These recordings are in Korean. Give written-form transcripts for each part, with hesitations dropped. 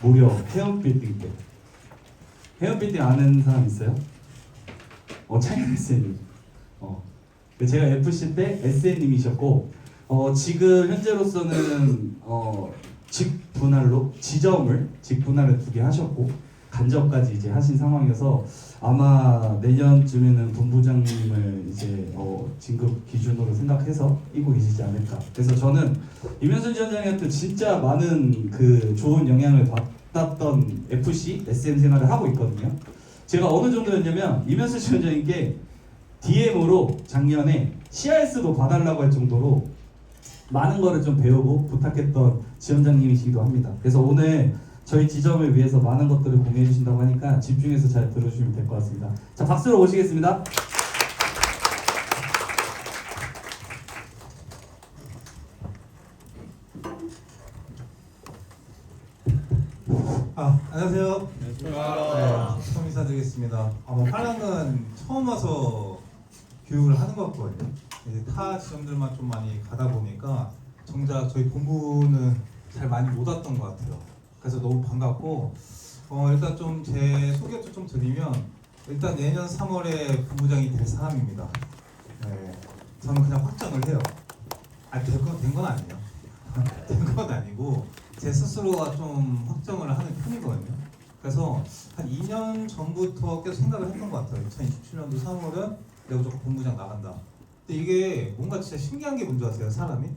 무려 헤어빌딩 때. 헤어빌딩 아는 사람 있어요? 창현 SN님. 제가 FC 때 SN님이셨고, 지금 현재로서는 직분할을 2개 하셨고 간접까지 이제 하신 상황이어서 아마 내년쯤에는 본부장님을 이제 진급 기준으로 생각해서 이고 계시지 않을까. 그래서 저는 이면수 지원장님한테 진짜 많은 그 좋은 영향을 받았던 FC SM 생활을 하고 있거든요. 제가 어느 정도였냐면 이면수 지원장님께 DM으로 작년에 CRS도 봐달라고 할 정도로 많은 거를 좀 배우고 부탁했던 지원장님이시기도 합니다. 그래서 오늘 저희 지점을 위해서 많은 것들을 공유해 주신다고 하니까 집중해서 잘 들어주시면 될 것 같습니다. 자, 박수로 모시겠습니다. 안녕하세요. 처음 인사드리겠습니다. 화랑은 처음 와서 교육을 하는 것 같거든요. 이제 타 지점들만 좀 많이 가다 보니까 정작 저희 본부는 잘 많이 못 왔던 것 같아요. 그래서 너무 반갑고 일단 좀 제 소개도 좀 드리면 일단 내년 3월에 본부장이 될 사람입니다. 네, 저는 그냥 확정을 해요. 된 건 아니에요. 된 건 아니고 제 스스로가 좀 확정을 하는 편이거든요. 그래서 한 2년 전부터 계속 생각을 했던 것 같아요. 2027년도 3월은 내가 무조건 본부장 나간다. 근데 이게 뭔가 진짜 신기한 게 뭔지 아세요? 사람이?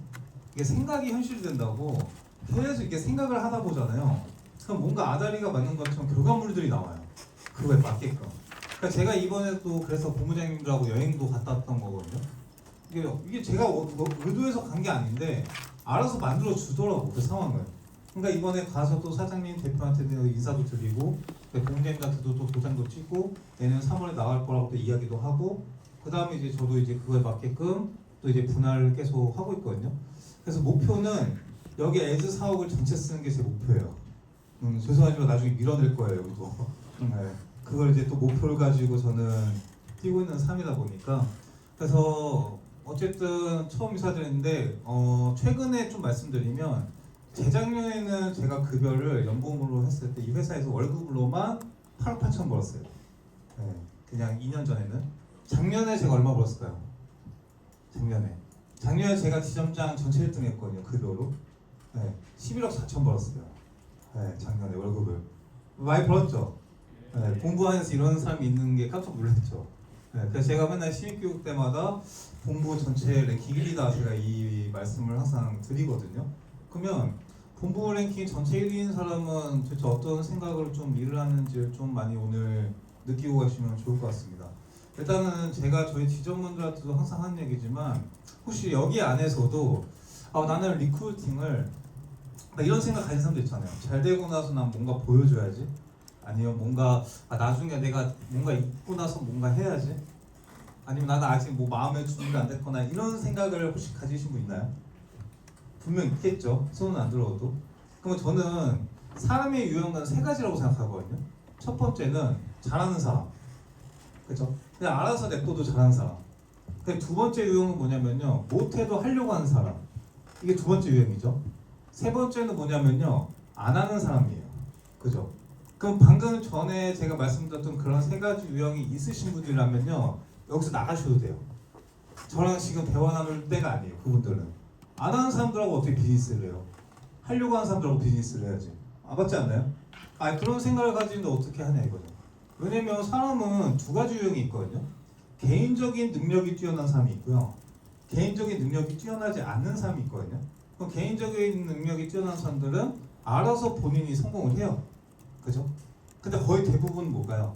이게 생각이 현실이 된다고 계속 이렇게 생각을 하다 보잖아요. 그럼 뭔가 아다리가 맞는 것처럼 결과물들이 나와요. 그거에 맞게끔. 그러니까 제가 이번에 또 그래서 본부장님들하고 여행도 갔다 왔던 거거든요. 이게 제가 의도해서 간 게 아닌데 알아서 만들어 주더라고 그 상황을. 그러니까 이번에 가서 또 사장님 대표한테도 인사도 드리고 공장님한테도 또 도장도 찍고 내년 3월에 나갈 거라고 또 이야기도 하고 그 다음에 이제 저도 이제 그거에 맞게끔 또 이제 분할을 계속 하고 있거든요. 그래서 목표는 여기 에즈 4억을 전체 쓰는 게 제 목표예요. 죄송하지만 나중에 밀어낼 거예요 여기도. 네. 그걸 이제 또 목표를 가지고 저는 뛰고 있는 삶이다 보니까 그래서 어쨌든 처음 인사드렸는데 최근에 좀 말씀드리면 재작년에는 제가 급여를 연봉으로 했을 때 이 회사에서 월급으로만 8억 8천 벌었어요. 네. 그냥 2년 전에는. 작년에 제가 얼마 벌었을까요? 작년에 제가 지점장 전체 1등 했거든요 급여로. 네. 11억 4천 벌었어요. 네. 작년에 월급을 많이 벌었죠. 네. 공부하면서 이런 사람이 있는 게 깜짝 놀랐죠. 네. 그래서 제가 맨날 신입교육 때마다 본부 전체 랭킹 1위다 제가 이 말씀을 항상 드리거든요. 그러면 본부 랭킹 전체 1위인 사람은 도대체 어떤 생각을 좀 일을 하는지를 좀 많이 오늘 느끼고 가시면 좋을 것 같습니다. 일단은 제가 저희 지점분들한테도 항상 하는 얘기지만 혹시 여기 안에서도 나는 리크루팅을 이런 생각 가진 사람도 있잖아요. 잘 되고 나서 난 뭔가 보여줘야지. 아니면 뭔가 나중에 내가 뭔가 있고 나서 뭔가 해야지. 아니면 나는 아직 뭐 마음의 준비가 안 됐거나 이런 생각을 혹시 가지신 분 있나요? 분명 있겠죠. 손은 안 들어도. 그럼 저는 사람의 유형은 3가지라고 생각하거든요. 첫 번째는 잘하는 사람. 그렇죠? 그냥 알아서 냅둬도 잘하는 사람. 두 번째 유형은 뭐냐면요. 못해도 하려고 하는 사람. 이게 2번째 유형이죠. 3번째는 뭐냐면요. 안 하는 사람이에요. 그죠? 그럼 방금 전에 제가 말씀드렸던 그런 3가지 유형이 있으신 분들이라면요. 여기서 나가셔도 돼요. 저랑 지금 대화 나눌 때가 아니에요. 그분들은. 안 하는 사람들하고 어떻게 비즈니스를 해요? 하려고 하는 사람들하고 비즈니스를 해야지. 맞지 않나요? 그런 생각을 가지는데 어떻게 하냐 이거죠. 왜냐면 사람은 2가지 유형이 있거든요. 개인적인 능력이 뛰어난 사람이 있고요. 개인적인 능력이 뛰어나지 않는 사람이 있거든요. 그럼 개인적인 능력이 뛰어난 사람들은 알아서 본인이 성공을 해요. 그죠? 근데 거의 대부분 뭘까요?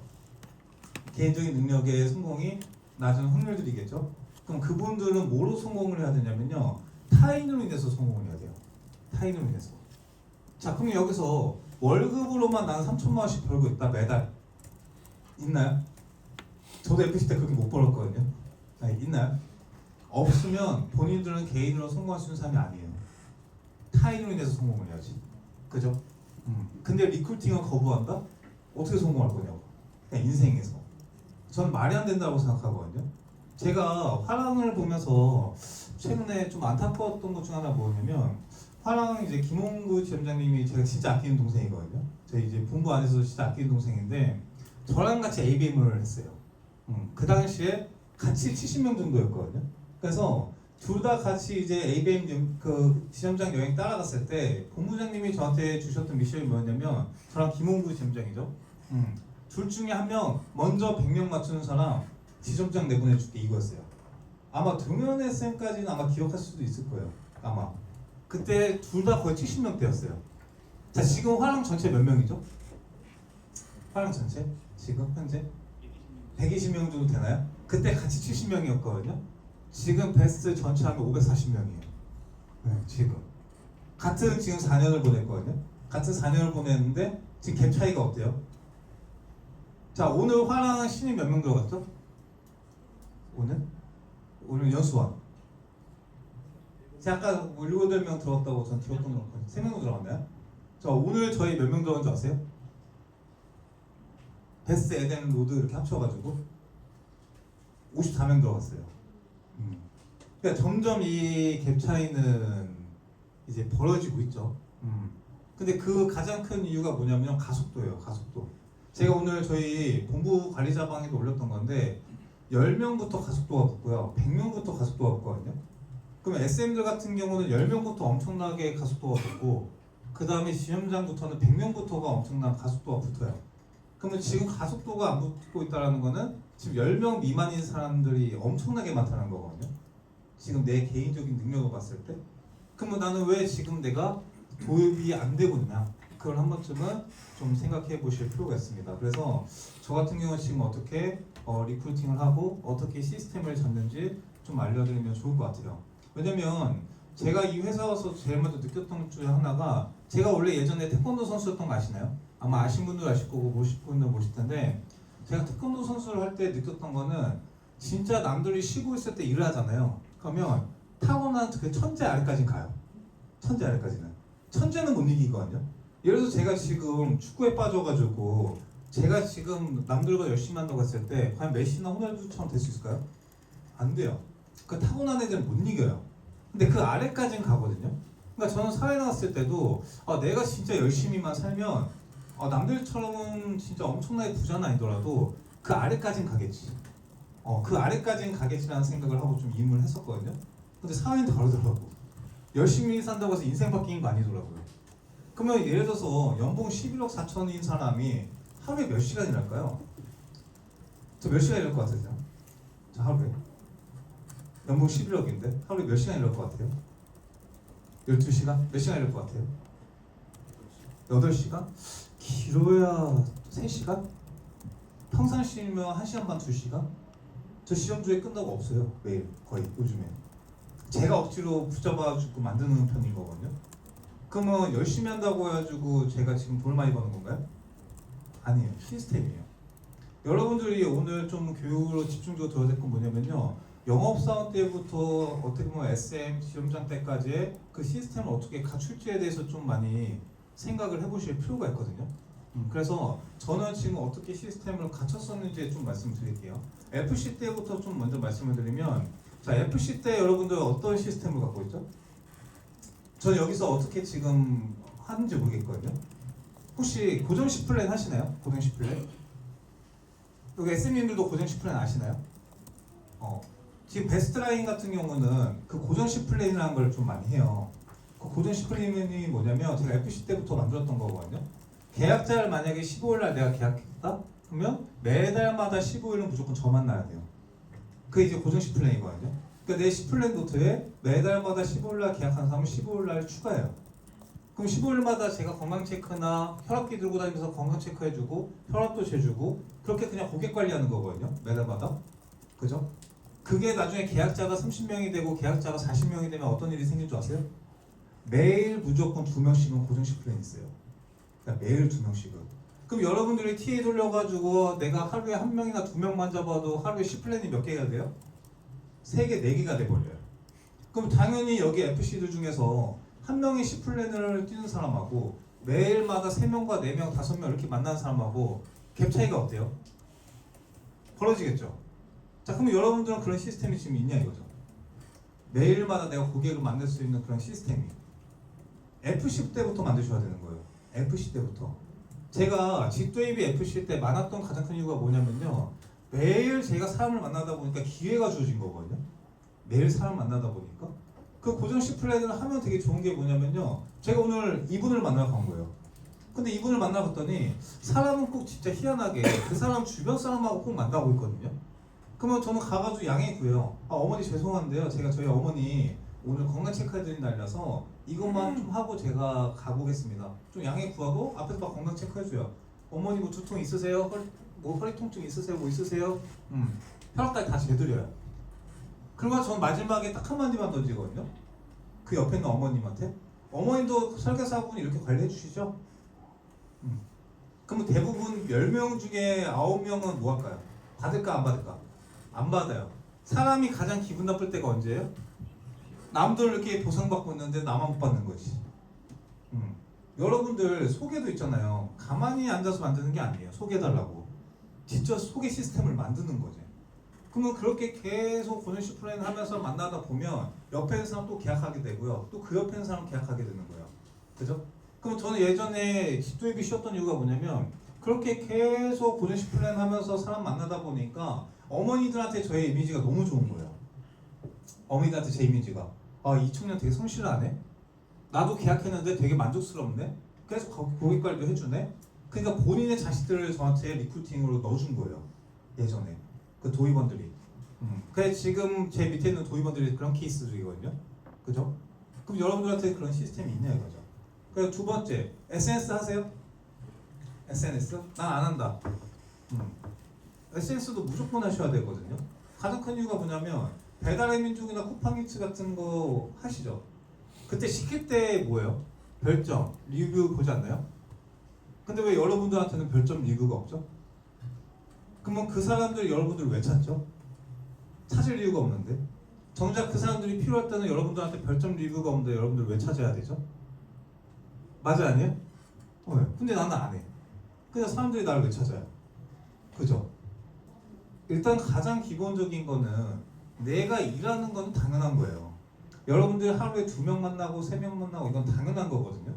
개인적인 능력의 성공이 낮은 확률들이겠죠? 그럼 그분들은 뭐로 성공을 해야 되냐면요. 타인으로 인해서 성공을 해야 돼요. 타인으로 인해서. 자, 그럼 여기서 월급으로만 난 3천만 원씩 벌고 있다 매달. 있나요? 저도 FC 때 그렇게 못 벌었거든요. 있나요? 없으면 본인들은 개인으로 성공할 수 있는 사람이 아니에요. 타인으로 인해서 성공을 해야지. 그죠? 근데 리크루팅은 거부한다? 어떻게 성공할 거냐고. 그냥 인생에서. 저는 말이 안 된다고 생각하거든요. 제가 화랑을 보면서 최근에 좀 안타까웠던 것 중 하나 뭐냐면 화랑 이제 김홍구 지점장님이 제가 진짜 아끼는 동생이거든요. 저희 이제 본부 안에서 진짜 아끼는 동생인데 저랑 같이 ABM을 했어요. 그 당시에 같이 70명 정도였거든요. 그래서 둘 다 같이 이제 ABM 그 지점장 여행 따라갔을 때 본부장님이 저한테 주셨던 미션이 뭐였냐면 저랑 김홍구 지점장이죠. 둘 중에 한 명 먼저 100명 맞추는 사람 지점장 내보내줄게 이거였어요. 아마 동현의 쌤까지는 아마 기억할 수도 있을 거예요. 아마 그때 둘 다 거의 70명대였어요. 자 지금 화랑 전체 몇 명이죠? 화랑 전체 지금 현재 120명 정도 되나요? 그때 같이 70명이었거든요. 지금 베스트 전체 하면 540명이에요. 네, 지금 같은 지금 4년을 보냈거든요. 같은 4년을 보냈는데 지금 갭 차이가 어때요? 자 오늘 화랑 신입 몇 명 들어갔죠? 오늘 연수원 제가 아까 7, 8명 들어갔다고 전 들었던 거 같거든요. 3명 들어갔나요? 자 오늘 저희 몇 명 들어간 줄 아세요? 베스트 에덴 로드 이렇게 합쳐가지고 54명 들어갔어요. 그러니까 점점 이 갭 차이는 이제 벌어지고 있죠. 근데 그 가장 큰 이유가 뭐냐면 가속도예요. 가속도. 제가 오늘 저희 본부 관리자방에도 올렸던 건데 10명부터 가속도가 붙고요. 100명부터 가속도가 붙거든요. 그러면 SM들 같은 경우는 10명부터 엄청나게 가속도가 붙고 그 다음에 지점장부터는 100명부터가 엄청난 가속도가 붙어요. 그러면 지금 가속도가 안 붙고 있다는 거는 지금 10명 미만인 사람들이 엄청나게 많다는 거거든요. 지금 내 개인적인 능력을 봤을 때 그러면 나는 왜 지금 내가 도입이 안 되고 있냐 그걸 한 번쯤은 좀 생각해 보실 필요가 있습니다. 그래서 저 같은 경우는 지금 어떻게 리크루팅을 하고 어떻게 시스템을 잡는지 좀 알려드리면 좋을 것 같아요. 왜냐면 제가 이 회사 와서 제일 먼저 느꼈던 것 중에 하나가 제가 원래 예전에 태권도 선수였던 거 아시나요? 아마 아신 분들 아실 거고 모르실 분들 모르실 텐데 제가 태권도 선수를 할 때 느꼈던 거는 진짜 남들이 쉬고 있을 때 일을 하잖아요. 그러면 타고난 그 천재 아래까지는 가요. 천재 아래까지는. 천재는 못 이기거든요. 예를 들어서 제가 지금 축구에 빠져가지고 제가 지금 남들과 열심히 한다고 했을 때 과연 메시나 호날두처럼 될 수 있을까요? 안 돼요. 그 타고난 애들은 못 이겨요. 근데 그 아래까지는 가거든요. 그러니까 저는 사회 나왔을 때도 내가 진짜 열심히만 살면 남들처럼은 진짜 엄청나게 부자는 아니더라도 그 아래까지는 가겠지. 그 아래까지는 가겠지라는 생각을 하고 좀 임을 했었거든요. 근데 사회는 다르더라고. 열심히 산다고 해서 인생 바뀌는 거 아니더라고요. 그러면 예를 들어서 연봉 11억 4천인 사람이 하루에 몇 시간 일할까요? 저 몇 시간 일할 것 같으세요? 저 하루에 연봉 11억인데 하루에 몇 시간 일할 것 같아요? 12시간? 몇 시간 일할 것 같아요? 8시간? 길어야 3시간? 평상시면 1시간 반, 2시간? 저 시험주에 끝나고 없어요. 매일 거의 요즘에 제가 억지로 붙잡아주고 만드는 편인 거거든요. 그러면 열심히 한다고 해가지고 제가 지금 돈 많이 버는 건가요? 아니에요. 시스템이에요. 여러분들이 오늘 좀 교육으로 집중적으로 들어야 될 건 뭐냐면요. 영업사원 때부터 어떻게 보면 SM, 지점장 때까지의 그 시스템을 어떻게 갖출지에 대해서 좀 많이 생각을 해보실 필요가 있거든요. 그래서 저는 지금 어떻게 시스템을 갖췄었는지 좀 말씀드릴게요. FC 때부터 좀 먼저 말씀을 드리면 자 FC 때 여러분들 어떤 시스템을 갖고 있죠? 저는 여기서 어떻게 지금 하는지 모르겠거든요. 혹시 고정식 플랜 하시나요? 고정식 플랜? 여기 SM님들도 고정식 플랜 아시나요? 지금 베스트라인 같은 경우는 그 고정식 플랜이라는 걸 좀 많이 해요. 그 고정식 플랜이 뭐냐면 제가 FC 때부터 만들었던 거거든요. 계약자를 만약에 15일 날 내가 계약했다? 그러면 매달마다 15일은 무조건 저 만나야 돼요. 그게 이제 고정식 플랜이거든요. 그러니까 내 10플랜 노트에 매달마다 15일 날 계약하는 사람은 15일 날 추가해요. 그럼 15일마다 제가 건강 체크나 혈압기 들고 다니면서 건강 체크해주고 혈압도 재주고 그렇게 그냥 고객 관리하는 거거든요. 매달마다. 그죠? 그게 나중에 계약자가 30명이 되고 계약자가 40명이 되면 어떤 일이 생길 줄 아세요? 매일 무조건 2명씩은 고정식 플랜이 있어요. 그러니까 매일 2명씩은. 그럼 여러분들이 TA 돌려가지고 내가 하루에 1명이나 2명만 잡아도 하루에 10플랜이 몇 개가 돼요? 3개, 4개가 돼버려요. 그럼 당연히 여기 FC들 중에서 1명이 10플랜을 뛰는 사람하고 매일마다 3명과 4명, 5명 이렇게 만나는 사람하고 갭 차이가 어때요? 벌어지겠죠? 자, 그러면 여러분들은 그런 시스템이 지금 있냐 이거죠. 매일마다 내가 고객을 만날 수 있는 그런 시스템이 FC 때부터 만드셔야 되는 거예요. FC 때부터. 제가 직도입이 FC 때 많았던 가장 큰 이유가 뭐냐면요. 매일 제가 사람을 만나다 보니까 기회가 주어진 거거든요. 매일 사람 만나다 보니까 그 고정식 플랜을 하면 되게 좋은 게 뭐냐면요. 제가 오늘 이분을 만나러 간 거예요. 근데 이분을 만나봤더니 사람은 꼭 진짜 희한하게 그 사람 주변 사람하고 꼭 만나고 있거든요. 그러면 저는 가가지고 양해 구해요. 아, 어머니 죄송한데요. 제가 저희 어머니 오늘 건강 체크해드린 날이라서 이것만 좀 하고 제가 가보겠습니다. 좀 양해 구하고 앞에서 막 건강 체크해줘요. 어머니 뭐 두통 있으세요? 허리 통증 있으세요? 뭐 있으세요? 혈압까지 다 재드려요. 그러면 전 마지막에 딱 한마디만 던지거든요. 그 옆에 있는 어머님한테. 어머님도 설계사분이 이렇게 관리해 주시죠? 그러면 대부분 10명 중에 9명은 뭐 할까요? 받을까 안 받을까? 안 받아요. 사람이 가장 기분 나쁠 때가 언제예요? 남들 이렇게 보상받고 있는데 나만 못 받는 거지. 여러분들 소개도 있잖아요. 가만히 앉아서 만드는 게 아니에요. 소개해달라고. 직접 소개 시스템을 만드는 거지. 그러면 그렇게 계속 고정식 플랜 하면서 만나다 보면 옆에 있는 사람 또 계약하게 되고요. 또 그 옆에 있는 사람 계약하게 되는 거예요. 그죠? 그럼 저는 예전에 집도입이 쉬었던 이유가 뭐냐면 그렇게 계속 고정식 플랜 하면서 사람 만나다 보니까 어머니들한테 저의 이미지가 너무 좋은 거예요. 어머니들한테 제 이미지가 아, 이 청년 되게 성실하네. 나도 계약했는데 되게 만족스럽네. 계속 고객 관리도 해주네. 그러니까 본인의 자식들을 저한테 리크루팅으로 넣어준 거예요. 예전에 그 도의원들이. 그래 지금 제 밑에 있는 도의원들이 그런 케이스들이거든요. 그죠? 그럼 여러분들한테 그런 시스템이 있냐 이거죠. 그리고 두 번째, SNS 하세요? SNS? 난 안 한다. SNS도 무조건 하셔야 되거든요. 가장 큰 이유가 뭐냐면 배달의 민족이나 쿠팡이츠 같은 거 하시죠? 그때 시킬 때 뭐예요? 별점, 리뷰 보지 않나요? 근데 왜 여러분들한테는 별점 리뷰가 없죠? 그러면 그 사람들이 여러분들을 왜 찾죠? 찾을 이유가 없는데 정작 그 사람들이 필요할 때는 여러분들한테 별점 리뷰가 없는데 여러분들 왜 찾아야 되죠? 맞아 아니에요? 근데 나는 안 해. 그냥 사람들이 나를 왜 찾아요? 그죠? 일단 가장 기본적인 거는 내가 일하는 건 당연한 거예요. 여러분들 하루에 2명 만나고 3명 만나고 이건 당연한 거거든요.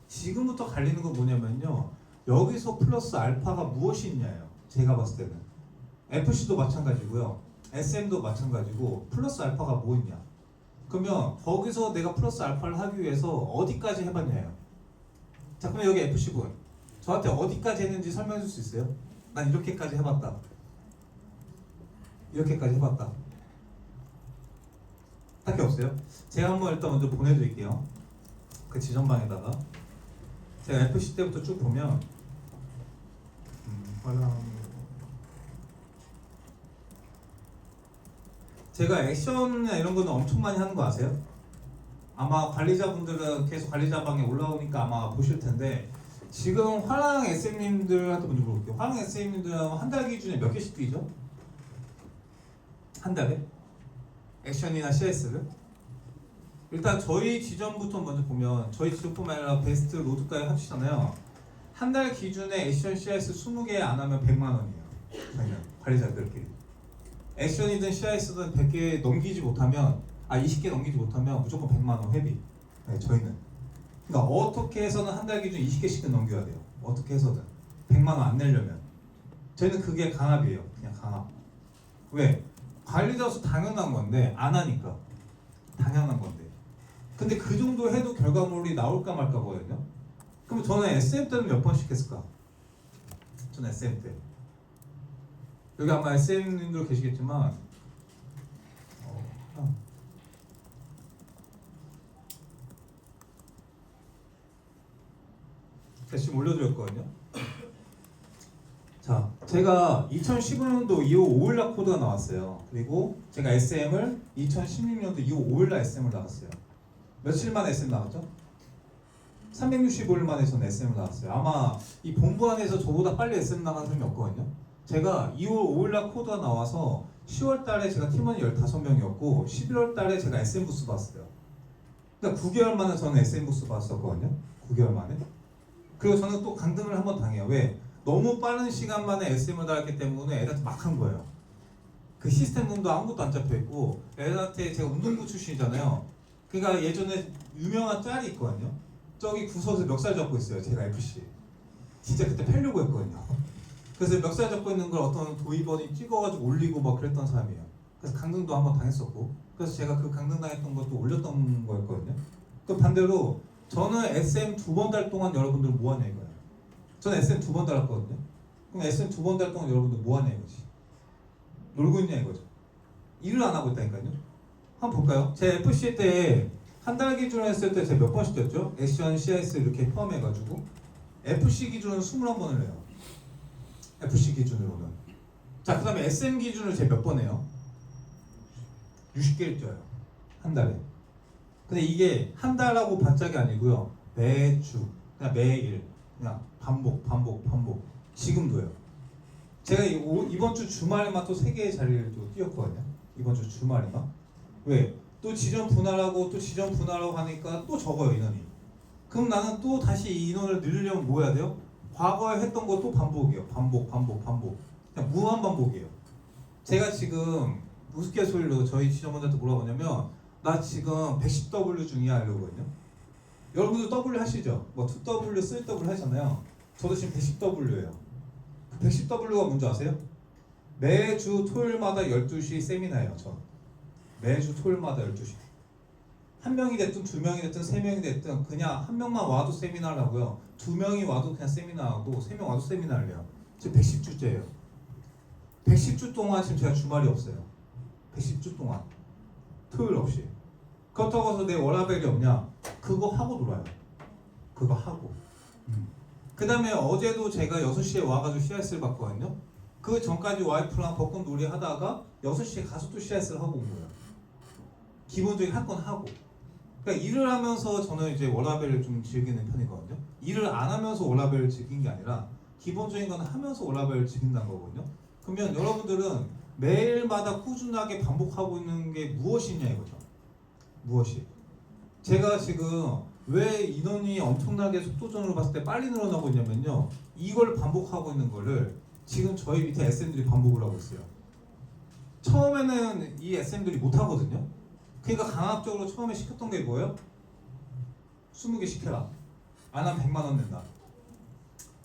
지금부터 갈리는 건 뭐냐면요. 여기서 플러스 알파가 무엇이 있냐예요. 제가 봤을 때는. FC도 마찬가지고요. SM도 마찬가지고 플러스 알파가 뭐 있냐. 그러면 거기서 내가 플러스 알파를 하기 위해서 어디까지 해봤냐예요. 자 그러면 여기 FC분 저한테 어디까지 했는지 설명해 줄 수 있어요? 난 이렇게까지 해봤다. 이렇게까지 해봤다. 딱히 없어요? 제가 한번 일단 먼저 보내드릴게요. 그 지전방에다가 제가 FC 때부터 쭉 보면 제가 액션이나 이런 거는 엄청 많이 하는 거 아세요? 아마 관리자분들은 계속 관리자방에 올라오니까 아마 보실 텐데 지금 화랑 SM님들한테 먼저 물어볼게요. 화랑 SM님들은 한 달 기준에 몇 개씩 뛰죠? 한 달에? 액션이나 CS를? 일단 저희 지점부터 먼저 보면 저희 지점뿐만 아니라 베스트 로드까지 합치잖아요. 한 달 기준에 액션 CS 20개 안 하면 100만 원이에요. 저희는 관리자들끼리. 액션이든 CIS든 100개 넘기지 못하면 20개 넘기지 못하면 무조건 100만 원 회비. 네, 저희는. 그러니까 어떻게 해서는 한 달 기준 20개씩은 넘겨야 돼요. 어떻게 해서든 100만 원 안 내려면. 저희는 그게 강압이에요. 그냥 강압. 왜? 관리자로서 당연한 건데 안 하니까. 당연한 건데. 근데 그 정도 해도 결과물이 나올까 말까 거든요. 그럼 저는 SM 때는 몇 번씩 했을까? 저는 SM 때. 여기 아마 SM님들 계시겠지만 제가 지금 올려드렸거든요. 자, 제가 2015년도 2월 5일날 코드가 나왔어요. 그리고 제가 SM을 2016년도 2월 5일날 SM을 나갔어요. 며칠 만에 SM 나갔죠? 365일 만에 저는 SM을 나갔어요. 아마 이 본부 안에서 저보다 빨리 SM 나간 사람이 없거든요. 제가 2월 5일날 코드가 나와서 10월 달에 제가 팀원이 15명이었고 11월 달에 제가 SM 부스 봤어요. 그러니까 9개월 만에 저는 SM 부스 봤었거든요. 9개월 만에. 그리고 저는 또 강등을 한번 당해요. 왜? 너무 빠른 시간 만에 SM을 달았기 때문에 애들한테 막 한 거예요. 그 시스템도 아무것도 안 잡혀있고 애들한테 제가 운동부 출신이잖아요. 그러니까 예전에 유명한 짤이 있거든요. 저기 구석에서 멱살 잡고 있어요. 제가 FC. 진짜 그때 팔려고 했거든요. 그래서 멱살 잡고 있는 걸 어떤 도의원이 찍어가지고 올리고 막 그랬던 사람이에요. 그래서 강등도 한번 당했었고, 그래서 제가 그 강등 당했던 것도 올렸던 거였거든요. 또 반대로 저는 SM 2번 달 동안 여러분들 뭐 하냐 이거예요. 저는 SM 2번 달았거든요. 그럼 SM 2번 달 동안 여러분들 뭐 하냐 이거지. 놀고 있냐 이거죠. 일을 안 하고 있다니까요. 한번 볼까요? 제 FC 때 한 달 기준으로 했을 때 제가 몇 번씩 뛰었죠? 액션, CS 이렇게 포함해가지고 FC 기준은 21번을 해요. FC 기준으로는. 자, 그 다음에 SM 기준으로 제가 몇 번 해요? 60개를 뛰어요. 한 달에. 근데 이게 한 달하고 반짝이 아니고요. 매주, 그냥 매일, 그냥 반복. 지금도요. 제가 이번 주 주말에만 또 3개의 자리를 또 뛰었거든요. 이번 주 주말에만. 왜? 또 지점 분할하고 또 지점 분할하고 하니까 또 적어요, 인원이. 그럼 나는 또 다시 이 인원을 늘리려면 뭐 해야 돼요? 과거에 했던 거 또 반복이에요. 반복. 그냥 무한 반복이에요. 제가 지금 우스갯소리로 저희 지점원들한테 뭐라고 하냐면 나 지금 110W 중이야 이러거든요. 여러분도 W 하시죠? 뭐 2W, 3W 하잖아요. 저도 지금 110W예요. 그 110W가 뭔지 아세요? 매주 토요일마다 12시 세미나예요. 전 매주 토요일마다 12시. 한 명이 됐든 두 명이 됐든 세 명이 됐든 그냥 한 명만 와도 세미나를 하고요. 두 명이 와도 그냥 세미나하고 세 명 와도 세미나를 해요. 지금 110주째예요. 110주 동안 지금 제가 주말이 없어요. 110주 동안 토요일 없이. 그렇다고 해서 내 워라벨이 없냐? 그거 하고 놀아요. 그거 하고. 그 다음에 어제도 제가 6시에 와가지고 CS를 봤거든요. 그 전까지 와이프랑 벚꽃 놀이 하다가 6시에 가서 또 CS를 하고 온 거예요. 기본적인 할 건 하고. 그러니까 일을 하면서 저는 이제 워라벨을 좀 즐기는 편이거든요. 일을 안 하면서 워라벨을 즐긴 게 아니라 기본적인 건 하면서 워라벨을 즐긴다는 거거든요. 그러면 여러분들은 매일마다 꾸준하게 반복하고 있는 게 무엇이냐 이거죠. 무엇이? 제가 지금 왜 인원이 엄청나게 속도전으로 봤을 때 빨리 늘어나고 있냐면요. 이걸 반복하고 있는 거를 지금 저희 밑에 SM들이 반복을 하고 있어요. 처음에는 이 SM들이 못하거든요. 그러니까 강압적으로 처음에 시켰던 게 뭐예요? 20개 시켜라. 안 하면 100만 원 낸다.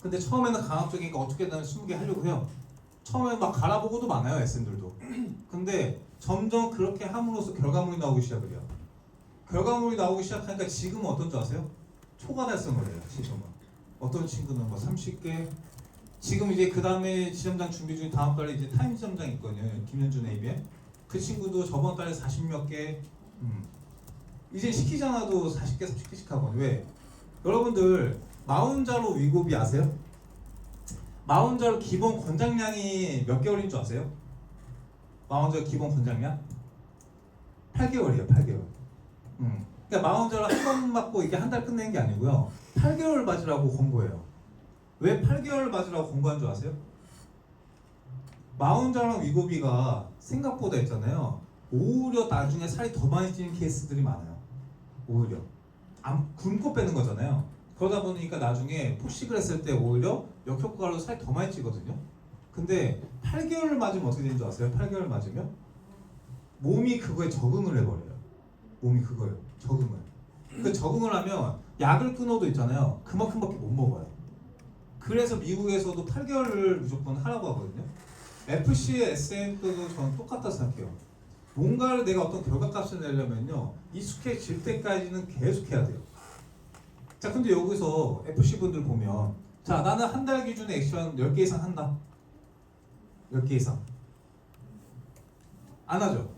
근데 처음에는 강압적이니까 어떻게든 20개 하려고 해요. 처음에 막 갈아보고도 많아요, SM들도. 근데 점점 그렇게 함으로써 결과물이 나오기 시작을 해요. 결과물이 나오기 시작하니까 지금은 어떤 줄 아세요? 초과 달성을 해요, 지금은. 어떤 친구는 뭐 30개. 지금 이제 그 다음에 지점장 준비 중에 다음 달에 이제 타임 지점장 있거든요. 김현준 ABM. 그 친구도 저번 달에 40몇 개. 이제 시키지 않아도 40개, 30개씩 하거든요. 왜? 여러분들 마운자로 위고비 아세요? 마운자로 기본 권장량이 몇 개월인 줄 아세요? 마운자로 기본 권장량? 8개월이에요. 8개월. 그러니까 마운자로 한 번 맞고 이게 한 달 끝내는 게 아니고요. 8개월 맞으라고 권고해요. 왜 8개월 맞으라고 권고한 줄 아세요? 마운자랑 위고비가 생각보다 있잖아요. 오히려 나중에 살이 더 많이 찌는 케이스들이 많아요. 오히려 굶고 빼는 거잖아요. 그러다 보니까 나중에 폭식을 했을 때 오히려 역효과로 살이 더 많이 찌거든요. 근데 8개월 맞으면 어떻게 되는 줄 아세요? 8개월 맞으면 몸이 그거에 적응을 해버려요. 몸이 그거에 적응을. 그 적응을 하면 약을 끊어도 있잖아요. 그만큼밖에 못 먹어요. 그래서 미국에서도 8개월을 무조건 하라고 하거든요. FC, SM도 저는 똑같다 생각해요. 뭔가를 내가 어떤 결과값을 내려면요, 익숙해질 때까지는 계속 해야 돼요. 자, 근데 여기서 FC 분들 보면, 자, 나는 한 달 기준에 액션 10개 이상 한다. 10개 이상. 안 하죠?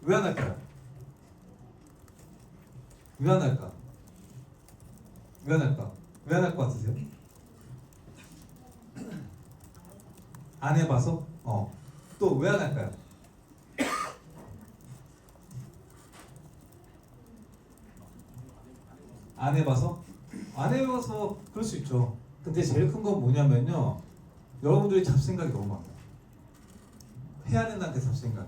왜 안 할까요? 왜 안 할까? 왜 안 할까? 왜 안 할 것 같으세요? 안 해봐서? 또 왜 안 할까요? 안 해봐서? 안 해봐서 그럴 수 있죠. 근데 제일 큰 건 뭐냐면요. 여러분들이 잡생각이 너무 많아요. 해야 된다는 게 잡생각.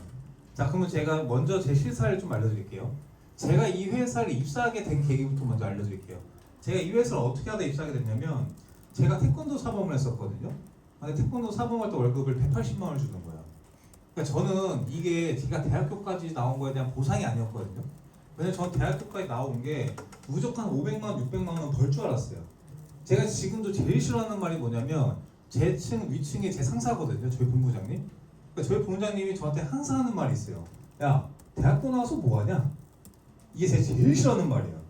자, 그러면 제가 먼저 제 실사를 좀 알려드릴게요. 제가 이 회사를 입사하게 된 계기부터 먼저 알려드릴게요. 제가 이 회사를 어떻게 하다 입사하게 됐냐면 제가 태권도 사범을 했었거든요. 근데 태권도 사범할 때 월급을 180만 원을 주는 거예요. 그러니까 저는 이게 제가 대학교까지 나온 거에 대한 보상이 아니었거든요. 왜냐면 저는 대학교까지 나온 게 무조건 500만 원, 600만 원 벌 줄 알았어요. 제가 지금도 제일 싫어하는 말이 뭐냐면 제 층 위층이 제 상사거든요. 저희 본부장님. 그러니까 저희 본부장님이 저한테 항상 하는 말이 있어요. 야, 대학교 나와서 뭐하냐? 이게 제가 제일 싫어하는 말이에요.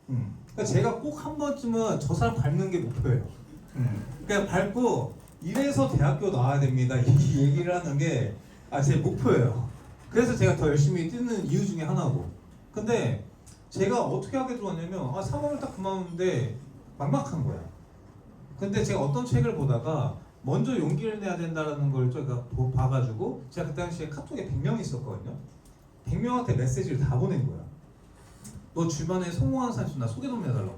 그러니까 제가 꼭 한 번쯤은 저 사람 밟는 게 목표예요. 그냥 밟고 이래서 대학교 나와야 됩니다. 이 얘기를 하는 게 제 목표예요. 그래서 제가 더 열심히 뛰는 이유 중에 하나고. 근데 제가 어떻게 하게 들어왔냐면 3월을 딱 그만두는데 막막한 거야. 근데 제가 어떤 책을 보다가 먼저 용기를 내야 된다는 걸 제가 봐가지고 제가 그 당시에 카톡에 100명이 있었거든요. 100명한테 메시지를 다 보낸 거야. 너 주변에 성공하는 사람 있으면 나 소개 좀 해달라고.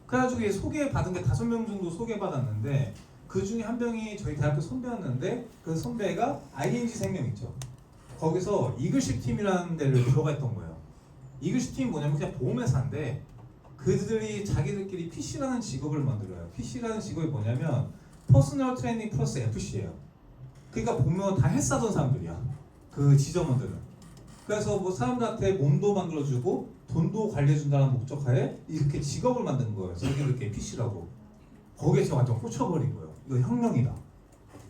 그래가지고 소개받은 게 5명 정도 소개받았는데 그 중에 한 명이 저희 대학교 선배였는데 그 선배가 ING 생명 있죠. 거기서 이글십 팀이라는 데를 들어가 있던 거예요. 이글십 팀이 뭐냐면 그냥 보험회사인데 그들이 자기들끼리 PC라는 직업을 만들어요. PC라는 직업이 뭐냐면 퍼스널 트레이닝 플러스 FC예요. 그러니까 보면 다 헬스하던 사람들이야. 그 지점원들은. 그래서 뭐 사람들한테 몸도 만들어주고 돈도 관리해준다는 목적하에 이렇게 직업을 만든 거예요. 자기들끼리 PC라고. 거기에 제가 완전 꽂혀버린 거예요. 이거 혁명이다.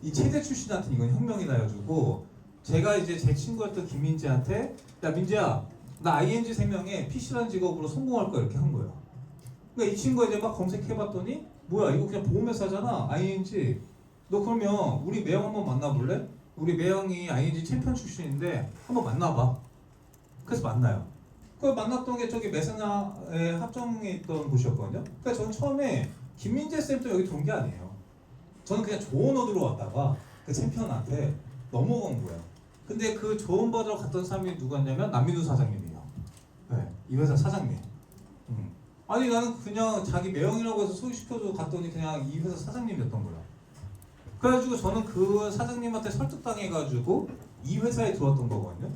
이 체대 출신한테 이건 혁명이다 해가지고 제가 이제 제 친구였던 김민재한테 야 민재야 나 ING 생명에 PC라는 직업으로 성공할 거야 이렇게 한 거예요. 그러니까 이 친구가 이제 막 검색해봤더니 뭐야 이거 그냥 보험회사잖아 ING. 너 그러면 우리 매형 한번 만나볼래? 우리 매형이 ING 챔피언 출신인데 한번 만나봐. 그래서 만나요. 그 만났던 게 저기 메세나에 합정에 있던 곳이었거든요. 그러니까 저는 처음에 김민재 쌤도 여기 들어온 게 아니에요. 저는 그냥 조언 얻으러 왔다가 그 챔피언한테 넘어간 거예요. 근데 그 조언 받으러 갔던 사람이 누구였냐면 남민우 사장님이에요. 네, 이 회사 사장님. 아니 나는 그냥 자기 매형이라고 해서 소개시켜줘 갔더니 그냥 이 회사 사장님이었던 거야. 그래가지고 저는 그 사장님한테 설득당해가지고 이 회사에 들어왔던 거거든요.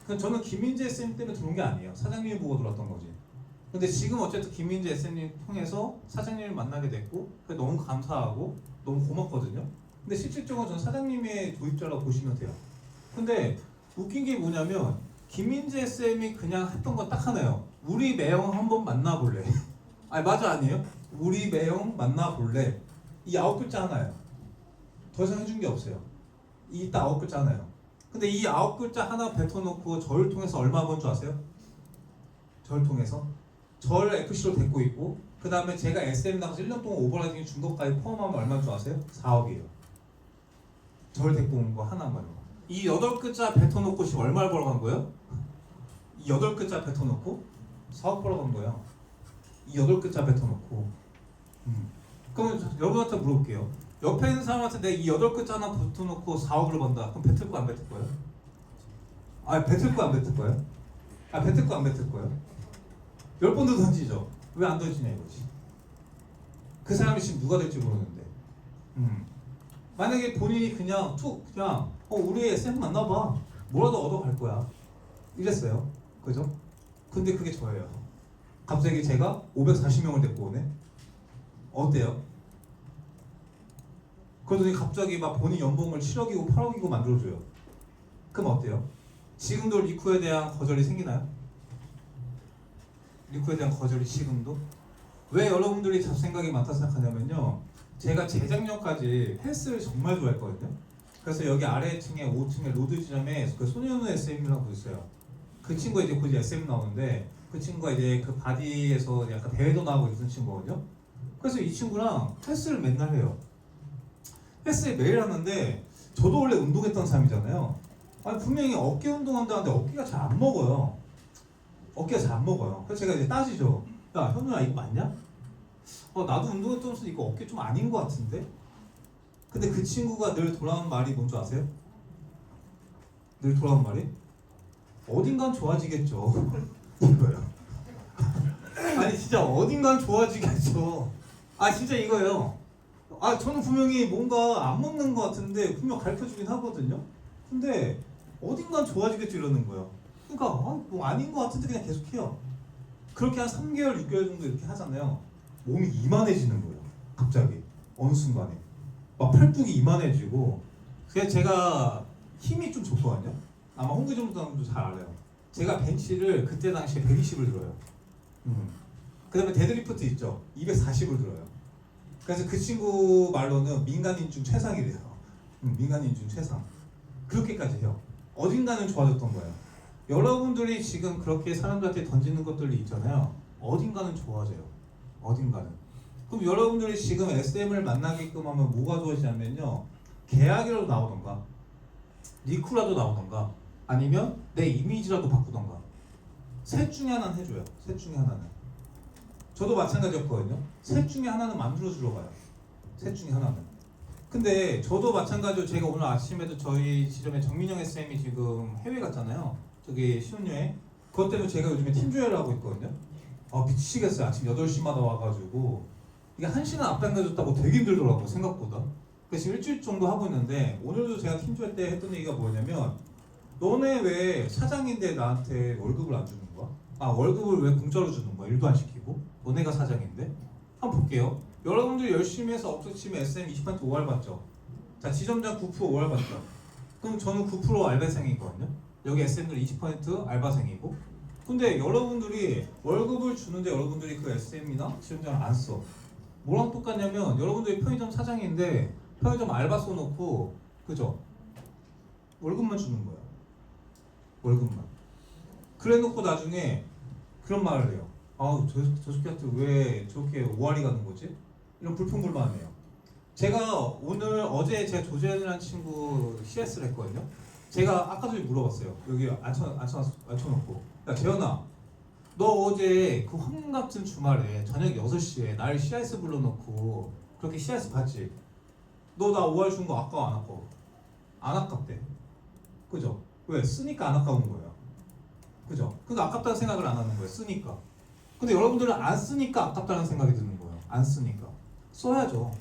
그래서 저는 김민재 쌤 때문에 들어온 게 아니에요. 사장님이 보고 들어왔던 거지. 근데 지금 어쨌든 김민재 쌤님 통해서 사장님을 만나게 됐고 너무 감사하고 너무 고맙거든요. 근데 실질적으로 저는 사장님의 도입자라고 보시면 돼요. 근데 웃긴 게 뭐냐면 김민재 쌤이 그냥 했던 건 딱 하나예요. 우리 매형 한번 만나볼래? 아니 맞아 아니에요? 우리 매형 만나볼래? 이 9글자 하나예요. 더 이상 해준 게 없어요. 이 딱 9글자 하나예요. 근데 이 9글자 하나 뱉어놓고 저를 통해서 얼마 번 줄 아세요? 저를 통해서? 저를 FC로 데리고 있고 그 다음에 제가 SM 나가서 1년 동안 오버라이딩 준 것까지 포함하면 얼마인 줄 아세요? 4억이에요. 저를 데리고 온 거 하나만요. 이 8글자 뱉어놓고 지금 얼마를 벌어간 거예요? 이 8글자 뱉어놓고 4억 벌어간 거예요. 이 8글자 뱉어놓고 그럼 여러분한테 물어볼게요. 옆에 있는 사람한테 내가 이 8글자 하나 뱉어놓고 4억을 번다. 그럼 뱉을 거 안 뱉을 거예요? 뱉을 거 안 뱉을 거예요? 뱉을 거 안 뱉을 거예요? 10번도 던지죠. 왜 안 던지냐 이거지. 그 사람이 지금 누가 될지 모르는데. 만약에 본인이 그냥 우리 SM 만나봐. 뭐라도 얻어갈 거야. 이랬어요. 그죠? 근데 그게 저예요. 갑자기 제가 540명을 데리고 오네. 어때요? 그러더니 갑자기 막 본인 연봉을 7억이고 8억이고 만들어줘요. 그럼 어때요? 지금도 리쿠에 대한 거절이 생기나요? 리쿠에 대한 거절이 지금도? 왜 여러분들이 잡생각이 많다 생각하냐면요. 제가 재작년까지 헬스를 정말 좋아했거든요. 그래서 여기 아래층에 5층에 로드 지점에 그 손현우 SM이라고 있어요. 그 친구가 이제 곧 SM 나오는데 그 친구가 이제 그 바디에서 약간 대회도 나오고 있는 친구거든요. 그래서 이 친구랑 헬스를 맨날 해요. 헬스를 매일 하는데 저도 원래 운동했던 사람이잖아요. 분명히 어깨 운동한다는데 어깨가 잘 안 먹어요. 어깨가 잘 안 먹어요. 그래서 제가 이제 따지죠. 야 현우야 이거 맞냐? 나도 운동했던 이거 어깨 좀 아닌 것 같은데? 근데 그 친구가 늘 돌아오는 말이 뭔지 아세요? 늘 돌아오는 말이? 어딘간 좋아지겠죠. 이거예요. 아니 진짜 어딘간 좋아지겠죠. 진짜 이거예요. 저는 분명히 뭔가 안 먹는 것 같은데 분명 가르쳐주긴 하거든요. 근데 어딘간 좋아지겠죠 이러는 거예요. 그러니까 뭐 아닌 것 같은데 그냥 계속해요. 그렇게 한 3개월, 6개월 정도 이렇게 하잖아요. 몸이 이만해지는 거예요. 갑자기 어느 순간에 막 팔뚝이 이만해지고. 그래서 제가 힘이 좀 좋거든요. 아마 홍기정도 잘 알아요. 제가 벤치를 그때 당시에 120을 들어요. 그 다음에 데드리프트 있죠. 240을 들어요. 그래서 그 친구 말로는 민간인 중 최상이래요. 민간인 중 최상. 그렇게까지 해요. 어딘가는 좋아졌던 거예요. 여러분들이 지금 그렇게 사람들한테 던지는 것들이 있잖아요. 어딘가는 좋아져요. 어딘가는. 그럼 여러분들이 지금 SM을 만나게끔 하면 뭐가 좋아지냐면요. 계약이라도 나오던가 리쿠라도 나오던가 아니면 내 이미지라도 바꾸던가 셋 중에 하나는 해줘요. 셋 중에 하나는. 저도 마찬가지였거든요. 셋 중에 하나는 만들어주러 가요. 셋 중에 하나는. 근데 저도 마찬가지로 제가 오늘 아침에도 저희 지점에 정민영 SM이 지금 해외 갔잖아요. 저기 신혼여행. 그것 때문에 제가 요즘에 팀조회를 하고 있거든요. 아 미치겠어요. 아침 8시마다 와가지고 이게 1시간 앞당겨줬다고 되게 힘들더라고요. 생각보다. 그래서 지금 일주일 정도 하고 있는데 오늘도 제가 팀조회 때 했던 얘기가 뭐냐면 너네 왜 사장인데 나한테 월급을 안 주는 거야? 아 월급을 왜 공짜로 주는 거야? 일도 안 시키고? 너네가 사장인데? 한번 볼게요. 여러분들이 열심히 해서 업소치면 SM 20% 5할 받죠? 자 지점장 9% 5할 받죠? 그럼 저는 9% 알바생이거든요. 여기 SM들은 20% 알바생이고 근데 여러분들이 월급을 주는데 여러분들이 그 SM이나 지점장을 안 써. 뭐랑 똑같냐면 여러분들이 편의점 사장인데 편의점 알바 써놓고 그죠? 월급만 주는 거야. 월급만. 그래놓고 나중에 그런 말을 해요. 아우 저 새끼한테 왜 저렇게 5할이 가는 거지? 이런 불평불만해요. 제가 어제 제가 조재현이라는 친구 CS를 했거든요. 제가 아까 전에 물어봤어요. 여기 앉혀놓고 야 재현아 너 어제 그 황금 같은 주말에 저녁 6시에 날 CS 불러놓고 그렇게 CS 봤지? 너 나 5할 준 거 아까워 안 아까워? 안 아깝대. 그죠? 왜? 쓰니까 안 아까운 거예요. 그죠? 그러니까 아깝다는 생각을 안 하는 거예요. 쓰니까. 근데 여러분들은 안 쓰니까 아깝다는 생각이 드는 거예요. 안 쓰니까. 써야죠.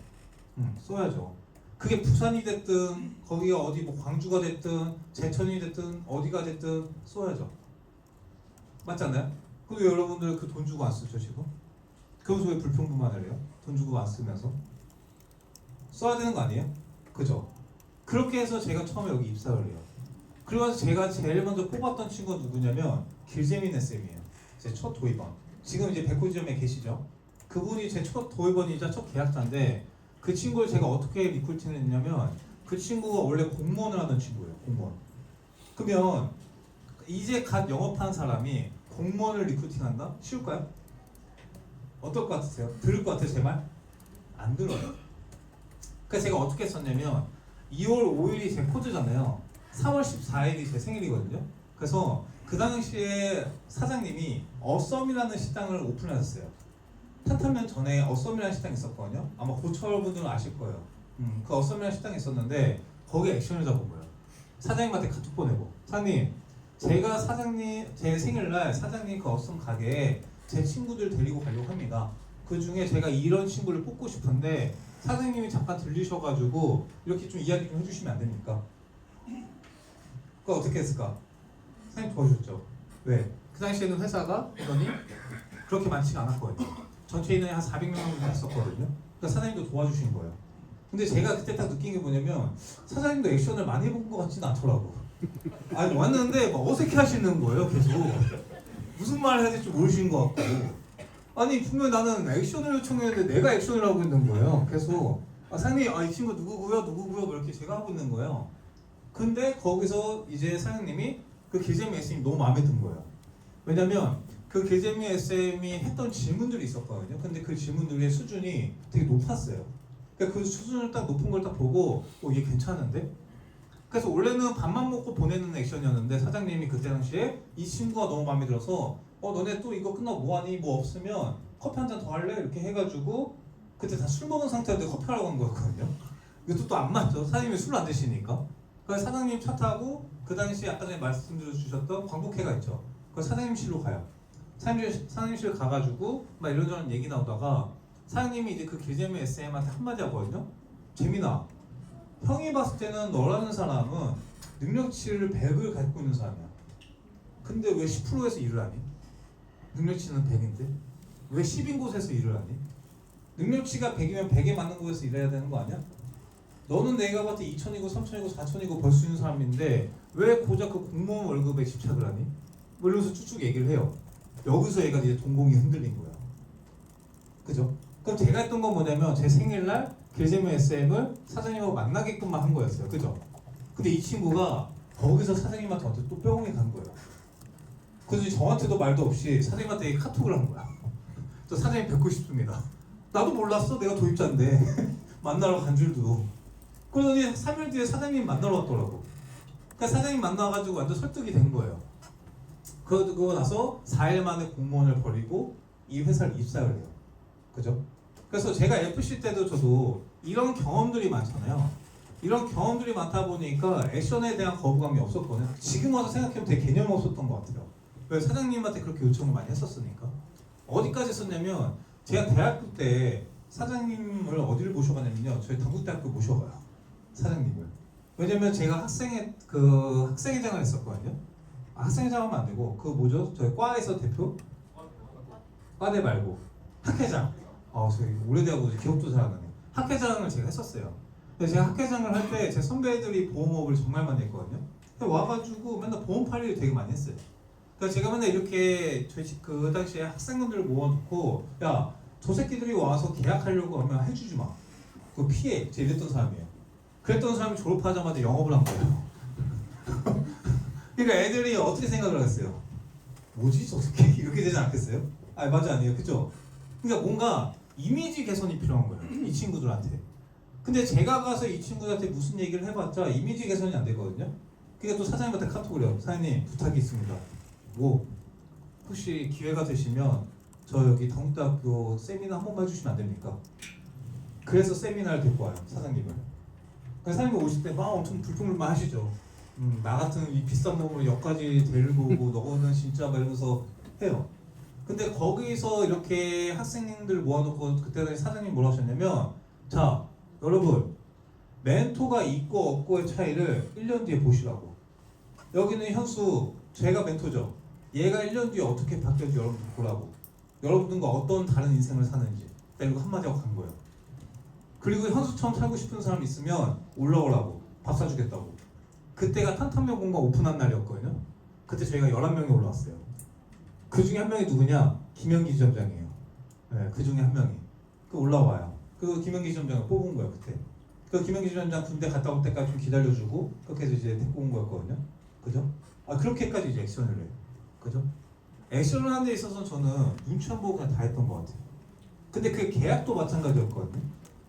써야죠. 그게 부산이 됐든 거기가 어디 뭐 광주가 됐든 제천이 됐든 어디가 됐든 써야죠. 맞지 않나요? 근데 여러분들 그 돈 주고 안 쓰죠 지금? 그러면서 왜 불평불만을 해요? 돈 주고 안 쓰면서? 써야 되는 거 아니에요? 그죠? 그렇게 해서 제가 처음에 여기 입사를 해요. 그래서 제가 제일 먼저 뽑았던 친구가 누구냐면 길재민 쌤이에요. 제 첫 도입원. 지금 이제 백호지점에 계시죠? 그분이 제 첫 도입원이자 첫 계약자인데 그 친구를 제가 어떻게 리크루팅을 했냐면 그 친구가 원래 공무원을 하던 친구예요. 공무원. 그러면 이제 갓 영업한 사람이 공무원을 리크루팅한다? 쉬울까요? 어떨 것 같으세요? 들을 것 같아요 제 말? 안 들어요. 그래서 제가 어떻게 했었냐면 2월 5일이 제 코드잖아요. 3월 14일이 제 생일이거든요. 그래서 그 당시에 사장님이 어썸이라는 식당을 오픈하셨어요. 탄탄면 전에 어썸이라는 식당이 있었거든요. 아마 고철분들은 아실 거예요. 그 어썸이라는 식당이 있었는데 거기에 액션을 잡은 거예요. 사장님한테 카톡 보내고 사장님 제가 사장님 제 생일날 사장님 그 어썸 가게에 제 친구들 데리고 가려고 합니다. 그 중에 제가 이런 친구를 뽑고 싶은데 사장님이 잠깐 들리셔가지고 이렇게 좀 이야기 좀 해주시면 안 됩니까? 그거 어떻게 했을까? 사장님 도와주셨죠? 왜? 그 당시에는 회사가 인원이 그렇게 많지가 않았거든요. 전체 인원이 한 400명 정도 됐었거든요. 그러니까 사장님도 도와주신 거예요. 근데 제가 그때 딱 느낀 게 뭐냐면 사장님도 액션을 많이 해본 것 같지는 않더라고. 아니 왔는데 막 어색해 하시는 거예요 계속. 무슨 말을 해야 될지 모르시는 것 같고 아니 분명 나는 액션을 요청했는데 내가 액션을 하고 있는 거예요. 계속 사장님 이 친구 누구고요 뭐 이렇게 제가 하고 있는 거예요. 근데 거기서 이제 사장님이 그 길재미 SM이 너무 마음에 든 거예요. 왜냐면 그 길재미 SM이 했던 질문들이 있었거든요. 근데 그 질문들의 수준이 되게 높았어요. 그러니까 그 수준을 딱 높은 걸 딱 보고 얘 괜찮은데? 그래서 원래는 밥만 먹고 보내는 액션이었는데 사장님이 그때 당시에 이 친구가 너무 마음에 들어서 너네 또 이거 끝나고 뭐하니? 뭐 없으면 커피 한 잔 더 할래? 이렇게 해가지고 그때 다 술 먹은 상태였는데 커피 하라고 한 거였거든요. 이것도 또 안 맞죠. 사장님이 술 안 드시니까. 그래서 사장님 차 타고 그 당시에 아까 전에 말씀드려주셨던 광복회가 있죠. 그 사장님실로 가요. 사장님실 가가지고 막 이런저런 얘기 나오다가 사장님이 이제 그 길재미 SM한테 한마디 하거든요. 재민아 형이 봤을 때는 너라는 사람은 능력치를 100을 갖고 있는 사람이야. 근데 왜 10%에서 일을 하니? 능력치는 100인데 왜 10인 곳에서 일을 하니? 능력치가 100이면 100에 맞는 곳에서 일해야 되는 거 아니야? 너는 내가 봤을 때 2천이고 3천이고 4천이고 벌 수 있는 사람인데 왜 고작 그 공무원 월급에 집착을 하니? 뭐 이러면서 쭉쭉 얘기를 해요. 여기서 얘가 이제 동공이 흔들린 거야. 그죠? 그럼 제가 했던 건 뭐냐면 제 생일날 길재미 SM을 사장님하고 만나게끔만 한 거였어요. 그죠? 근데 이 친구가 거기서 사장님한테 또 뿅이 간 거예요. 그래서 저한테도 말도 없이 사장님한테 카톡을 한 거야. 저 사장님 뵙고 싶습니다. 나도 몰랐어. 내가 도입자인데 만나러 간 줄도. 그러더니 3일 뒤에 사장님 만나러 왔더라고. 그러니까 사장님 만나가지고 완전 설득이 된 거예요. 그러고 나서 4일 만에 공무원을 버리고 이 회사를 입사를 해요. 그죠? 그래서 제가 FC 때도 저도 이런 경험들이 많잖아요. 이런 경험들이 많다 보니까 액션에 대한 거부감이 없었거든요. 지금 와서 생각해보면 되게 개념 없었던 것 같아요. 왜 사장님한테 그렇게 요청을 많이 했었으니까. 어디까지 했었냐면 제가 대학교 때 사장님을 어디를 모셔가냐면요. 저희 당국대학교 모셔가요. 사장님을. 왜냐면 제가 학생회장을 했었거든요. 학생회장 하면 안 되고 그 뭐죠? 저희 과에서 대표? 과대 말고 학회장. 저희 오래돼가지고 기억도 잘 안 나네요. 학회장을 제가 했었어요. 근데 제가 학회장을 할 때 제 선배들이 보험업을 정말 많이 했거든요. 근데 와가지고 맨날 보험 팔이를 되게 많이 했어요. 그러니까 제가 맨날 이렇게 그 당시에 학생분들을 모아놓고 야, 저 새끼들이 와서 계약하려고 하면 해주지 마. 그거 피해. 제가 이랬던 사람이에요. 그랬던 사람이 졸업하자마자 영업을 한 거예요. 그러니까 애들이 어떻게 생각을 하겠어요? 뭐지 저 새끼? 이렇게 되지 않겠어요? 맞아 아니에요. 그죠? 그러니까 뭔가 이미지 개선이 필요한 거예요. 이 친구들한테. 근데 제가 가서 이 친구들한테 무슨 얘기를 해봤자 이미지 개선이 안 되거든요. 그러니까 또 사장님한테 카톡을 해요. 사장님 부탁이 있습니다. 뭐 혹시 기회가 되시면 저 여기 당국대학교 세미나 한 번만 해주시면 안 됩니까? 그래서 세미나를 데리고 와요. 사장님을. 그래서 사장님 오실 때 막 엄청 불평불만 하시죠. 나 같은 이 비싼 놈을 여기까지 데리고 오고 너는 진짜 막 이러면서 해요. 근데 거기서 이렇게 학생들 모아놓고 그때 당시 사장님 뭐라 하셨냐면 자 여러분 멘토가 있고 없고의 차이를 1년 뒤에 보시라고. 여기는 현수 제가 멘토죠. 얘가 1년 뒤에 어떻게 바뀌었는지 여러분들 보라고. 여러분들과 어떤 다른 인생을 사는지 이거 한마디 하고 간 거예요. 그리고 현수처럼 살고 싶은 사람 있으면 올라오라고. 밥 사주겠다고. 그때가 탄탄면 공방 오픈한 날이었거든요. 그때 저희가 11명이 올라왔어요. 그 중에 한 명이 누구냐? 김영기 지점장이에요. 네, 그 중에 한 명이. 그 올라와요. 그 김영기 지점장을 뽑은 거예요 그때. 그 김영기 지점장 군대 갔다 올 때까지 좀 기다려주고 그렇게 해서 이제 데리고 온 거였거든요. 그죠? 그렇게까지 이제 액션을 해요. 그죠? 액션을 하는 데 있어서 저는 눈치 안 보고 그냥 다 했던 것 같아요. 근데 그 계약도 마찬가지였거든요.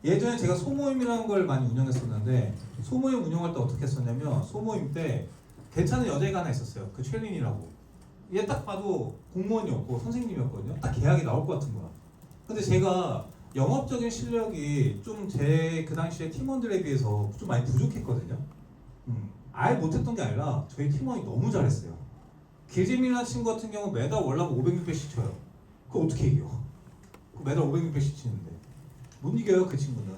예전에 제가 소모임이라는 걸 많이 운영했었는데 소모임 운영할 때 어떻게 했었냐면 소모임 때 괜찮은 여자애가 하나 있었어요. 그 최린이라고. 얘 딱 봐도 공무원이었고 선생님이었거든요. 딱 계약이 나올 것 같은 거야. 근데 제가 영업적인 실력이 좀 제 그 당시에 팀원들에 비해서 좀 많이 부족했거든요. 아예 못했던 게 아니라 저희 팀원이 너무 잘했어요. 길재민이라는 친구 같은 경우 매달 월급 500, 600씩 쳐요. 그거 어떻게 이겨? 매달 500, 600씩 치는데 못 이겨요 그 친구는.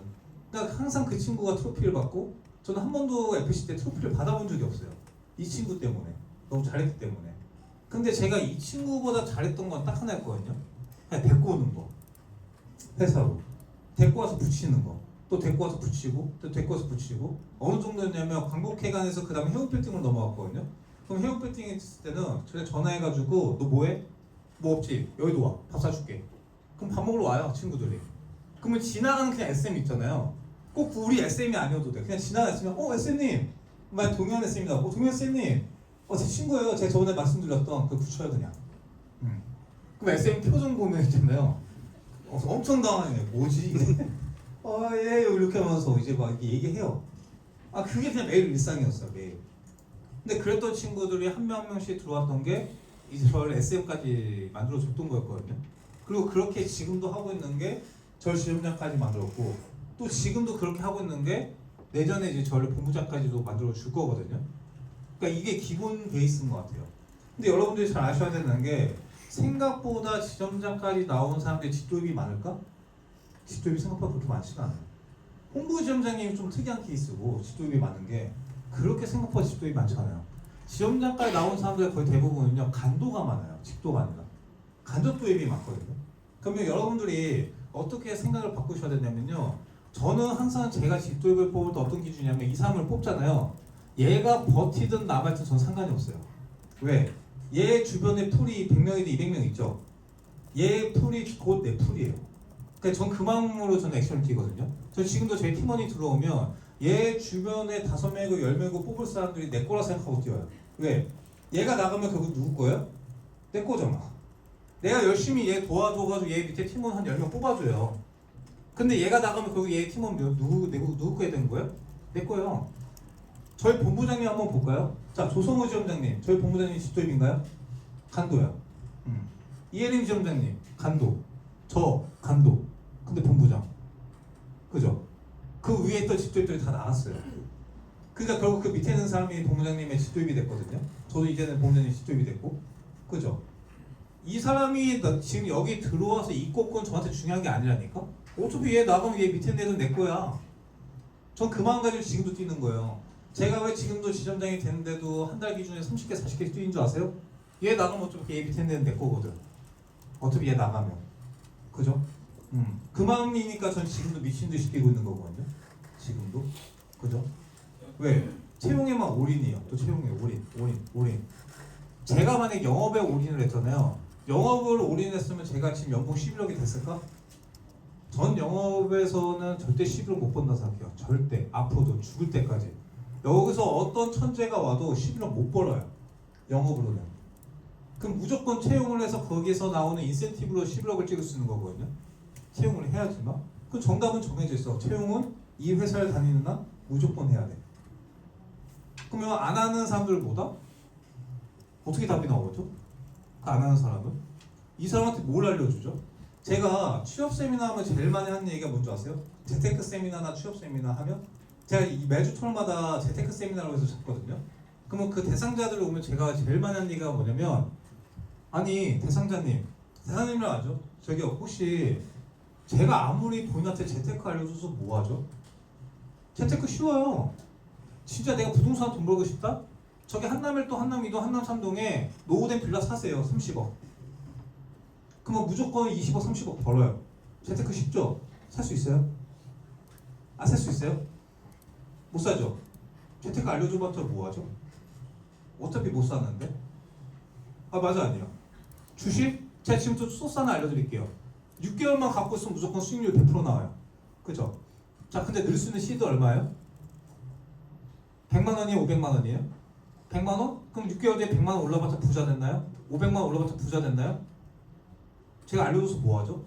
그러니까 항상 그 친구가 트로피를 받고 저는 한 번도 FC 때 트로피를 받아본 적이 없어요. 이 친구 때문에. 너무 잘했기 때문에. 근데 제가 이 친구보다 잘했던 건 딱 하나였거든요. 그냥 데리고 오는 거. 회사로. 데리고 와서 붙이는 거. 또 데리고 와서 붙이고 또 데리고 와서 붙이고 어느 정도였냐면 광복회관에서 그 다음에 해운빌딩으로 넘어갔거든요. 그럼 해운빌딩에 있을 때는 저한테 전화해가지고 너 뭐해? 뭐 없지? 여기도 와. 밥 사줄게. 그럼 밥 먹으러 와요 친구들이. 그러면 지나가는 그냥 SM 있잖아요. 꼭 우리 SM이 아니어도 돼. 그냥 지나갔으면 SM님 만약 동현 SM이다. 동현 SM님 제 친구예요. 제가 저번에 말씀드렸던 그 붙여요 그냥. 그럼 SM 표정 보면 있잖아요. 엄청 당황해. 뭐지? 예 이렇게 하면서 이제 막 이렇게 얘기해요. 그게 그냥 매일 일상이었어요 매일. 근데 그랬던 친구들이 한 명 한 명씩 들어왔던 게 이제 저를 SM까지 만들어줬던 거였거든요. 그리고 그렇게 지금도 하고 있는 게 저를 지점장까지 만들었고 또 지금도 그렇게 하고 있는 게 내년에 이제 저를 본부장까지도 만들어 줄 거거든요. 그러니까 이게 기본 베이스인 것 같아요. 근데 여러분들이 잘 아셔야 되는 게 생각보다 지점장까지 나온 사람들이 직도입이 많을까? 직도입이 생각보다 그렇게 많지가 않아요. 홍보지점장님이 좀 특이한 케이스고 직도입이 많은 게 그렇게 생각보다 직도입이 많지 않아요. 지점장까지 나온 사람들 거의 대부분은요 간도가 많아요. 직도가 아니라 간접도입이 많거든요. 그러면 여러분들이 어떻게 생각을 바꾸셔야 되냐면요. 저는 항상 제가 직도입을 뽑을 때 어떤 기준이냐면 이 사람을 뽑잖아요. 얘가 버티든 남아있든 전 상관이 없어요. 왜? 얘 주변에 풀이 100명이든 200명 있죠. 얘 풀이 곧 내 풀이에요. 그러니까 전 그 마음으로 저는 액션을 뛰거든요. 저 지금도 제 팀원이 들어오면 얘 주변에 5명이고 10명이고 뽑을 사람들이 내 거라 생각하고 뛰어요. 왜? 얘가 나가면 결국 누구 거예요? 내 거잖아. 내가 열심히 얘 도와줘가지고 얘 밑에 팀원 한 10명 뽑아줘요. 근데 얘가 나가면 결국 얘 팀원 누구 거에 되는 거예요? 내 거예요. 저희 본부장님 한번 볼까요? 자, 조성우 지점장님, 저희 본부장님 집도입인가요? 간도요. 이혜림 지점장님, 간도. 저, 간도. 근데 본부장. 그죠? 그 위에 있던 집도입들이 다 나갔어요. 그러니까 결국 그 밑에 있는 사람이 본부장님의 집도입이 됐거든요. 저도 이제는 본부장님 집도입이 됐고. 그죠? 이 사람이 지금 여기 들어와서 이 꼴건 저한테 중요한 게 아니라니까? 어차피 얘 나가면 얘 밑에 있는 애는 내 거야. 전 그 마음 가지고 지금도 뛰는 거예요. 제가 왜 지금도 지점장이 됐는데도 한 달 기준에 30개, 40개 뛰는 줄 아세요? 얘 나가면 어차피 얘 밑에 있는 애는 내 거거든. 어차피 얘 나가면. 그죠? 그 마음이니까 전 지금도 미친 듯이 뛰고 있는 거거든요. 지금도. 그죠? 왜? 채용에만 올인이에요. 또 채용에 올인. 제가 만약 영업에 올인을 했잖아요. 영업을 올인했으면 제가 지금 연봉 11억이 됐을까? 전 영업에서는 절대 11억 못 번다 생각해요. 절대. 앞으로도 죽을 때까지. 여기서 어떤 천재가 와도 11억 못 벌어요. 영업으로는. 그럼 무조건 채용을 해서 거기서 나오는 인센티브로 11억을 찍을 수 있는 거거든요. 채용을 해야지만. 그 정답은 정해져 있어. 채용은 이 회사를 다니는 한 무조건 해야 돼. 그러면 안 하는 사람들보다 어떻게 답이 나오죠? 안 하는 사람은? 이 사람한테 뭘 알려주죠? 제가 취업 세미나 하면 제일 많이 하는 얘기가 뭔지 아세요? 재테크 세미나나 취업 세미나 하면 제가 매주 토요일마다 재테크 세미나라고 해서 잡거든요. 그러면 그 대상자들 오면 제가 제일 많이 하는 얘기가 뭐냐면 아니 대상님을 아죠? 저기 혹시 제가 아무리 본인한테 재테크 알려줘서 뭐 하죠? 재테크 쉬워요. 진짜 내가 부동산 돈 벌고 싶다? 저기 한남일도 한남이도 한남 삼동에 노후된 빌라 사세요. 30억. 그러면 무조건 20억 30억 벌어요. 재테크 쉽죠? 살 수 있어요? 아, 살 수 있어요? 못 사죠? 재테크 알려줘봤자 뭐하죠? 어차피 못 사는데? 아, 맞아 아니에요? 주식? 제가 지금 또 소스 하나 알려드릴게요. 6개월만 갖고 있으면 무조건 수익률 100% 나와요. 그죠? 자, 근데 늘 수 있는 시드 얼마예요? 100만 원이에요? 500만 원이에요? 100만 원? 그럼 6개월 뒤에 100만 원 올라봤자 부자 됐나요? 500만 원 올라봤자 부자 됐나요? 제가 알려줘서 뭐하죠?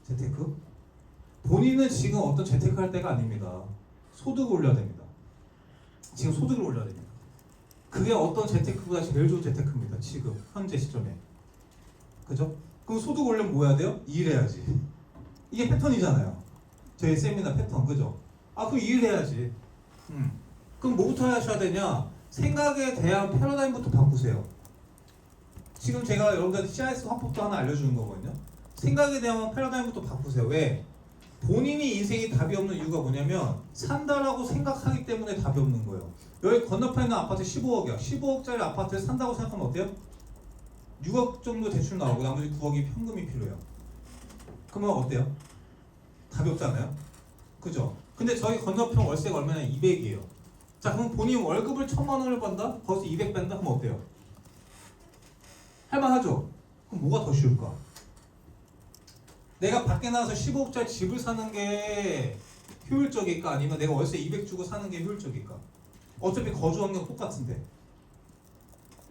재테크? 본인은 지금 어떤 재테크 할 때가 아닙니다. 소득을 올려야 됩니다. 지금 소득을 올려야 됩니다. 그게 어떤 재테크보다 제일 좋은 재테크입니다. 지금 현재 시점에. 그죠? 그럼 소득 올리면 뭐 해야 돼요? 일해야지. 이게 패턴이잖아요. 저희 세미나 패턴. 그죠? 아, 그럼 일해야지. 그럼 뭐부터 하셔야 되냐? 생각에 대한 패러다임부터 바꾸세요. 지금 제가 여러분들한테 CIS 화법도 하나 알려주는 거거든요. 생각에 대한 패러다임부터 바꾸세요. 왜? 본인이 인생이 답이 없는 이유가 뭐냐면 산다라고 생각하기 때문에 답이 없는 거예요. 여기 건너편에 있는 아파트 15억이야. 15억짜리 아파트를 산다고 생각하면 어때요? 6억 정도 대출 나오고 나머지 9억이 현금이 필요해요. 그러면 어때요? 답이 없잖아요. 그죠? 근데 저희 건너편 월세가 얼마나 200이에요. 자, 그럼 본인 월급을 1000만 원을 번다? 거기서 200 뺀다? 그럼 어때요? 할만하죠? 그럼 뭐가 더 쉬울까? 내가 밖에 나가서 15억짜리 집을 사는 게 효율적일까? 아니면 내가 월세 200 주고 사는 게 효율적일까? 어차피 거주 환경 똑같은데.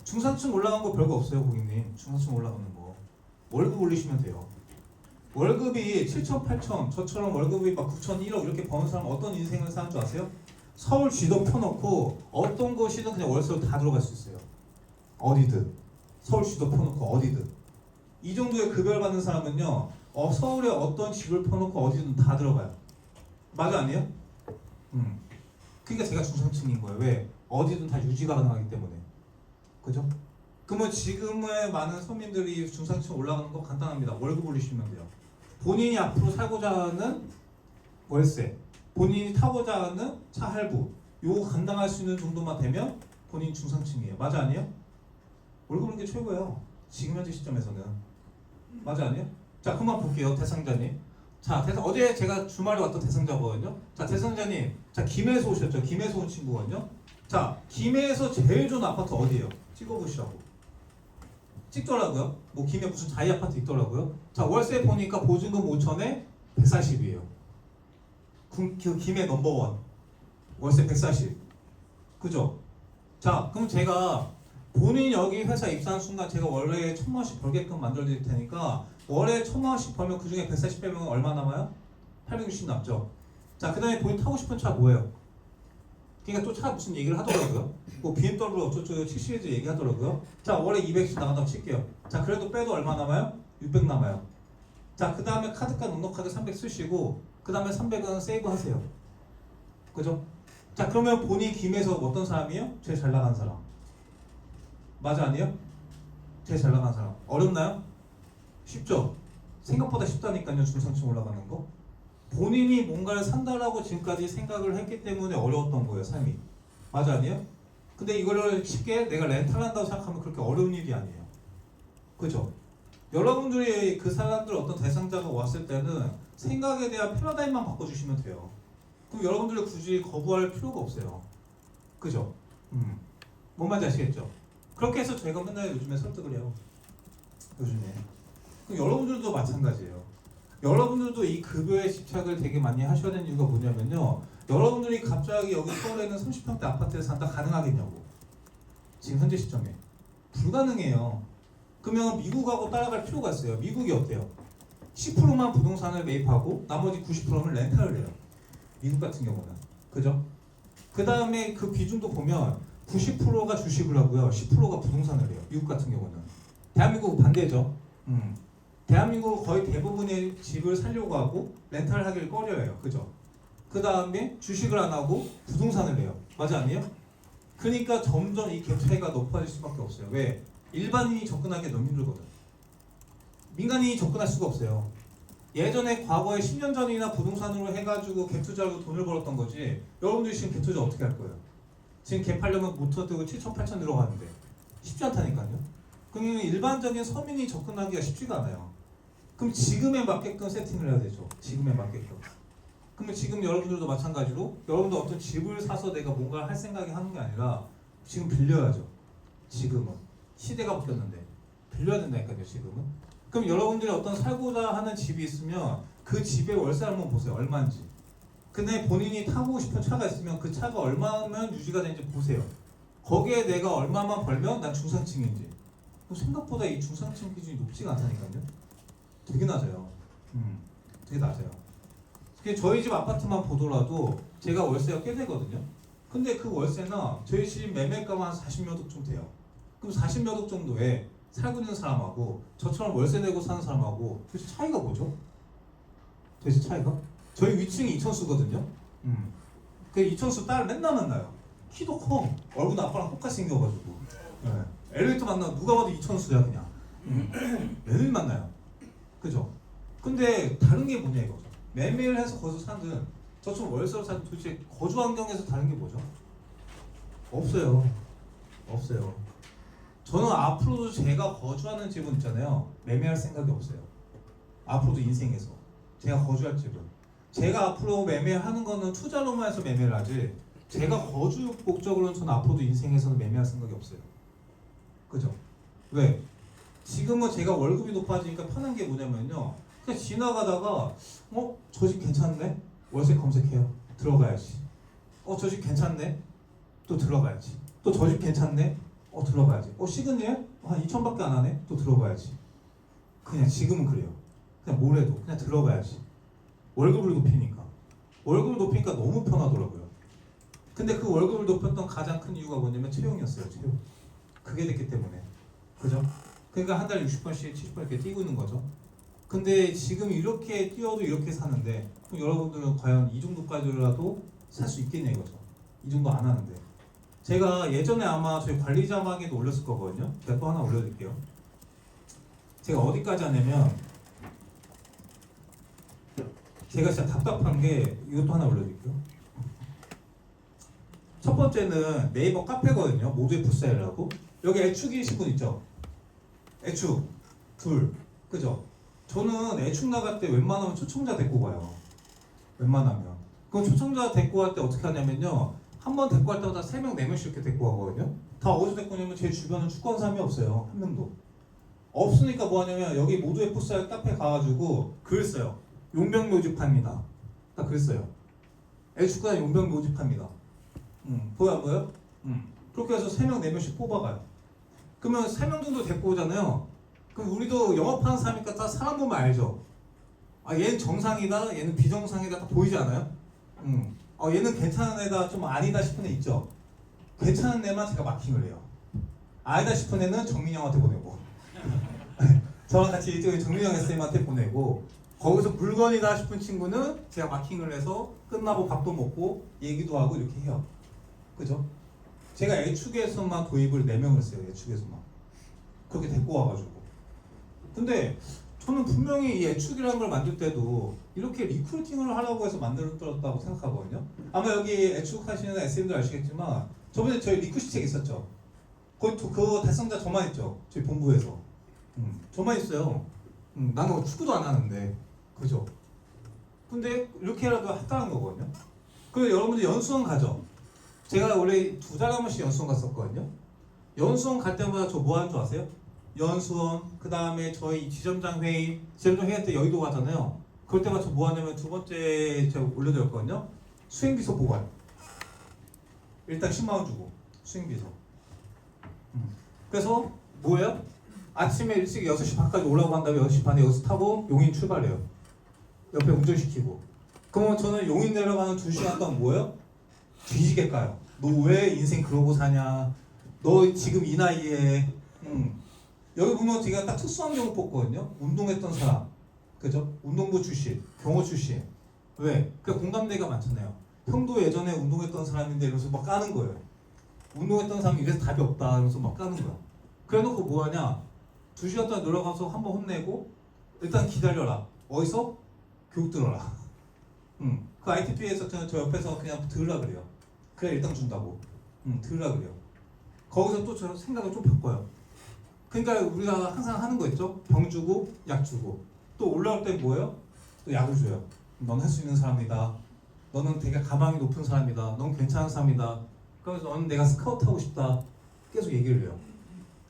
중산층 올라간 거 별거 없어요, 고객님. 중산층 올라가는 거. 월급 올리시면 돼요. 월급이 7천, 8천, 저처럼 월급이 막 9천, 1억 이렇게 버는 사람 어떤 인생을 사는 줄 아세요? 서울 쥐도 펴놓고 어떤 곳이든 그냥 월세로 다 들어갈 수 있어요. 어디든. 서울 쥐도 펴놓고 어디든. 이 정도의 급여를 받는 사람은요, 서울에 어떤 집을 펴놓고 어디든 다 들어가요. 맞아 아니에요? 그러니까 제가 중산층인 거예요. 왜? 어디든 다 유지가 가능하기 때문에. 그죠? 그러면 지금의 많은 서민들이 중산층 올라가는 거 간단합니다. 월급 올리시면 돼요. 본인이 앞으로 살고자 하는 월세, 본인이 타고자 하는 차 할부, 요거 감당할 수 있는 정도만 되면 본인 중산층이에요. 맞아 아니에요? 월급 오는 게 최고예요. 지금 현재 시점에서는. 맞아 아니에요? 자, 그만 볼게요. 대상자님. 자, 어제 제가 주말에 왔던 대상자거든요. 자, 대상자님. 자, 김해에서 오셨죠? 김해에서 온 친구거든요. 자, 김해에서 제일 좋은 아파트 어디예요? 찍어보시라고. 찍더라고요. 뭐 김해 무슨 자이 아파트 있더라고요. 자, 월세 보니까 보증금 5천에 140이에요. 그 김의 넘버원 월세 140. 그죠? 자, 그럼 제가 본인 여기 회사 입사한 순간 제가 월에 1,000만 원씩 벌게끔 만들어드릴 테니까 월에 1,000만 원씩 벌면 그 중에 140 빼면 얼마 남아요? 860 남죠. 자, 그 다음에 본인 타고 싶은 차 뭐예요? 그러니까 또 차 무슨 얘기를 하더라고요. 뭐 BMW 어쩌고 7 시리즈 얘기하더라고요. 자, 월에 200씩 나간다고 칠게요. 자, 그래도 빼도 얼마 남아요? 600 남아요. 자, 그 다음에 카드값 넉넉하게 300 쓰시고 그 다음에 300은 세이브 하세요. 그죠? 자, 그러면 본인 김에서 어떤 사람이에요? 제일 잘 나가는 사람. 맞아, 아니에요? 제일 잘 나가는 사람. 어렵나요? 쉽죠? 생각보다 쉽다니까요. 중상층 올라가는 거. 본인이 뭔가를 산다라고 지금까지 생각을 했기 때문에 어려웠던 거예요, 삶이. 맞아, 아니에요? 근데 이거를 쉽게 내가 렌탈한다고 생각하면 그렇게 어려운 일이 아니에요. 그죠? 여러분들이 그 사람들 어떤 대상자가 왔을 때는 생각에 대한 패러다임만 바꿔주시면 돼요. 그럼 여러분들이 굳이 거부할 필요가 없어요. 그죠? 뭔 말인지 아시겠죠? 그렇게 해서 저희가 맨날 요즘에 설득을 해요. 요즘에. 그럼 여러분들도 마찬가지예요. 여러분들도 이 급여에 집착을 되게 많이 하셔야 되는 이유가 뭐냐면요. 여러분들이 갑자기 여기 서울에 있는 30평대 아파트에 산다 가능하겠냐고. 지금 현재 시점에. 불가능해요. 그러면 미국하고 따라갈 필요가 있어요. 미국이 어때요? 10%만 부동산을 매입하고 나머지 90%는 렌탈을 해요. 미국 같은 경우는. 그죠? 그 다음에 그 비중도 보면 90%가 주식을 하고요. 10%가 부동산을 해요. 미국 같은 경우는. 대한민국은 반대죠. 대한민국은 거의 대부분의 집을 살려고 하고 렌탈을 하길 꺼려해요. 그죠? 그 다음에 주식을 안 하고 부동산을 해요. 맞아, 아니에요? 그러니까 점점 이 갭 차이가 높아질 수밖에 없어요. 왜? 일반인이 접근하기 너무 힘들거든. 민간인이 접근할 수가 없어요. 예전에 과거에 10년 전이나 부동산으로 해가지고 갭 투자로 돈을 벌었던 거지. 여러분들이 지금 갭 투자 어떻게 할 거예요? 지금 갭 하려면 모터 뜨고 7천, 8천 들어가는데 쉽지 않다니까요. 그러면 일반적인 서민이 접근하기가 쉽지가 않아요. 그럼 지금에 맞게끔 세팅을 해야 되죠. 지금에 맞게끔. 그러면 지금 여러분들도 마찬가지로 여러분도 어떤 집을 사서 내가 뭔가를 할 생각이 하는 게 아니라 지금 빌려야죠. 지금은. 시대가 바뀌었는데 빌려야 된다니까요. 지금은. 그럼 여러분들이 어떤 살고자 하는 집이 있으면 그 집의 월세 한번 보세요. 얼마인지. 근데 본인이 타고 싶은 차가 있으면 그 차가 얼마면 유지가 되는지 보세요. 거기에 내가 얼마만 벌면 난 중상층인지. 생각보다 이 중상층 기준이 높지가 않다니까요. 되게 낮아요. 되게 낮아요. 저희 집 아파트만 보더라도 제가 월세가 꽤 되거든요. 근데 그 월세나 저희 집 매매가만 한 40몇 억 정도 돼요. 그럼 40몇 억 정도에 살고 있는 사람하고 저처럼 월세 내고 사는 사람하고 도대체 차이가 뭐죠? 도대체 차이가? 저희 위층이 이천수거든요. 그 이천수 딸 맨날 만나요. 키도 커. 얼굴 아빠랑 똑같이 생겨가지고. 네. 엘리베이터 만나면 누가 봐도 이천수야 그냥. 매일 만나요. 그죠? 근데 다른 게 뭐냐 이거죠. 매매를 해서 거기서 사든 저처럼 월세로 사든 도대체 거주 환경에서 다른 게 뭐죠? 없어요. 없어요. 저는 앞으로도 제가 거주하는 집은 있잖아요. 매매할 생각이 없어요. 앞으로도 인생에서 제가 거주할 집은 제가 앞으로 매매하는 거는 투자로만 해서 매매를 하지 제가 거주 목적으로는 저는 앞으로도 인생에서는 매매할 생각이 없어요. 그죠? 왜? 지금은 제가 월급이 높아지니까 편한 게 뭐냐면요. 그냥 지나가다가 저 집 괜찮네? 월세 검색해요. 들어가야지. 저 집 괜찮네? 또 들어가야지. 또 저 집 괜찮네? 들어가야지. 시그니엘? 한 2천밖에 안 하네? 또 들어가야지. 그냥 지금은 그래요. 그냥 뭘 해도 그냥 들어가야지. 월급을 높이니까. 월급을 높이니까 너무 편하더라고요. 근데 그 월급을 높였던 가장 큰 이유가 뭐냐면 채용이었어요. 채용. 그게 됐기 때문에. 그죠? 그러니까 한 달에 60번씩 70번 이렇게 뛰고 있는 거죠. 근데 지금 이렇게 뛰어도 이렇게 사는데 그럼 여러분들은 과연 이 정도까지라도 살 수 있겠냐 이거죠. 이 정도 안 하는데. 제가 예전에 아마 저희 관리자막에도 올렸을 거거든요. 제가 또 하나 올려드릴게요. 제가 어디까지 하냐면 제가 진짜 답답한 게 이것도 하나 올려드릴게요. 첫 번째는 네이버 카페거든요. 모두의 풋사일이라고. 여기 애축이신 분 있죠? 애축 둘. 그죠? 저는 애축 나갈 때 웬만하면 초청자 데리고 가요. 웬만하면. 그럼 초청자 데리고 갈 때 어떻게 하냐면요. 한 번 데리고 갈 때마다 3명, 4명씩 이렇게 데리고 가거든요. 다 어디서 데리고 오냐면 제 주변은 축구하는 사람이 없어요. 한 명도. 없으니까 뭐 하냐면 여기 모두의 풋사일 카페 가가지고 글 써요. 용병묘지파입니다. 딱 그랬어요. 애축구단 용병묘지파입니다. 보여 안 보여? 그렇게 해서 3명 4명씩 뽑아가요. 그러면 3명 정도 데리고 오잖아요. 그럼 우리도 영업하는 사람이니까 딱 사람 보면 알죠. 아 얘는 정상이다, 얘는 비정상이다 딱 보이지 않아요? 얘는 괜찮은 애다, 좀 아니다 싶은 애 있죠. 괜찮은 애만 제가 마킹을 해요. 아니다 싶은 애는 정민이 형한테 보내고 저랑 같이 저기 정민이 형 SM한테 보내고, 거기서 물건이다 싶은 친구는 제가 마킹을 해서 끝나고 밥도 먹고 얘기도 하고 이렇게 해요. 그죠? 제가 애축에서만 도입을 4명을 했어요. 애축에서만 그렇게 데리고 와가지고. 근데 저는 분명히 이 애축이라는 걸 만들 때도 이렇게 리크루팅을 하라고 해서 만들었다고 생각하거든요. 아마 여기 애축 하시는 SM들 아시겠지만 저번에 저희 리크시 책 있었죠. 거기 그 달성자 저만 있죠. 저희 본부에서. 저만 있어요. 나는 축구도 안 하는데. 그죠? 근데 이렇게라도 했다는 거거든요. 그 여러분들 연수원 가죠? 제가 원래 2달에 한 번씩 연수원 갔었거든요. 연수원 갈 때마다 저 뭐 하는 줄 아세요? 연수원, 그 다음에 저희 지점장 회의 때 여의도 가잖아요. 그럴 때마다 저 뭐 하냐면 두 번째 제가 올려드렸거든요. 수행비서 보관. 일단 10만원 주고 수행비서. 그래서 뭐예요? 아침에 일찍 6시 반까지 올라오고 한 다음에 6시 반에 여기서 타고 용인 출발해요. 옆에 운전시키고. 그러면 저는 용인 내려가는 2시간 동안 뭐예요? 뒤지게 까요. 너 왜 인생 그러고 사냐? 너 지금 이 나이에. 여기 보면 제가 딱 특수한 경우 뽑거든요. 운동했던 사람, 그죠? 운동부 출신, 경호 출신. 왜? 그 공감대가 많잖아요. 형도 예전에 운동했던 사람인데 이러면서 막 까는 거예요. 운동했던 사람이 이래서 답이 없다 이러면서 막 까는 거야. 그래놓고 뭐하냐? 2시간 동안 놀러가서 한번 혼내고 일단 기다려라. 어디서? 교육 들어라. 그 ITP에서 저 옆에서 그냥 들으라 그래요. 그래 일당 준다고. 들으라 그래요. 거기서 또 저 생각을 좀 바꿔요. 그러니까 우리가 항상 하는 거 있죠? 병 주고 약 주고 또 올라올 때 뭐예요? 또 약을 줘요. 넌 할 수 있는 사람이다. 너는 되게 가망이 높은 사람이다. 넌 괜찮은 사람이다. 그래서 너는 내가 스카우트하고 싶다. 계속 얘기를 해요.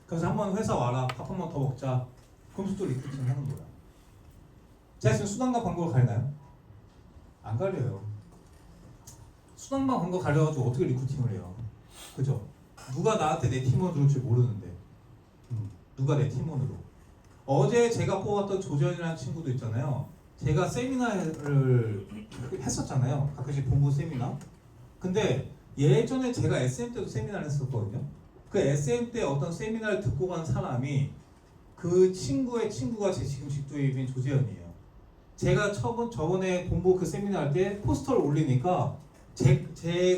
그래서 한번 회사 와라. 밥 한 번 더 먹자. 그러면서 또 리크루팅 하는 거야. 제가 지금 수당과 광고를 가리나요? 안 가려요. 수당과 광고 가려가지고 어떻게 리크루팅을 해요? 그죠? 누가 나한테 내 팀원 들어올 줄 모르는데 누가 내 팀원으로. 어제 제가 뽑았던 조재현이라는 친구도 있잖아요. 제가 세미나를 했었잖아요. 가끔씩 본부 세미나. 근데 예전에 제가 SM 때도 세미나를 했었거든요. 그 SM 때 어떤 세미나를 듣고 간 사람이 그 친구의 친구가 제 지금 직도입인 조재현이에요. 제가 저번에 본부 그 세미나 할 때 포스터를 올리니까 제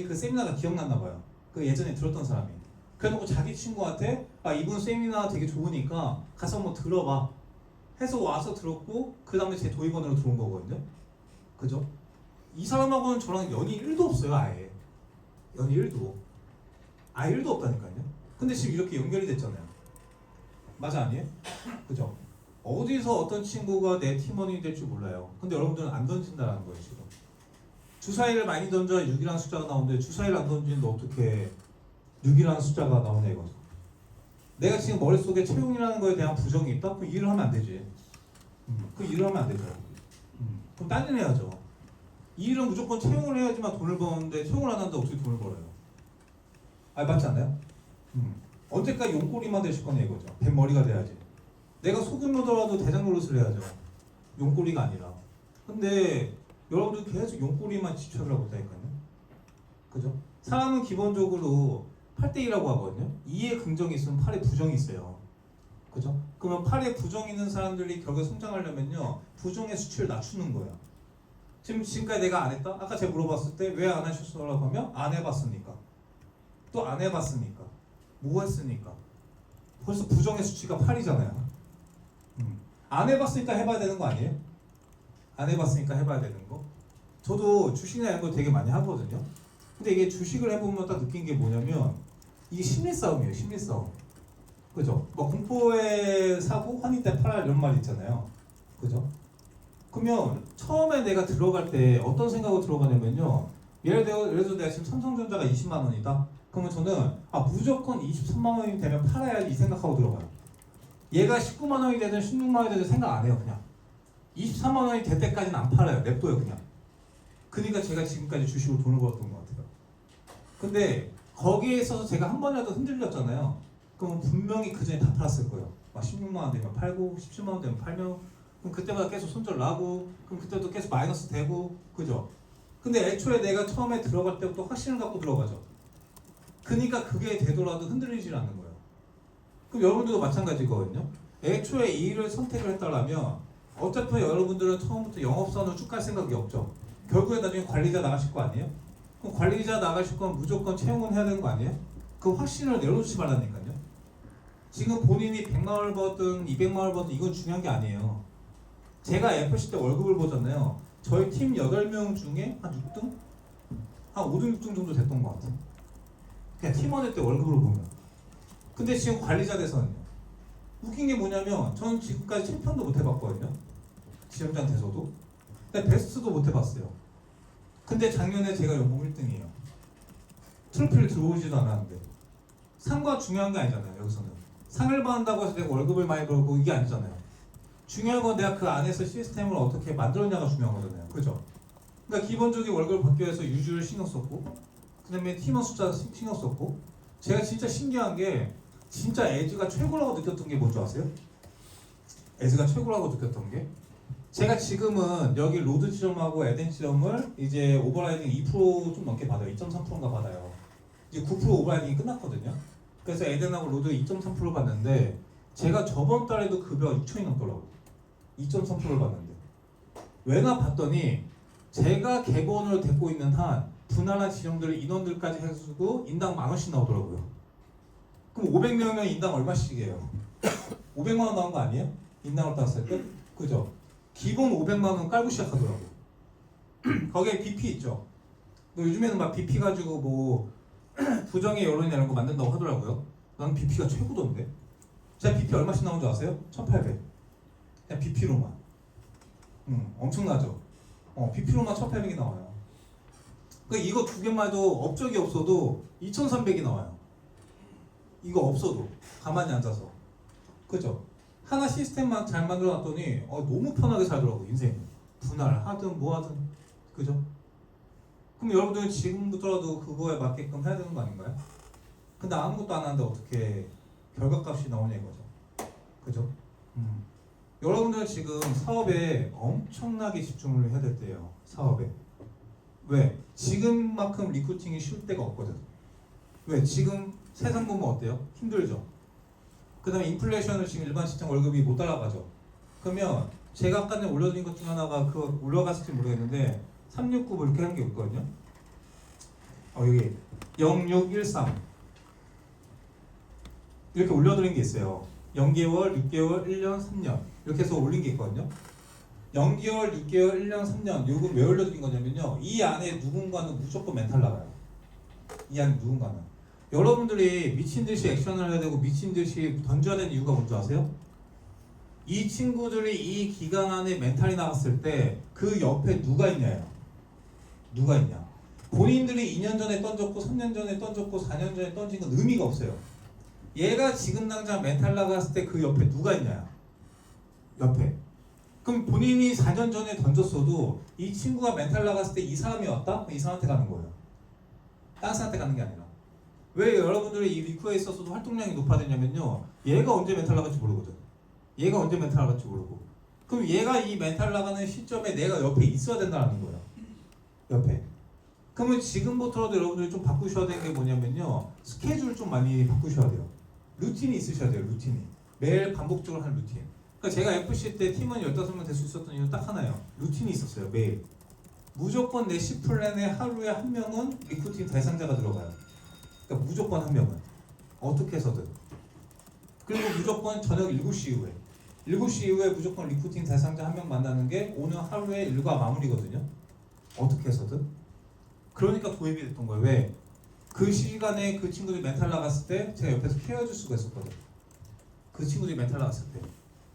그 세미나가 기억났나 봐요. 그 예전에 들었던 사람이. 그래놓고 자기 친구한테 아 이분 세미나 되게 좋으니까 가서 한번 들어봐 해서 와서 들었고 그 다음에 제 도입원으로 들어온 거거든요. 그죠? 이 사람하고는 저랑 연이 1도 없어요. 아예 연이 1도 아예 1도 없다니까요. 근데 지금 이렇게 연결이 됐잖아요. 맞아 아니에요? 그죠? 어디서 어떤 친구가 내 팀원이 될 줄 몰라요. 근데 여러분들은 안 던진다는 거예요. 지금 주사위를 많이 던져야 6이라는 숫자가 나오는데 주사위를 안 던지는데 어떻게 6이라는 숫자가 나오냐 이거죠. 내가 지금 머릿속에 채용이라는 거에 대한 부정이 있다? 그럼 일을 하면 안 되지. 그 일을 하면 안 되죠. 그럼 딴 일 해야죠. 이 일은 무조건 채용을 해야지만 돈을 버는데 채용을 안 하는데 어떻게 돈을 벌어요? 아 맞지 않나요? 언제까지 용꼬리만 되실 거냐 이거죠. 뱃머리가 돼야지. 내가 소규모더라도 대장 노릇을 해야죠. 용꼬리가 아니라. 근데 여러분들 계속 용꼬리만 집착을 하고 있다니까요. 그죠? 사람은 기본적으로 8대2라고 하거든요. 2의 긍정이 있으면 8의 부정이 있어요. 그죠? 그러면 8의 부정이 있는 사람들이 결국에 성장하려면요. 부정의 수치를 낮추는 거예요. 지금까지 내가 안 했다? 아까 제가 물어봤을 때 왜 안 하셨어라고 하면 안 해봤으니까. 또 안 해봤으니까. 뭐 했으니까. 벌써 부정의 수치가 8이잖아요. 안 해봤으니까 해봐야 되는 거 아니에요? 안 해봤으니까 해봐야 되는 거. 저도 주식이나 이런 거 되게 많이 하거든요. 근데 이게 주식을 해보면 딱 느낀 게 뭐냐면 이게 심리 싸움이에요. 심리 싸움. 그죠? 뭐 공포에 사고 환희 때 팔아 이런 말 있잖아요. 그죠? 그러면 처음에 내가 들어갈 때 어떤 생각으로 들어가냐면요. 예를 들어서 내가 지금 삼성전자가 20만 원이다. 그러면 저는 무조건 23만 원이 되면 팔아야지 이 생각하고 들어가요. 얘가 19만 원이 되든 16만 원이 되든 생각 안 해요. 그냥 23만 원이 될 때까지는 안 팔아요. 냅둬요 그냥. 그러니까 제가 지금까지 주식으로 돈을 벌었던 것 같아요. 근데 거기에 있어서 제가 한 번이라도 흔들렸잖아요. 그럼 분명히 그 전에 다 팔았을 거예요. 막 16만 원 되면 팔고 17만 원 되면 팔면 그럼 그때마다 계속 손절 나고 그럼 그때도 계속 마이너스 되고 그죠? 근데 애초에 내가 처음에 들어갈 때부터 확신을 갖고 들어가죠. 그러니까 그게 되더라도 흔들리질 않는 거예요. 그럼 여러분들도 마찬가지거든요. 애초에 이 일을 선택을 했다라면 어차피 여러분들은 처음부터 영업선으로 쭉 갈 생각이 없죠. 결국에 나중에 관리자 나가실 거 아니에요? 그럼 관리자 나가실 건 무조건 채용은 해야 되는 거 아니에요? 그 확신을 내려놓지 말라니까요. 지금 본인이 100만 원을 벌든 200만 원을 벌든 이건 중요한 게 아니에요. 제가 FC 때 월급을 보잖아요. 저희 팀 8명 중에 한 6등? 한 5등, 6등 정도 됐던 것 같아요. 그냥 팀원일 때 월급을 보면. 근데 지금 관리자 돼서는요. 웃긴 게 뭐냐면 저는 지금까지 챔피언도 못 해봤거든요. 지점장 돼서도. 근데 베스트도 못 해봤어요. 근데 작년에 제가 연봉 1등이에요. 트로피를 들어오지도 않았는데. 상과 중요한 게 아니잖아요. 여기서는. 상을 받는다고 해서 내가 월급을 많이 벌고 이게 아니잖아요. 중요한 건 내가 그 안에서 시스템을 어떻게 만들었냐가 중요한 거잖아요. 그죠? 그러니까 기본적인 월급을 받기 위해서 유주를 신경 썼고 그 다음에 팀원 숫자 신경 썼고 제가 진짜 신기한 게 진짜 에즈가 최고라고 느꼈던 게 뭔지 아세요? 에즈가 최고라고 느꼈던 게 제가 지금은 여기 로드 지점하고 에덴 지점을 이제 오버라이딩 2%좀 넘게 받아요. 2.3%인가 받아요. 이제 9% 오버라이딩이 끝났거든요. 그래서 에덴하고 로드 2.3%를 받는데 제가 저번 달에도 급여가 6천이 넘더라고요. 2.3%를 받는데 왜나 봤더니 제가 개본으로 데리고 있는 한 분할한 지점들 인원들까지 해주고 인당 10,000원씩 나오더라고요. 그럼 500명이면 인당 얼마씩이에요? 500만 원 나온 거 아니에요? 인당으로 땄을 때? 그죠? 기본 500만 원 깔고 시작하더라고. 거기에 BP 있죠. 요즘에는 막 BP 가지고 뭐 부정의 여론이나 이런 거 만든다고 하더라고요. 난 BP가 최고던데. 제가 BP 얼마씩 나온 줄 아세요? 1,800. 그냥 BP로만. 엄청나죠? BP로만 1,800이 나와요. 그러니까 이거 두 개만 해도 업적이 없어도 2,300이 나와요. 이거 없어도 가만히 앉아서. 그죠? 하나 시스템만 잘 만들어놨더니 너무 편하게 살더라고 인생이. 분할 하든 뭐 하든. 그죠? 그럼 여러분들은 지금부터라도 그거에 맞게끔 해야 되는 거 아닌가요? 근데 아무것도 안 하는데 어떻게 결과값이 나오냐 이거죠. 그죠? 여러분들은 지금 사업에 엄청나게 집중을 해야 될 때예요. 사업에. 왜? 지금만큼 리크루팅이 쉬울 때가 없거든. 왜? 지금 세상 보면 어때요? 힘들죠. 그 다음에 인플레이션을 지금 일반 시장 월급이 못 따라가죠. 그러면 제가 아까 전에 올려드린 것 중 하나가 그 올라갔을지 모르겠는데 369 뭐 이렇게 한 게 있거든요. 여기 0613 이렇게 올려드린 게 있어요. 0개월, 6개월, 1년, 3년 이렇게 해서 올린 게 있거든요. 0개월, 6개월, 1년, 3년 요건 왜 올려드린 거냐면요. 이 안에 누군가는 무조건 멘탈 나가요. 이 안에 누군가는. 여러분들이 미친듯이 액션을 해야 되고 미친듯이 던져야 되는 이유가 뭔지 아세요? 이 친구들이 이 기간 안에 멘탈이 나갔을 때 그 옆에 누가 있냐요. 누가 있냐. 본인들이 2년 전에 던졌고 3년 전에 던졌고 4년 전에 던진 건 의미가 없어요. 얘가 지금 당장 멘탈 나갔을 때 그 옆에 누가 있냐. 옆에. 그럼 본인이 4년 전에 던졌어도 이 친구가 멘탈 나갔을 때 이 사람이 왔다? 이 사람한테 가는 거예요. 다른 사람한테 가는 게 아니라. 왜 여러분들이 이 리크에 있어서도 활동량이 높아졌냐면요. 얘가 언제 멘탈 나갈지 모르거든. 얘가 언제 멘탈 나갈지 모르고. 그럼 얘가 이 멘탈 나가는 시점에 내가 옆에 있어야 된다는 거예요. 옆에. 그러면 지금부터라도 여러분들이 좀 바꾸셔야 되는 게 뭐냐면요. 스케줄 좀 많이 바꾸셔야 돼요. 루틴이 있으셔야 돼요. 루틴이. 매일 반복적으로 하는 루틴. 그러니까 제가 FC 때 팀원 15명 될 수 있었던 이유는 딱 하나예요. 루틴이 있었어요. 매일. 무조건 내 10플랜에 하루에 한 명은 리크루팅 대상자가 들어가요. 그러니까 무조건 한 명은. 어떻게 해서든. 그리고 무조건 저녁 7시 이후에. 7시 이후에 무조건 리크루팅 대상자 한 명 만나는 게 오늘 하루의 일과 마무리거든요. 어떻게 해서든. 그러니까 도입이 됐던 거예요. 왜? 그 시간에 그 친구들이 멘탈 나갔을 때 제가 옆에서 케어해줄 수가 있었거든. 그 친구들이 멘탈 나갔을 때.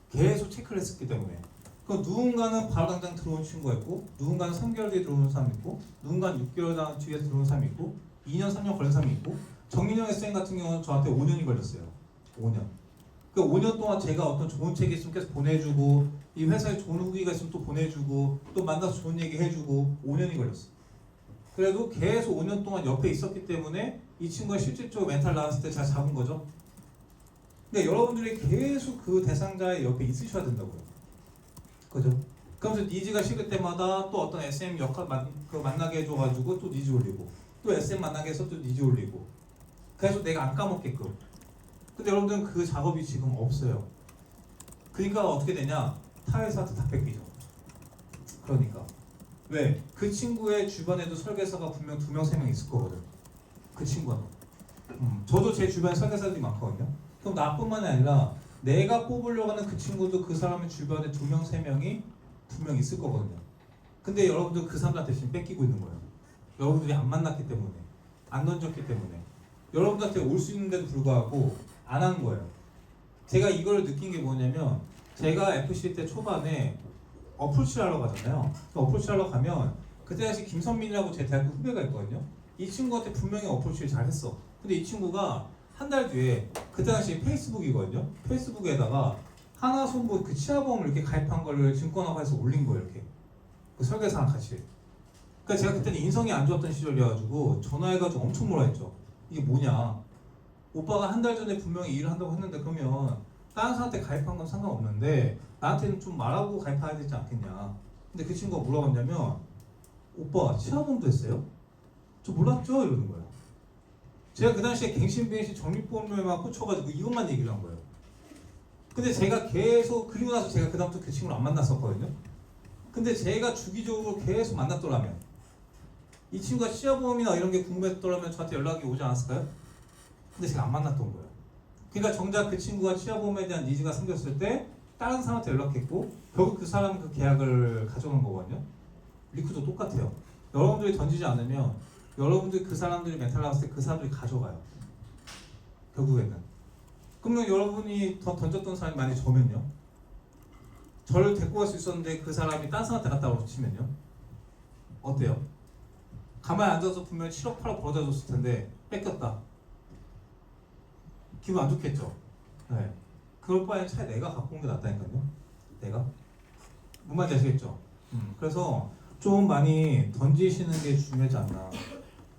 계속 체크를 했었기 때문에. 그 누군가는 바로 당장 들어온 친구가 있고 누군가는 3개월 뒤에 들어오는 사람이 있고 누군가는 6개월 뒤에 들어오는 사람이 있고 2년, 3년 걸린 사람이 있고 정민영 SN 같은 경우는 저한테 5년이 걸렸어요. 5년. 그러니까 5년 동안 제가 어떤 좋은 책이 있으면 계속 보내주고 이 회사에 좋은 후기가 있으면 또 보내주고 또 만나서 좋은 얘기 해주고 5년이 걸렸어. 그래도 계속 5년 동안 옆에 있었기 때문에 이 친구가 실질적으로 멘탈 나왔을 때 잘 잡은 거죠. 근데 여러분들이 계속 그 대상자의 옆에 있으셔야 된다고요. 그죠? 그러면서 니즈가 식을 때마다 또 어떤 SM 역할 만나게 해줘가지고 또 니즈 올리고 또 SM 만나게 해서 또 니즈 올리고 그래서 내가 안 까먹게끔. 근데 여러분들은 그 작업이 지금 없어요. 그러니까 어떻게 되냐? 타 회사한테 다 뺏기죠. 그러니까 왜? 그 친구의 주변에도 설계사가 분명 2명, 3명 있을 거거든. 그 친구는. 저도 제 주변에 설계사들이 많거든요. 그럼 나뿐만이 아니라 내가 뽑으려고 하는 그 친구도 그 사람의 주변에 2명, 3명이 분명 있을 거거든요. 근데 여러분들 그 사람들한테 지금 뺏기고 있는 거예요. 여러분들이 안 만났기 때문에, 안 던졌기 때문에. 여러분들한테 올 수 있는데도 불구하고 안 한 거예요. 제가 이걸 느낀 게 뭐냐면 제가 FC 때 초반에 어프로치를 하러 가잖아요. 어프로치를 하러 가면 그때 당시 김선민이라고 제 대학교 후배가 있거든요. 이 친구한테 분명히 어프로치를 잘 했어. 근데 이 친구가 한 달 뒤에 그때 당시 페이스북이거든요. 페이스북에다가 하나손보 그 치아보험을 이렇게 가입한 거를 증권화해서 올린 거예요. 이렇게 그 설계사랑 같이. 그러니까 제가 그때는 인성이 안 좋았던 시절이어가지고 전화해가지고 엄청 뭐라 했죠. 이게 뭐냐? 오빠가 한 달 전에 분명히 일을 한다고 했는데 그러면 다른 사람한테 가입한 건 상관없는데 나한테는 좀 말하고 가입해야 되지 않겠냐. 근데 그 친구가 뭐라고 했냐면 오빠 치아보험도 했어요? 저 몰랐죠? 이러는 거예요. 제가 그 당시에 갱신비행시 적립보험료에만 꽂혀가지고 이것만 얘기를 한 거예요. 근데 제가 계속 그리고 나서 제가 그 다음부터 그 친구를 안 만났었거든요. 근데 제가 주기적으로 계속 만났더라면 이 친구가 치아보험이나 이런 게 궁금했더라면 저한테 연락이 오지 않았을까요? 근데 제가 안 만났던 거예요. 그러니까 정작 그 친구가 치아보험에 대한 니즈가 생겼을 때 다른 사람한테 연락했고 결국 그 사람은 그 계약을 가져간 거거든요. 리크도 똑같아요. 여러분들이 던지지 않으면 여러분들이 그 사람들이 멘탈 나왔을 때 그 사람들이 가져가요. 결국에는. 그러면 여러분이 더 던졌던 사람이 만약에 저면요? 저를 데리고 갈 수 있었는데 그 사람이 딴 사람한테 갔다고 치면요? 어때요? 가만히 앉아서 분명히 7억 8억 벌어다 줬을 텐데 뺏겼다. 기분 안 좋겠죠? 네. 그럴 바에는 차라리 내가 갖고 온 게 낫다니까요. 내가. 뭔 말인지 아시겠죠? 그래서 좀 많이 던지시는 게 중요하지 않나.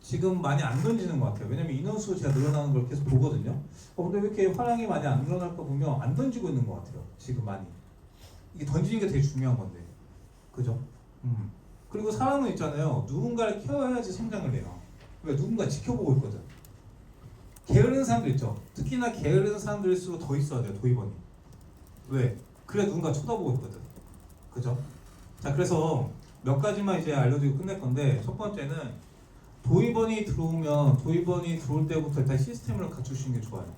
지금 많이 안 던지는 것 같아요. 왜냐면 인원수 제가 늘어나는 걸 계속 보거든요. 근데 왜 이렇게 화랑이 많이 안 늘어날까 보면 안 던지고 있는 것 같아요. 지금 많이. 이게 던지는 게 되게 중요한 건데. 그죠? 그리고 사람은 있잖아요. 누군가를 케어해야지 성장을 해요. 왜? 누군가 지켜보고 있거든. 게으른 사람들 있죠. 특히나 게으른 사람들일수록 더 있어야 돼요. 도입원이. 왜? 그래 누군가 쳐다보고 있거든. 그죠? 자 그래서 몇 가지만 이제 알려드리고 끝낼 건데 첫 번째는 도입원이 들어올 때부터 일단 시스템을 갖추시는 게 좋아요.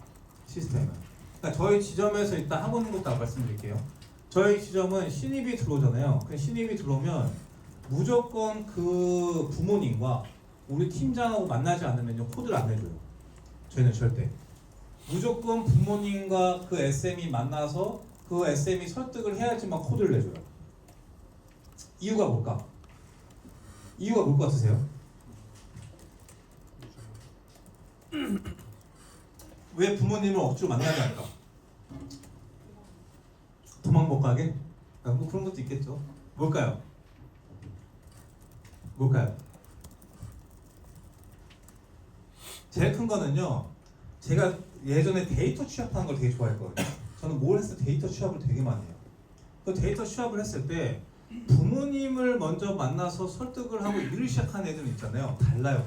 시스템을. 그러니까 저희 지점에서 일단 하고 있는 것도 말씀드릴게요. 저희 지점은 신입이 들어오잖아요. 그 신입이 들어오면 무조건 그 부모님과 우리 팀장하고 만나지 않으면요 코드를 안 내줘요. 저희는 절대. 무조건 부모님과 그 SM이 만나서 그 SM이 설득을 해야지만 코드를 내줘요. 이유가 뭘까? 이유가 뭘 것 같으세요? 왜 부모님을 억지로 만나게 할까? 도망 못 가게? 뭐 그런 것도 있겠죠. 뭘까요? 뭘까요? 제일 큰 거는요. 제가 예전에 데이터 취합하는 걸 되게 좋아했거든요. 저는 뭘 했을 때 데이터 취합을 되게 많이 해요. 그 데이터 취합을 했을 때 부모님을 먼저 만나서 설득을 하고 일을 시작하는 애들은 있잖아요. 달라요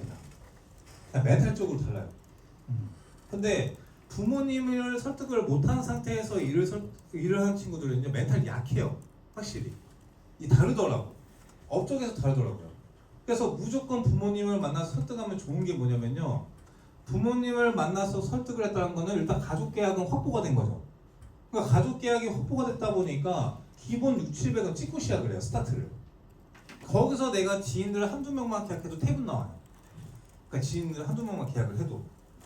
그냥 멘탈적으로 달라요. 근데 부모님을 설득을 못한 상태에서 일을 하는 친구들은요 멘탈이 약해요. 확실히 이 다르더라고. 업적에서 다르더라고요. 그래서 무조건 부모님을 만나서 설득하면 좋은 게 뭐냐면요 부모님을 만나서 설득을 했다는 거는 일단 가족 계약은 확보가 된 거죠. 그러니까 가족 계약이 확보가 됐다 보니까 기본 6, 700은 찍고 시작을 해요. 스타트를. 거기서 내가 지인들 한두 명만 계약해도 태분 나와요. 그러니까 지인들 한두 명만 계약을 해도.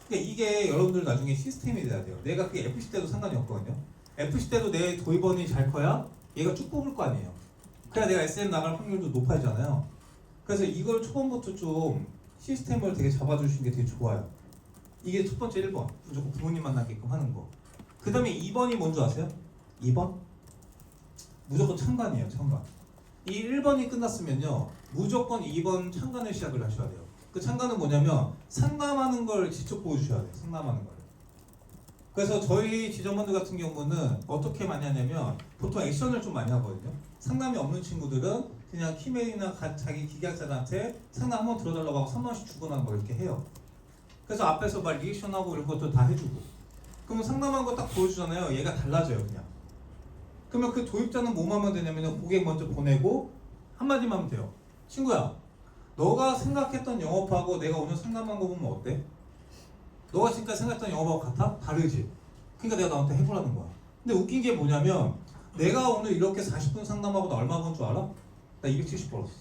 그러니까 이게 여러분들 나중에 시스템이 돼야 돼요. 내가 그게 FC 때도 상관이 없거든요. FC 때도 내 도입원이 잘 커야 얘가 쭉 뽑을 거 아니에요. 그래야 내가 SM 나갈 확률도 높아지잖아요. 그래서 이걸 초반부터 좀 시스템을 되게 잡아주시는 게 되게 좋아요. 이게 첫 번째 1번. 무조건 부모님 만나게끔 하는 거. 그 다음에 2번이 뭔지 아세요? 2번? 무조건 창간이에요. 창간. 이 1번이 끝났으면요 무조건 2번 창간을 시작을 하셔야 돼요. 그 창간은 뭐냐면 상담하는 걸 직접 보여주셔야 돼요. 상담하는 걸. 그래서 저희 지점원들 같은 경우는 어떻게 많이 하냐면 보통 액션을 좀 많이 하거든요. 상담이 없는 친구들은 그냥 키메일이나 자기 기계학자들한테 상담 한번 들어달라고 하고 3만원씩 주거나 뭐 이렇게 해요. 그래서 앞에서 막 리액션하고 이런 것도 다 해주고 그러면 상담한 거 딱 보여주잖아요. 얘가 달라져요 그냥. 그러면 그 도입자는 뭐만 하면 되냐면 고객 먼저 보내고 한마디만 하면 돼요. 친구야 너가 생각했던 영업하고 내가 오늘 상담한 거 보면 어때? 너가 지금까지 생각했던 영업하고 같아? 다르지? 그러니까 내가 너한테 해보라는 거야. 근데 웃긴 게 뭐냐면 내가 오늘 이렇게 40분 상담하고 나 얼마 번 줄 알아? 나 270 벌었어.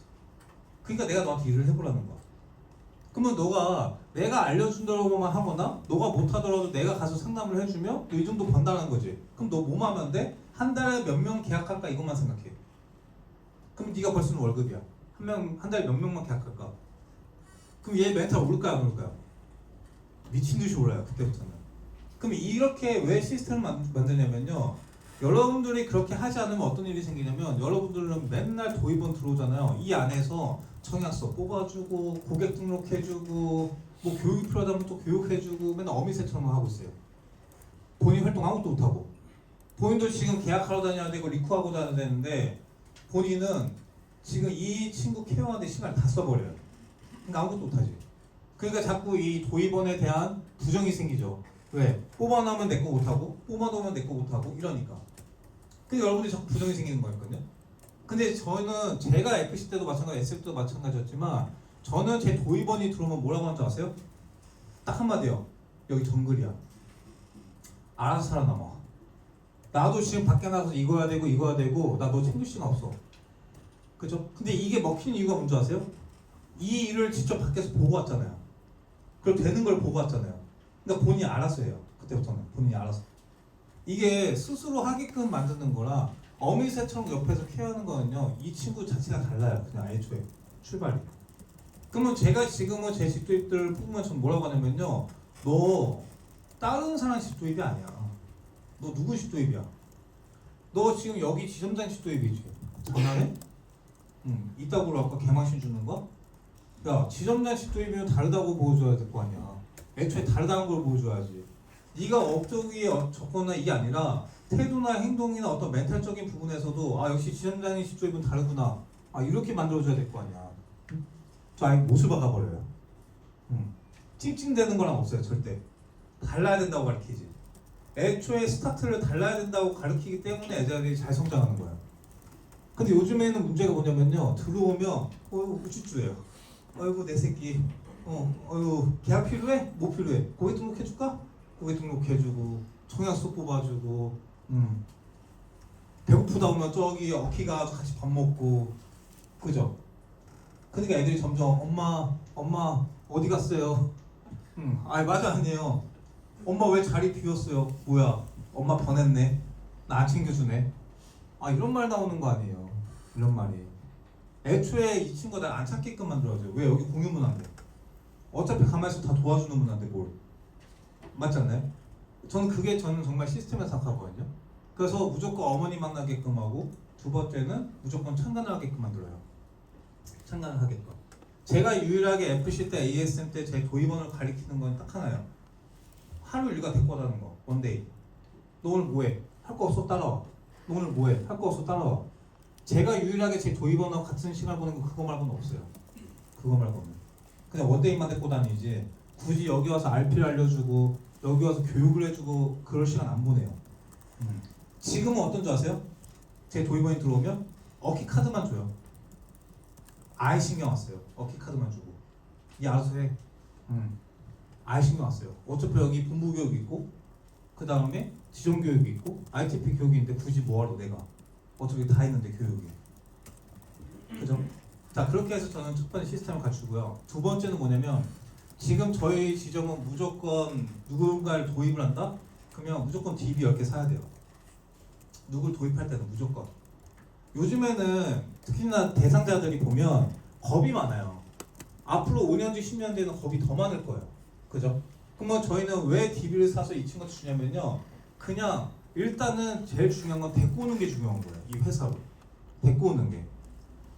그러니까 내가 너한테 일을 해보라는 거야. 그러면 너가 내가 알려준다고만 하거나 너가 못하더라도 내가 가서 상담을 해주면 너 이 정도 번다는 거지. 그럼 너 뭐만 하면 돼? 한 달에 몇 명 계약할까 이것만 생각해. 그럼 네가 벌 수 있는 월급이야. 한 달에 몇 명만 계약할까? 그럼 얘 멘탈 오를까요 안 오를까요? 미친 듯이 올라요 그때부터는. 그럼 이렇게 왜 시스템을 만드냐면요 여러분들이 그렇게 하지 않으면 어떤 일이 생기냐면 여러분들은 맨날 도입원 들어오잖아요. 이 안에서 청약서 뽑아주고 고객 등록해주고 뭐 교육 필요하다면 또 교육해주고 맨날 어미새처럼 하고 있어요. 본인 활동 아무것도 못하고 본인도 지금 계약하러 다녀야 되고 리쿠하고 다녀야 되는데 본인은 지금 이 친구 케어하는데 시간을 다 써버려요. 그러니까 아무것도 못하지. 그러니까 자꾸 이 도입원에 대한 부정이 생기죠. 왜? 뽑아놓으면 내 거 못하고 뽑아놓으면 내 거 못하고 이러니까. 근데 여러분들이 자꾸 부정이 생기는 거였거든요. 근데 저는 제가 FC 때도 마찬가지, SF 때도 마찬가지였지만 저는 제 도입원이 들어오면 뭐라고 하는 줄 아세요? 딱 한마디요. 여기 정글이야. 알아서 살아남아. 나도 지금 밖에 나가서 이거 해야 되고 이거 해야 되고 나 너 챙길 시간 없어. 그죠? 근데 이게 먹히는 이유가 뭔지 아세요? 이 일을 직접 밖에서 보고 왔잖아요. 그럼 되는 걸 보고 왔잖아요. 그러니까 본인이 알아서 해요. 그때부터는 본인이 알아서. 이게 스스로 하게끔 만드는 거라 어미새처럼 옆에서 케어하는 거는요 이 친구 자체가 달라요. 그냥 애초에 출발이. 그러면 제가 지금은 제 집도입들을 뽑으면 전 뭐라고 하냐면요 너 다른 사람 집도입이 아니야. 너 누구 집도입이야? 너 지금 여기 지점장 집도입이지. 전화해? 응. 이따구로 아까 개망신 주는 거? 야 지점장 집도입이면 다르다고 보여줘야 될 거 아니야. 애초에 다르다는 걸 보여줘야지. 네가 업적이 적거나 이게 아니라 태도나 행동이나 어떤 멘탈적인 부분에서도 아 역시 지점장의 집도입은 다르구나. 아 이렇게 만들어줘야 될 거 아니야. 저 아예 못을 박아버려요. 찡찡대는 거랑 없어요 절대. 달라야 된다고 가르치지. 애초에 스타트를 달라야 된다고 가르치기 때문에 애들이 잘 성장하는 거예요. 근데 요즘에는 문제가 뭐냐면요 들어오면 우쭈쭈해요. 어이구 내 새끼 어이구 계약 필요해? 뭐 필요해? 고객 등록해줄까? 고객 등록해주고 청약서 뽑아주고 배고프다 오면 저기 어키가 같이 밥 먹고 그죠? 그러니까 애들이 점점 엄마 어디 갔어요? 아 맞아 아니에요. 엄마 왜 자리 비웠어요? 뭐야 엄마 변했네. 나 안 챙겨주네. 아 이런 말 나오는 거 아니에요. 이런 말이. 애초에 이 친구가 날 안 찾게끔 만들어줘요. 왜 여기 공유 문화인데? 어차피 가만히 있으면 다 도와주는 문화인데 뭘? 맞지 않나요? 저는 정말 시스템을 생각하거든요. 그래서 무조건 어머니 만나게끔 하고 두 번째는 무조건 창간을 하게끔 만들어요. 창간을 하게끔. 제가 유일하게 FC 때 ASM 때 제 도입원을 가리키는 건 딱 하나예요. 하루 일과 데리고 가는 거. 원데이. 너 오늘 뭐해? 할 거 없어 따라와. 너 오늘 뭐해? 할 거 없어 따라와. 제가 유일하게 제 도입원하고 같은 시간 보낸 거 그거 말고는 없어요. 그거 말고는. 그냥 원데이만 데리고 다니지 굳이 여기 와서 RP를 알려주고 여기 와서 교육을 해주고 그럴 시간 안 보내요. 지금은 어떤 줄 아세요? 제 도입원이 들어오면 어키 카드만 줘요. 아예 신경 안 써요. 어키 카드만 주고 이 알아서 해. 아예 신경 안 써요. 어차피 여기 본부 교육이 있고 그 다음에 지점 교육이 있고 ITP 교육이 있는데 굳이 뭐하러 내가 어차피 다 있는데 교육이. 그죠? 자 그렇게 해서 저는 첫 번째 시스템을 갖추고요. 두 번째는 뭐냐면 지금 저희 지점은 무조건 누군가를 도입을 한다? 그러면 무조건 DB 10개 사야 돼요. 누굴 도입할 때는 무조건. 요즘에는 특히나 대상자들이 보면 겁이 많아요. 앞으로 5년 뒤 10년 뒤에는 겁이 더 많을 거예요. 그죠? 그러면 저희는 왜 DB를 사서 이 친구한테 주냐면요 그냥 일단은 제일 중요한 건 데리고 오는 게 중요한 거예요. 이 회사로 데리고 오는 게.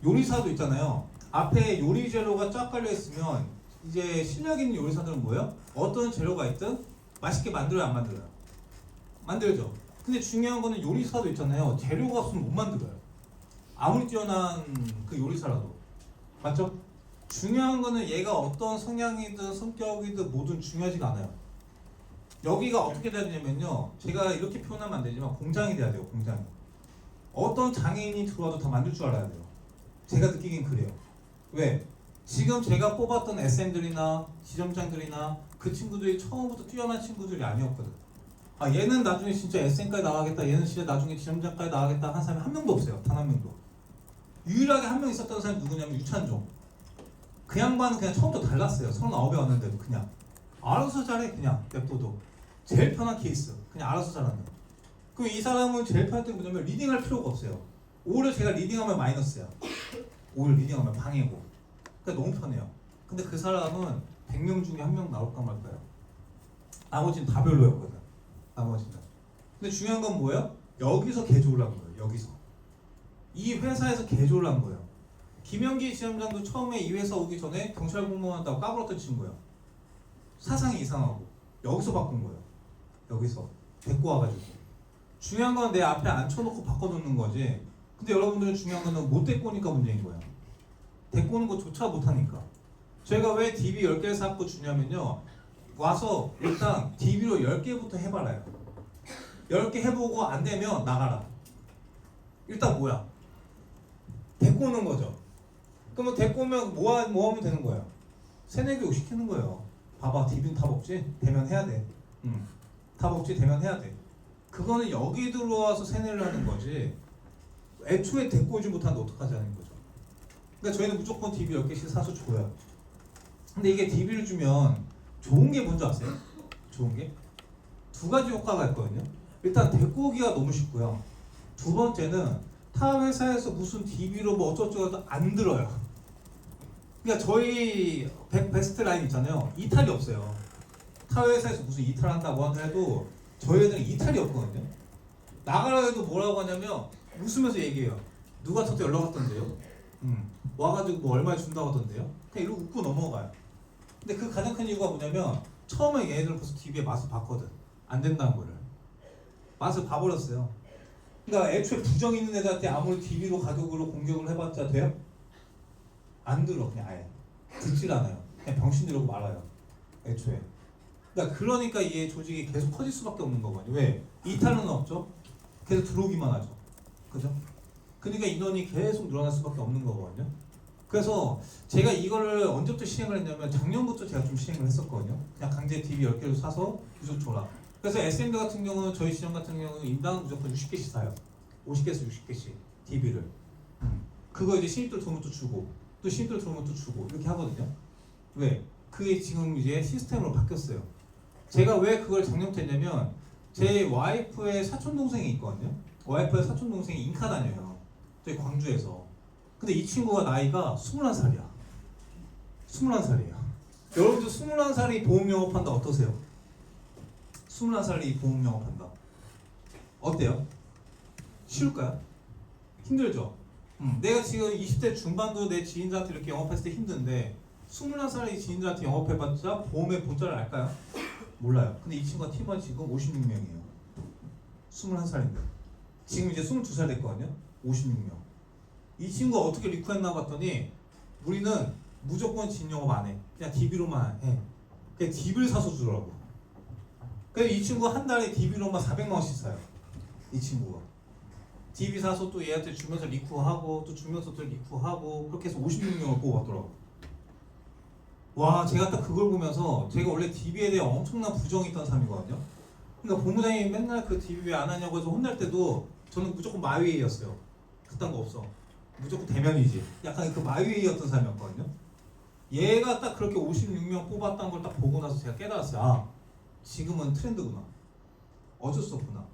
요리사도 있잖아요. 앞에 요리 재료가 쫙 깔려 있으면 이제 실력 있는 요리사들은 뭐예요? 어떤 재료가 있든 맛있게 만들어요, 안 만들어요? 만들죠. 근데 중요한 거는 요리사도 있잖아요. 재료가 없으면 못 만들어요. 아무리 뛰어난 그 요리사라도. 맞죠? 중요한 거는 얘가 어떤 성향이든 성격이든 뭐든 중요하지가 않아요. 여기가 어떻게 돼야 되냐면요. 제가 이렇게 표현하면 안 되지만 공장이 돼야 돼요. 공장이. 어떤 장애인이 들어와도 다 만들 줄 알아야 돼요. 제가 느끼긴 그래요. 왜? 지금 제가 뽑았던 SM들이나 지점장들이나 그 친구들이 처음부터 뛰어난 친구들이 아니었거든. 아 얘는 나중에 진짜 SM까지 나가겠다. 얘는 진짜 나중에 지점장까지 나가겠다 한 사람이 한 명도 없어요. 단 한 명도. 유일하게 한 명 있었던 사람이 누구냐면 유찬종. 그 양반은 그냥 처음부터 달랐어요. 39에 왔는데도 그냥 알아서 잘해. 그냥 냅둬도 제일 편한 케이스. 그냥 알아서 잘하는. 그럼 이 사람은 제일 편할 때 뭐냐면 리딩할 필요가 없어요. 오히려 제가 리딩하면 마이너스야. 오히려 리딩하면 방해고. 그러니까 너무 편해요. 근데 그 사람은 100명 중에 한 명 나올까 말까요? 나머지는 다 별로였거든. 나머지는. 근데 중요한 건 뭐예요? 여기서 개조를 한 거예요. 여기서. 이 회사에서 개조를 한 거예요. 김영기 지점장도 처음에 이 회사 오기 전에 경찰 공무원한다고 까불었던 친구예요. 사상이 이상하고 여기서 바꾼 거예요. 여기서 데리고 와가지고. 중요한 건 내 앞에 앉혀놓고 바꿔놓는 거지. 근데 여러분들은 중요한 거는 못 데리고 오니까 문제인 거예요. 데리고 오는 것조차 못하니까. 저희가 왜 DB 10개를 사고 주냐면요. 와서 일단 DB로 10개부터 해봐라요. 10개 해보고 안 되면 나가라. 일단 뭐야? 데리고 오는 거죠. 그러면 데리고 오면 뭐 하면 되는 거예요? 세뇌교육 시키는 거예요. 봐봐, DB는 다 먹지? 대면 해야 돼. 다 먹지? 대면 해야 돼. 그거는 여기 들어와서 세뇌를 하는 거지. 애초에 데리고 오지 못하는데 어떡하자는 거죠. 그러니까 저희는 무조건 DB 10개씩 사서 줘요. 근데 이게 DB를 주면 좋은 게 뭔지 아세요? 좋은 게? 두 가지 효과가 있거든요. 일단 데리고 오기가 너무 쉽고요. 두 번째는 타 회사에서 무슨 DB로 뭐 어쩌고저쩌고 해도 안 들어요. 그러니까 저희 베스트 라인 있잖아요. 이탈이 없어요. 타 회사에서 무슨 이탈한다고 해도 저희 애들은 이탈이 없거든요. 나가라 해도 뭐라고 하냐면 웃으면서 얘기해요. 누가 저한테 연락 왔던데요? 와가지고 뭐 얼마에 준다고 하던데요? 그냥 이러고 웃고 넘어가요. 근데 그 가장 큰 이유가 뭐냐면 처음에 얘네들은 벌써 DB의 맛을 봤거든. 안 된다는 거를. 맛을 봐버렸어요. 그러니까 애초에 부정 있는 애들한테 아무리 DB로 가격으로 공격을 해봤자 돼요? 안 들어. 그냥 아예 듣질 않아요. 그냥 병신들이라고 말아요. 애초에. 그러니까 이 조직이 계속 커질 수밖에 없는 거거든요. 왜? 이탈은 없죠. 계속 들어오기만 하죠. 그죠? 그러니까 인원이 계속 늘어날 수밖에 없는 거거든요. 그래서 제가 이거를 언제부터 시행을 했냐면 작년부터 제가 좀 시행을 했었거든요. 그냥 강제 DB 10개를 사서 계속 줘라. 그래서 SMD 같은 경우는 저희 시장 같은 경우는 인당 무조건 60개씩 사요. 50개에서 60개씩 DB를. 그거 이제 신입들 들어오면 또 주고 또 신입들 들어오면 또 주고 이렇게 하거든요. 왜? 그게 지금 이제 시스템으로 바뀌었어요. 제가 왜 그걸 작년부터 했냐면 제 와이프의 사촌 동생이 있거든요. 와이프의 사촌 동생이 인카 다녀요. 저희 광주에서. 근데 이 친구가 나이가 21살이야. 21살이에요. 여러분들 21살이 보험 영업한다 어떠세요? 21살이 보험 영업한다. 어때요? 쉬울까요? 힘들죠? 내가 지금 20대 중반도 내 지인들한테 이렇게 영업했을 때 힘든데 21살의 지인들한테 영업해봤자 보험의 본질을 알까요? 몰라요. 근데 이 친구가 팀원 지금 56명이에요. 21살인데 지금 이제 22살 됐거든요. 56명. 이 친구가 어떻게 리쿠했나 봤더니 우리는 무조건 진 영업 안 해. 그냥 DB로만 해. 그냥 DB를 사서 주더라고. 그래서 이 친구가 한 달에 DB로만 400만 원씩 사요. 이 친구가. DB 사서 또 얘한테 주면서 리쿠하고 또 주면서 또 리쿠하고 그렇게 해서 56명을 뽑았더라고. 와, 제가 딱 그걸 보면서 제가 원래 DB에 대해 엄청난 부정이 있던 사람이거든요. 그러니까 본부장님이 맨날 그 DB 왜 안 하냐고 해서 혼날 때도 저는 무조건 마위였어요. 그딴 거 없어. 무조건 대면이지. 약간 그 마위였던 사람이었거든요. 얘가 딱 그렇게 56명 뽑았다는 걸 딱 보고 나서 제가 깨달았어요. 아, 지금은 트렌드구나. 어쩔 수 없구나.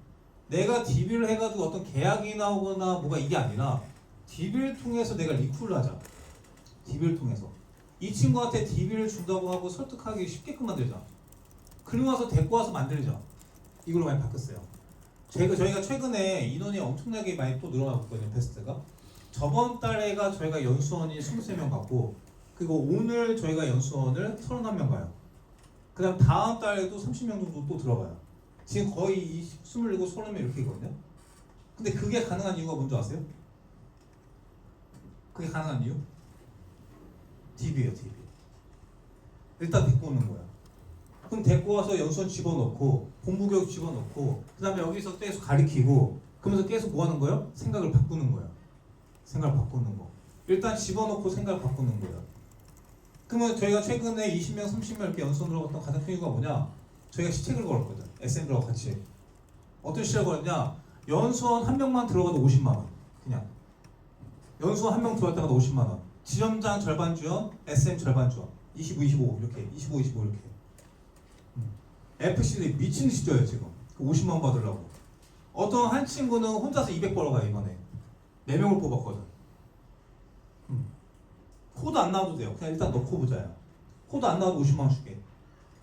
내가 DB를 해가지고 어떤 계약이 나오거나 뭐가 이게 아니라 DB를 통해서 내가 리쿠를 하자. DB를 통해서. 이 친구한테 DB를 준다고 하고 설득하기 쉽게끔 만들자. 그리고 와서 데리고 와서 만들자. 이걸로 많이 바뀌었어요. 저희가 최근에 인원이 엄청나게 많이 또 늘어나고 있거든요. 베스트가. 저번 달에가 저희가 연수원이 23명 갔고, 그리고 오늘 저희가 연수원을 31명 가요. 그 다음 다음 달에도 30명 정도 또 들어가요. 지금 거의 27, 30명 이렇게 있거든요. 근데 그게 가능한 이유가 뭔지 아세요? 그게 가능한 이유? DB예요, DB. 일단 데리고 오는 거야. 그럼 데리고 와서 연수원 집어넣고 본부교육 집어넣고 그 다음에 여기서 계속 가리키고 그러면서 계속 뭐 하는 거예요? 생각을 바꾸는 거야. 생각을 바꾸는 거. 일단 집어넣고 생각을 바꾸는 거야. 그러면 저희가 최근에 20명, 30명 이렇게 연수원 들어갔던 가장 큰 이유가 뭐냐? 저희가 시책을 걸었거든. SM들하고 같이. 어떤 시책을 걸었냐? 연수원 한 명만 들어가도 50만 원. 그냥. 연수원 한 명 들어갔다가도 50만 원. 지점장 절반 지원, SM 절반 지원. 25, 25 이렇게. 25, 25 이렇게. FC들이 미친 듯이 줘요 지금. 그 50만 원 받으려고. 어떤 한 친구는 혼자서 200 벌어가요 이번에. 4명을 뽑았거든. 코드 안 나와도 돼요. 그냥 일단 넣고 보자요. 코드 안 나와도 50만 원 줄게.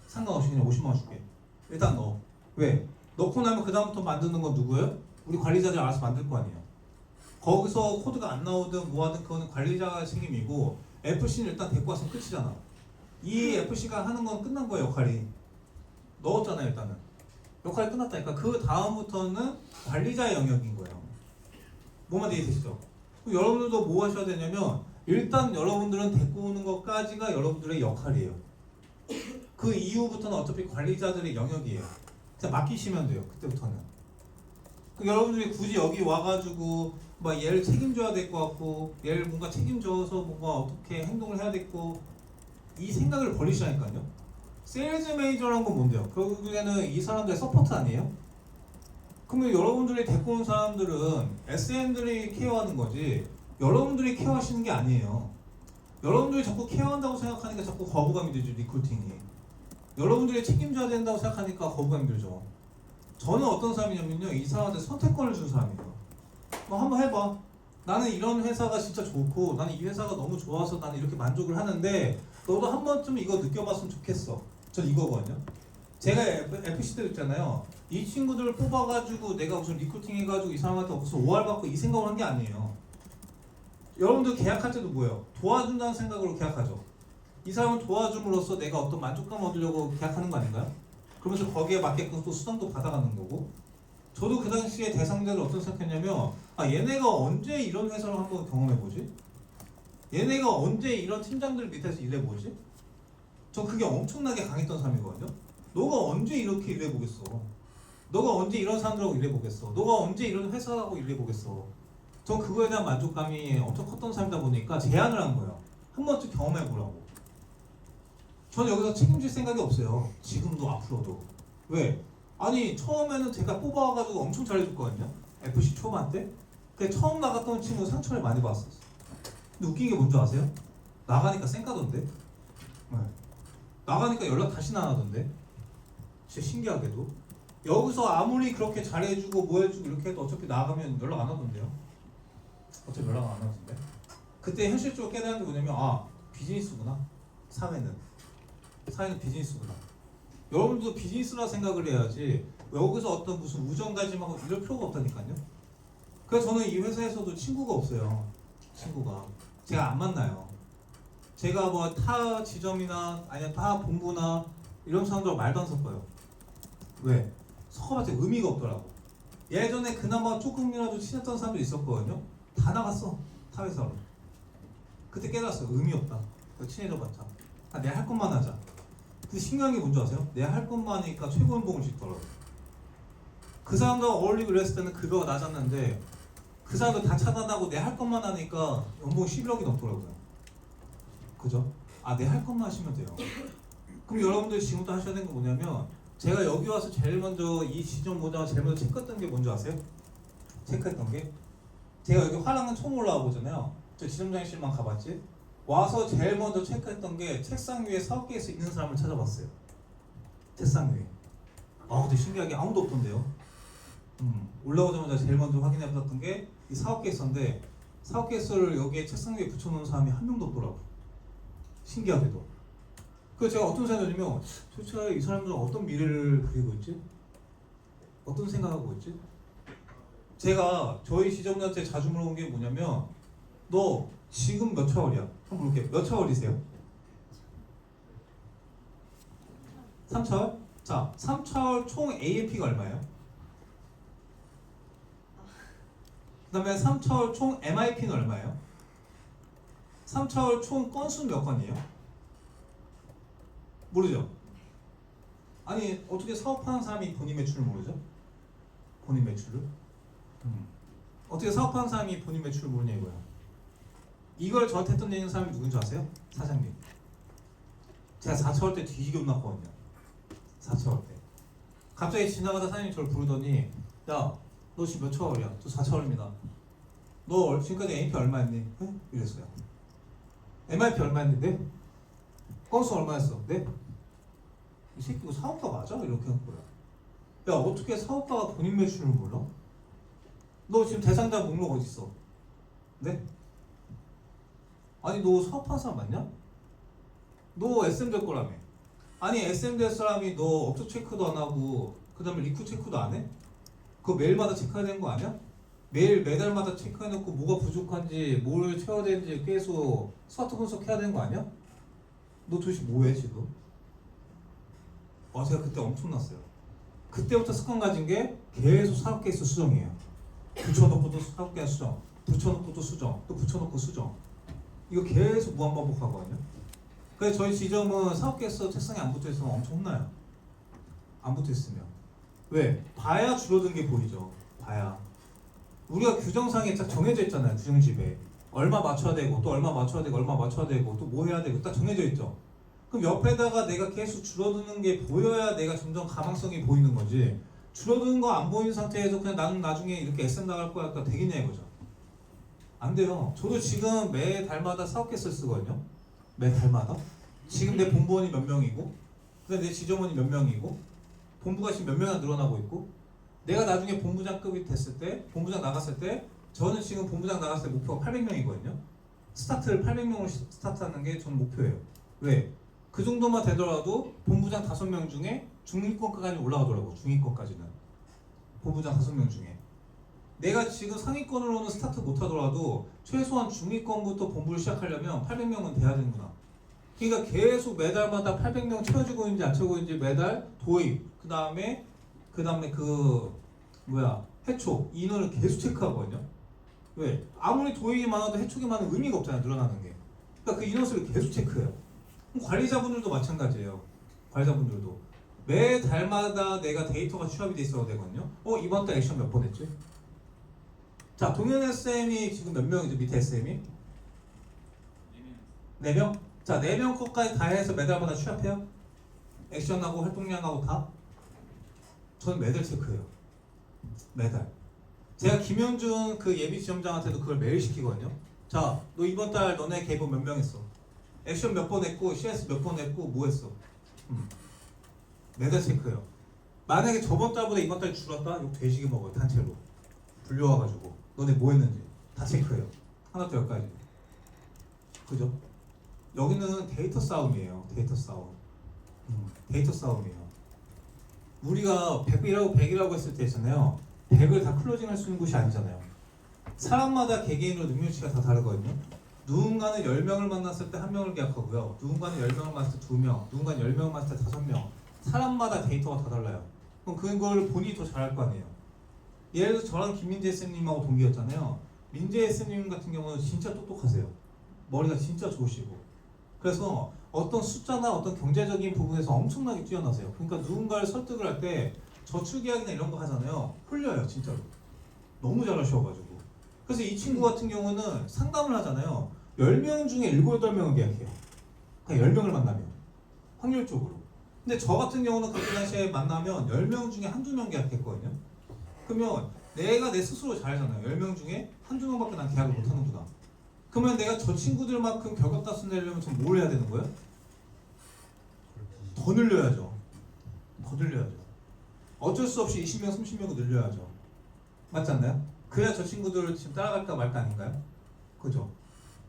상관없이 그냥 50만 원 줄게. 일단 넣어. 왜? 넣고 나면 그 다음부터 만드는 건 누구예요? 우리 관리자들이 알아서 만들 거 아니에요. 거기서 코드가 안 나오든 뭐하든 그거는 관리자가 책임이고 FC는 일단 데리고 왔으면 끝이잖아. 이 FC가 하는 건 끝난 거예요 역할이. 넣었잖아요 일단은. 역할이 끝났다니까. 그 다음부터는 관리자의 영역인 거예요. 뭐만 이해되시죠? 여러분들도 뭐 하셔야 되냐면 일단 여러분들은 데리고 오는 것까지가 여러분들의 역할이에요. 그 이후부터는 어차피 관리자들의 영역이에요. 그냥 맡기시면 돼요. 그때부터는. 여러분들이 굳이 여기 와가지고 막 얘를 책임져야 될 것 같고 얘를 뭔가 책임져서 뭔가 어떻게 행동을 해야 됐고 이 생각을 버리시라니까요. 세일즈 매니저라는 건 뭔데요? 결국에는 이 사람들의 서포트 아니에요? 그러면 여러분들이 데리고 온 사람들은 SM들이 케어하는 거지 여러분들이 케어하시는 게 아니에요. 여러분들이 자꾸 케어한다고 생각하니까 자꾸 거부감이 들죠. 리크루팅이. 여러분들이 책임져야 된다고 생각하니까 거부감이 들죠. 저는 어떤 사람이냐면요. 이 사람한테 선택권을 준 사람이에요. 뭐 한번 해봐. 나는 이런 회사가 진짜 좋고 나는 이 회사가 너무 좋아서 나는 이렇게 만족을 하는데 너도 한 번쯤 이거 느껴봤으면 좋겠어. 전 이거거든요. 제가 FC 때 있잖아요. 이 친구들을 뽑아가지고 내가 무슨 리크루팅 해가지고 이 사람한테 무슨 OR 받고 이 생각을 한 게 아니에요. 여러분들 계약할 때도 뭐예요? 도와준다는 생각으로 계약하죠. 이 사람을 도와줌으로써 내가 어떤 만족감 얻으려고 계약하는 거 아닌가요? 그러면서 거기에 맞게끔 또 수당도 받아가는 거고. 저도 그 당시에 대상자를 어떤 생각했냐면 얘네가 언제 이런 회사를 한번 경험해보지? 얘네가 언제 이런 팀장들 밑에서 일해보지? 저 그게 엄청나게 강했던 사람이거든요. 너가 언제 이렇게 일해보겠어? 너가 언제 이런 사람들하고 일해보겠어? 너가 언제 이런 회사하고 일해보겠어? 전 그거에 대한 만족감이 엄청 컸던 사람이다 보니까 제안을 한 거예요. 한 번쯤 경험해보라고. 전 여기서 책임질 생각이 없어요. 지금도 앞으로도. 왜? 아니 처음에는 제가 뽑아와가지고 엄청 잘해줬거든요. FC 초반 때. 근데 처음 나갔던 친구 상처를 많이 받았었어. 근데 웃긴 게 뭔지 아세요? 나가니까 쌩까던데. 네. 나가니까 연락 다시는 안 하던데. 진짜 신기하게도. 여기서 아무리 그렇게 잘해주고 뭐 해주고 이렇게 해도 어차피 나가면 연락 안 하던데요. 어차피 연락 안 하던데. 그때 현실적으로 깨달은 게 뭐냐면 비즈니스구나. 사회는 비즈니스구나. 여러분도 비즈니스라 생각을 해야지 여기서 어떤 무슨 우정 다짐하고 이럴 필요가 없다니까요. 그래서 저는 이 회사에서도 친구가 없어요. 친구가 제가 안 만나요. 제가 뭐 타 지점이나 아니면 타 본부나 이런 사람들하고 말도 안 섞어요. 왜? 섞어봤자 의미가 없더라고. 예전에 그나마 조금이라도 친했던 사람도 있었거든요. 다 나갔어. 타 회사로. 그때 깨달았어. 의미 없다. 친해져봤자 내 할 것만 하자. 근데 신기한 게 뭔지 아세요? 내 할 것만 하니까 최고 연봉을 짓더라고. 그 사람과 어울리고 그랬을 때는 급여가 낮았는데 그 사람들 다 차단하고 내 할 것만 하니까 연봉 11억이 넘더라고요. 그죠? 내 할 것만 하시면 돼요. 그럼 여러분들 지금부터 하셔야 되는 게 뭐냐면 제가 여기 와서 제일 먼저 이 지점 보자마자 제일 먼저 체크했던 게 뭔지 아세요? 체크했던 게 제가 여기 화랑은 처음 올라와 보잖아요. 저 지점장실만 가봤지? 와서 제일 먼저 체크했던 게 책상 위에 사업계획서 있는 사람을 찾아봤어요. 책상 위에. 근데 신기하게 아무도 없던데요. 올라오자마자 제일 먼저 확인해봤던 게 이 사업계획서인데 사업계획서를 여기에 책상 위에 붙여놓은 사람이 한 명도 없더라고. 신기하게도. 그래서 제가 어떤 생각이냐면 도대체 이 사람들은 어떤 미래를 그리고 있지? 어떤 생각하고 있지? 제가 저희 지점장한테 자주 물어본 게 뭐냐면 너 지금 몇 차월이야? 한번 물어볼게요. 몇 차월이세요? 3차월? 자, 3차월 총 AMP가 얼마예요? 그 다음에 3차월 총 MIP는 얼마예요? 3차월 총 건수는 몇 건이에요? 모르죠? 아니 어떻게 사업하는 사람이 본인 매출을 모르죠? 본인 매출을? 어떻게 사업하는 사람이 본인 매출을 모르냐 이거야. 이걸 저한테 했던 얘기는 사람이 누군지 아세요? 사장님. 제가 4차월 때 뒤지게 혼났거든요. 4차월 때 갑자기 지나가다 사장님이 저를 부르더니 야 너 지금 몇 차월이야? 저 4차월입니다. 너 지금까지 AMP 얼마 했니? 네? 이랬어요. MIP 얼마 했는데? 건수 얼마 했어? 네? 이 새끼 이거 사업가 맞아? 이렇게 한 거야. 야 어떻게 사업가가 본인 매출을 몰라? 너 지금 대상자 목록 어디 있어? 네? 아니 너 사업하는 사람 맞냐? 너 SM 될 거라며. 아니 SM 될 사람이 너 업적 체크도 안 하고 그 다음에 리쿠 체크도 안 해? 그거 매일마다 체크해야 되는 거 아니야? 매달마다 체크해놓고 뭐가 부족한지 뭘 채워야 되는지 계속 스마트 분석해야 되는 거 아니야? 너 도대체 뭐해 지금? 제가 그때 엄청났어요. 그때부터 습관 가진 게 계속 사업 케이스 수정이에요. 붙여놓고 또 사업 케이스 수정, 붙여놓고 또 수정, 또 붙여놓고 수정. 이거 계속 무한반복하거든요. 그래서 저희 지점은 사업 케이스 책상에 안 붙어있으면 엄청 혼나요. 안 붙어있으면. 왜? 봐야 줄어든 게 보이죠. 봐야. 우리가 규정상에 딱 정해져 있잖아요. 규정집에. 얼마 맞춰야 되고 또 얼마 맞춰야 되고 얼마 맞춰야 되고 또 뭐 해야 되고 딱 정해져 있죠. 그럼 옆에다가 내가 계속 줄어드는 게 보여야 내가 점점 가망성이 보이는 거지. 줄어드는 거 안 보이는 상태에서 그냥 나는 나중에 이렇게 SM 나갈 거야 할까 되겠냐 이거죠. 안 돼요. 저도 지금 매 달마다 사업 계획서를 쓰거든요. 매 달마다. 지금 내 본부원이 몇 명이고 그다음에 내 지점원이 몇 명이고 본부가 지금 몇 명이나 늘어나고 있고 내가 나중에 본부장급이 됐을 때 본부장 나갔을 때 저는 지금 본부장 나갔을 때 목표가 800명이거든요. 스타트를 800명으로 스타트하는 게 전 목표예요. 왜? 그 정도만 되더라도 본부장 5명 중에 중위권까지 올라가더라고. 중위권까지는 본부장 5명 중에 내가 지금 상위권으로는 스타트 못하더라도 최소한 중위권부터 본부를 시작하려면 800명은 돼야 되는구나. 그러니까 계속 매달마다 800명 채워지고 있는지 안 채워지고 있는지 매달 도입 그 다음에 해촉 인원을 계속 체크하거든요. 왜? 아무리 도입이 많아도 해촉이 많은 의미가 없잖아요. 늘어나는 게. 그러니까 그 인원수를 계속 체크해요. 그럼 관리자분들도 마찬가지예요. 관리자분들도 매 달마다 내가 데이터가 취합이 돼 있어야 되거든요. 이번 달 액션 몇 번 했지? 자, 동현 SM이 지금 몇 명이죠? 밑에 SM이? 4명? 자, 4명 것까지 다 해서 매달마다 취합해요? 액션하고 활동량하고 다? 저는 매달 체크해요. 매달. 제가 김현준 그 예비 지점장한테도 그걸 매일 시키거든요. 자, 너 이번 달 너네 개입 몇 명 했어? 액션 몇 번 했고, CS 몇 번 했고, 뭐 했어? 매달 체크해요. 만약에 저번 달보다 이번 달 줄었다? 욕 돼지게 먹어요. 단체로. 불려와가지고. 너네 뭐 했는지. 다 체크해요. 하나부터 열까지. 그죠? 여기는 데이터 싸움이에요. 데이터 싸움. 데이터 싸움이에요. 우리가 100이라고 했을 때 있잖아요. 100을 다 클로징 할 수 있는 곳이 아니잖아요. 사람마다 개개인으로 능력치가 다 다르거든요. 누군가는 10명을 만났을 때 1명을 계약하고요. 누군가는 10명을 만났을 때 2명, 누군가는 10명을 만났을 때 5명. 사람마다 데이터가 다 달라요. 그럼 그걸 본인이 더 잘할 거 아니에요. 예를 들어서 저랑 김민재 SM님하고 동기였잖아요. 민재 SM님 같은 경우는 진짜 똑똑하세요. 머리가 진짜 좋으시고. 그래서 어떤 숫자나 어떤 경제적인 부분에서 엄청나게 뛰어나세요. 그러니까 누군가를 설득을 할 때 저축계약이나 이런 거 하잖아요. 홀려요, 진짜로. 너무 잘하셔가지고. 그래서 이 친구 같은 경우는 상담을 하잖아요. 10명 중에 7, 8명은 계약해요. 그냥 10명을 만나면. 확률적으로. 근데 저 같은 경우는 그때 당시에 만나면 10명 중에 한두 명 계약했거든요. 그러면 내가 내 스스로 잘하잖아요. 10명 중에 한두 명밖에 난 계약을 못하는구나. 그러면 내가 저 친구들만큼 결과값을 내려면 전 뭘 해야 되는 거예요? 더 늘려야죠. 더 늘려야죠. 어쩔 수 없이 20명, 30명을 늘려야죠. 맞지 않나요? 그래야 저 친구들을 지금 따라갈까 말까 아닌가요? 그죠?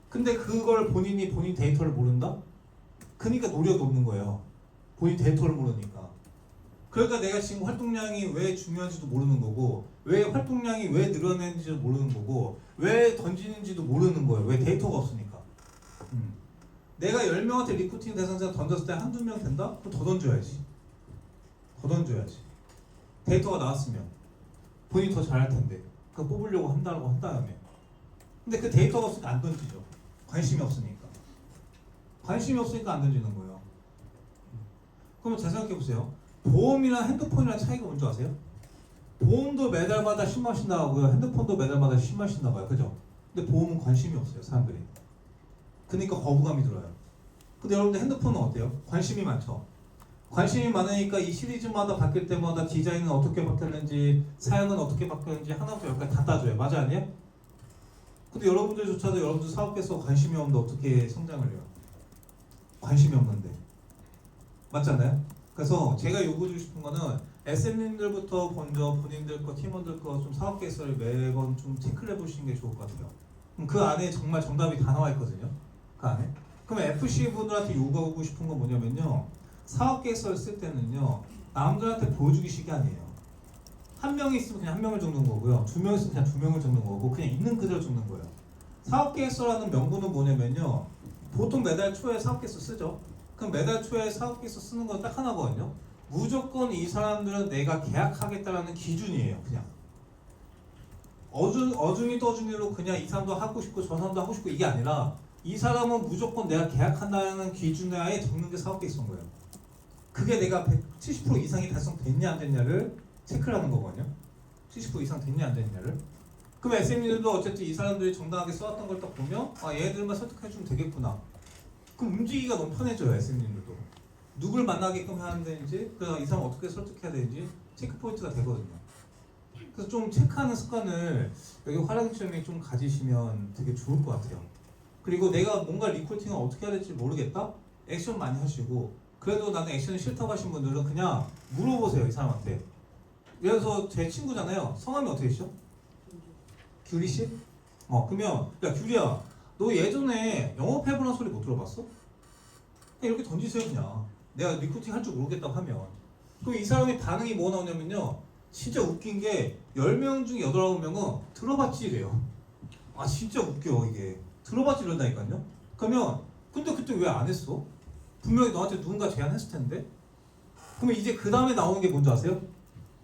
근데 그걸 본인 데이터를 모른다? 그러니까 노력이 없는 거예요. 본인 데이터를 모르니까. 그러니까 내가 지금 활동량이 왜 중요한지도 모르는 거고, 왜 활동량이 왜 늘어나는지도 모르는 거고, 왜 던지는지도 모르는 거예요. 왜 데이터가 없으니까. 내가 10명한테 리크루팅 대상자 던졌을 때 한두 명 된다? 그럼 더 던져야지. 더 던져야지. 데이터가 나왔으면 본인이 더 잘할 텐데. 그거 뽑으려고 한다고 한 다음에. 근데 그 데이터가 없으니까 안 던지죠. 관심이 없으니까. 관심이 없으니까 안 던지는 거예요. 그러면 잘 생각해 보세요. 보험이랑 핸드폰이랑 차이가 뭔지 아세요? 보험도 매달마다 10만원씩 나가고요. 핸드폰도 매달마다 10만원씩 나가요. 그죠? 근데 보험은 관심이 없어요. 사람들이. 그러니까 거부감이 들어요. 근데 여러분들 핸드폰은 어때요? 관심이 많죠? 관심이 많으니까 이 시리즈마다 바뀔 때마다 디자인은 어떻게 바뀌었는지, 사양은 어떻게 바뀌었는지 하나부터 열까지 다 따져요. 맞아 아니에요? 근데 여러분들조차도 여러분들 사업에서 관심이 없는데 어떻게 성장을 해요? 관심이 없는데. 맞잖아요? 그래서 제가 요구드리고 싶은 거는 SM님들부터 먼저 본인들 거, 팀원들 거 좀 사업 계획서를 매번 좀 체크를 해보시는 게 좋을 것 같아요. 그럼 그 안에 정말 정답이 다 나와 있거든요. 그 안에. 그럼 FC 분들한테 요구하고 싶은 건 뭐냐면요. 사업 계획서를 쓸 때는요. 남들한테 보여주기식이 아니에요. 한 명이 있으면 그냥 한 명을 적는 거고요. 두 명이 있으면 그냥 두 명을 적는 거고 그냥 있는 그대로 적는 거예요. 사업 계획서라는 명분은 뭐냐면요. 보통 매달 초에 사업 계획서 쓰죠. 그럼 매달 초에 사업 계획서 쓰는 건 딱 하나거든요. 무조건 이 사람들은 내가 계약하겠다라는 기준이에요. 그냥 어중이 떠중이로 그냥 이 사람도 하고 싶고 저 사람도 하고 싶고 이게 아니라 이 사람은 무조건 내가 계약한다는 기준하에 적는 게 사업 계획서인 거예요. 그게 내가 70% 이상이 달성됐냐 안 됐냐를 체크를 하는 거거든요. 70% 이상 됐냐 안 됐냐를. 그럼 SM들도 어쨌든 이 사람들이 정당하게 써왔던 걸 딱 보면 아 얘들만 설득해주면 되겠구나. 그럼 움직이기가 너무 편해져요. SM들도. 누굴 만나게끔 해야 되는지, 이 사람 어떻게 설득해야 되는지 체크 포인트가 되거든요. 그래서 좀 체크하는 습관을 여기 화랑시험에 좀 가지시면 되게 좋을 것 같아요. 그리고 내가 뭔가 리크루팅을 어떻게 해야 될지 모르겠다? 액션 많이 하시고 그래도 나는 액션이 싫다고 하신 분들은 그냥 물어보세요. 이 사람한테. 예를 들어서 제 친구잖아요. 성함이 어떻게 되시죠? 규리 씨? 그러면 야 규리야 너 예전에 영업해보라는 소리 못 들어봤어? 그냥 이렇게 던지세요. 그냥 내가 리크루팅 할 줄 모르겠다고 하면 그럼 이 사람의 반응이 뭐 나오냐면요 진짜 웃긴 게 10명 중에 8, 9명은 들어봤지 이래요. 아 진짜 웃겨 이게. 들어봤지 이런다니까요. 그러면 근데 그때 왜 안 했어? 분명히 너한테 누군가 제안했을 텐데. 그러면 이제 그 다음에 나오는 게 뭔지 아세요?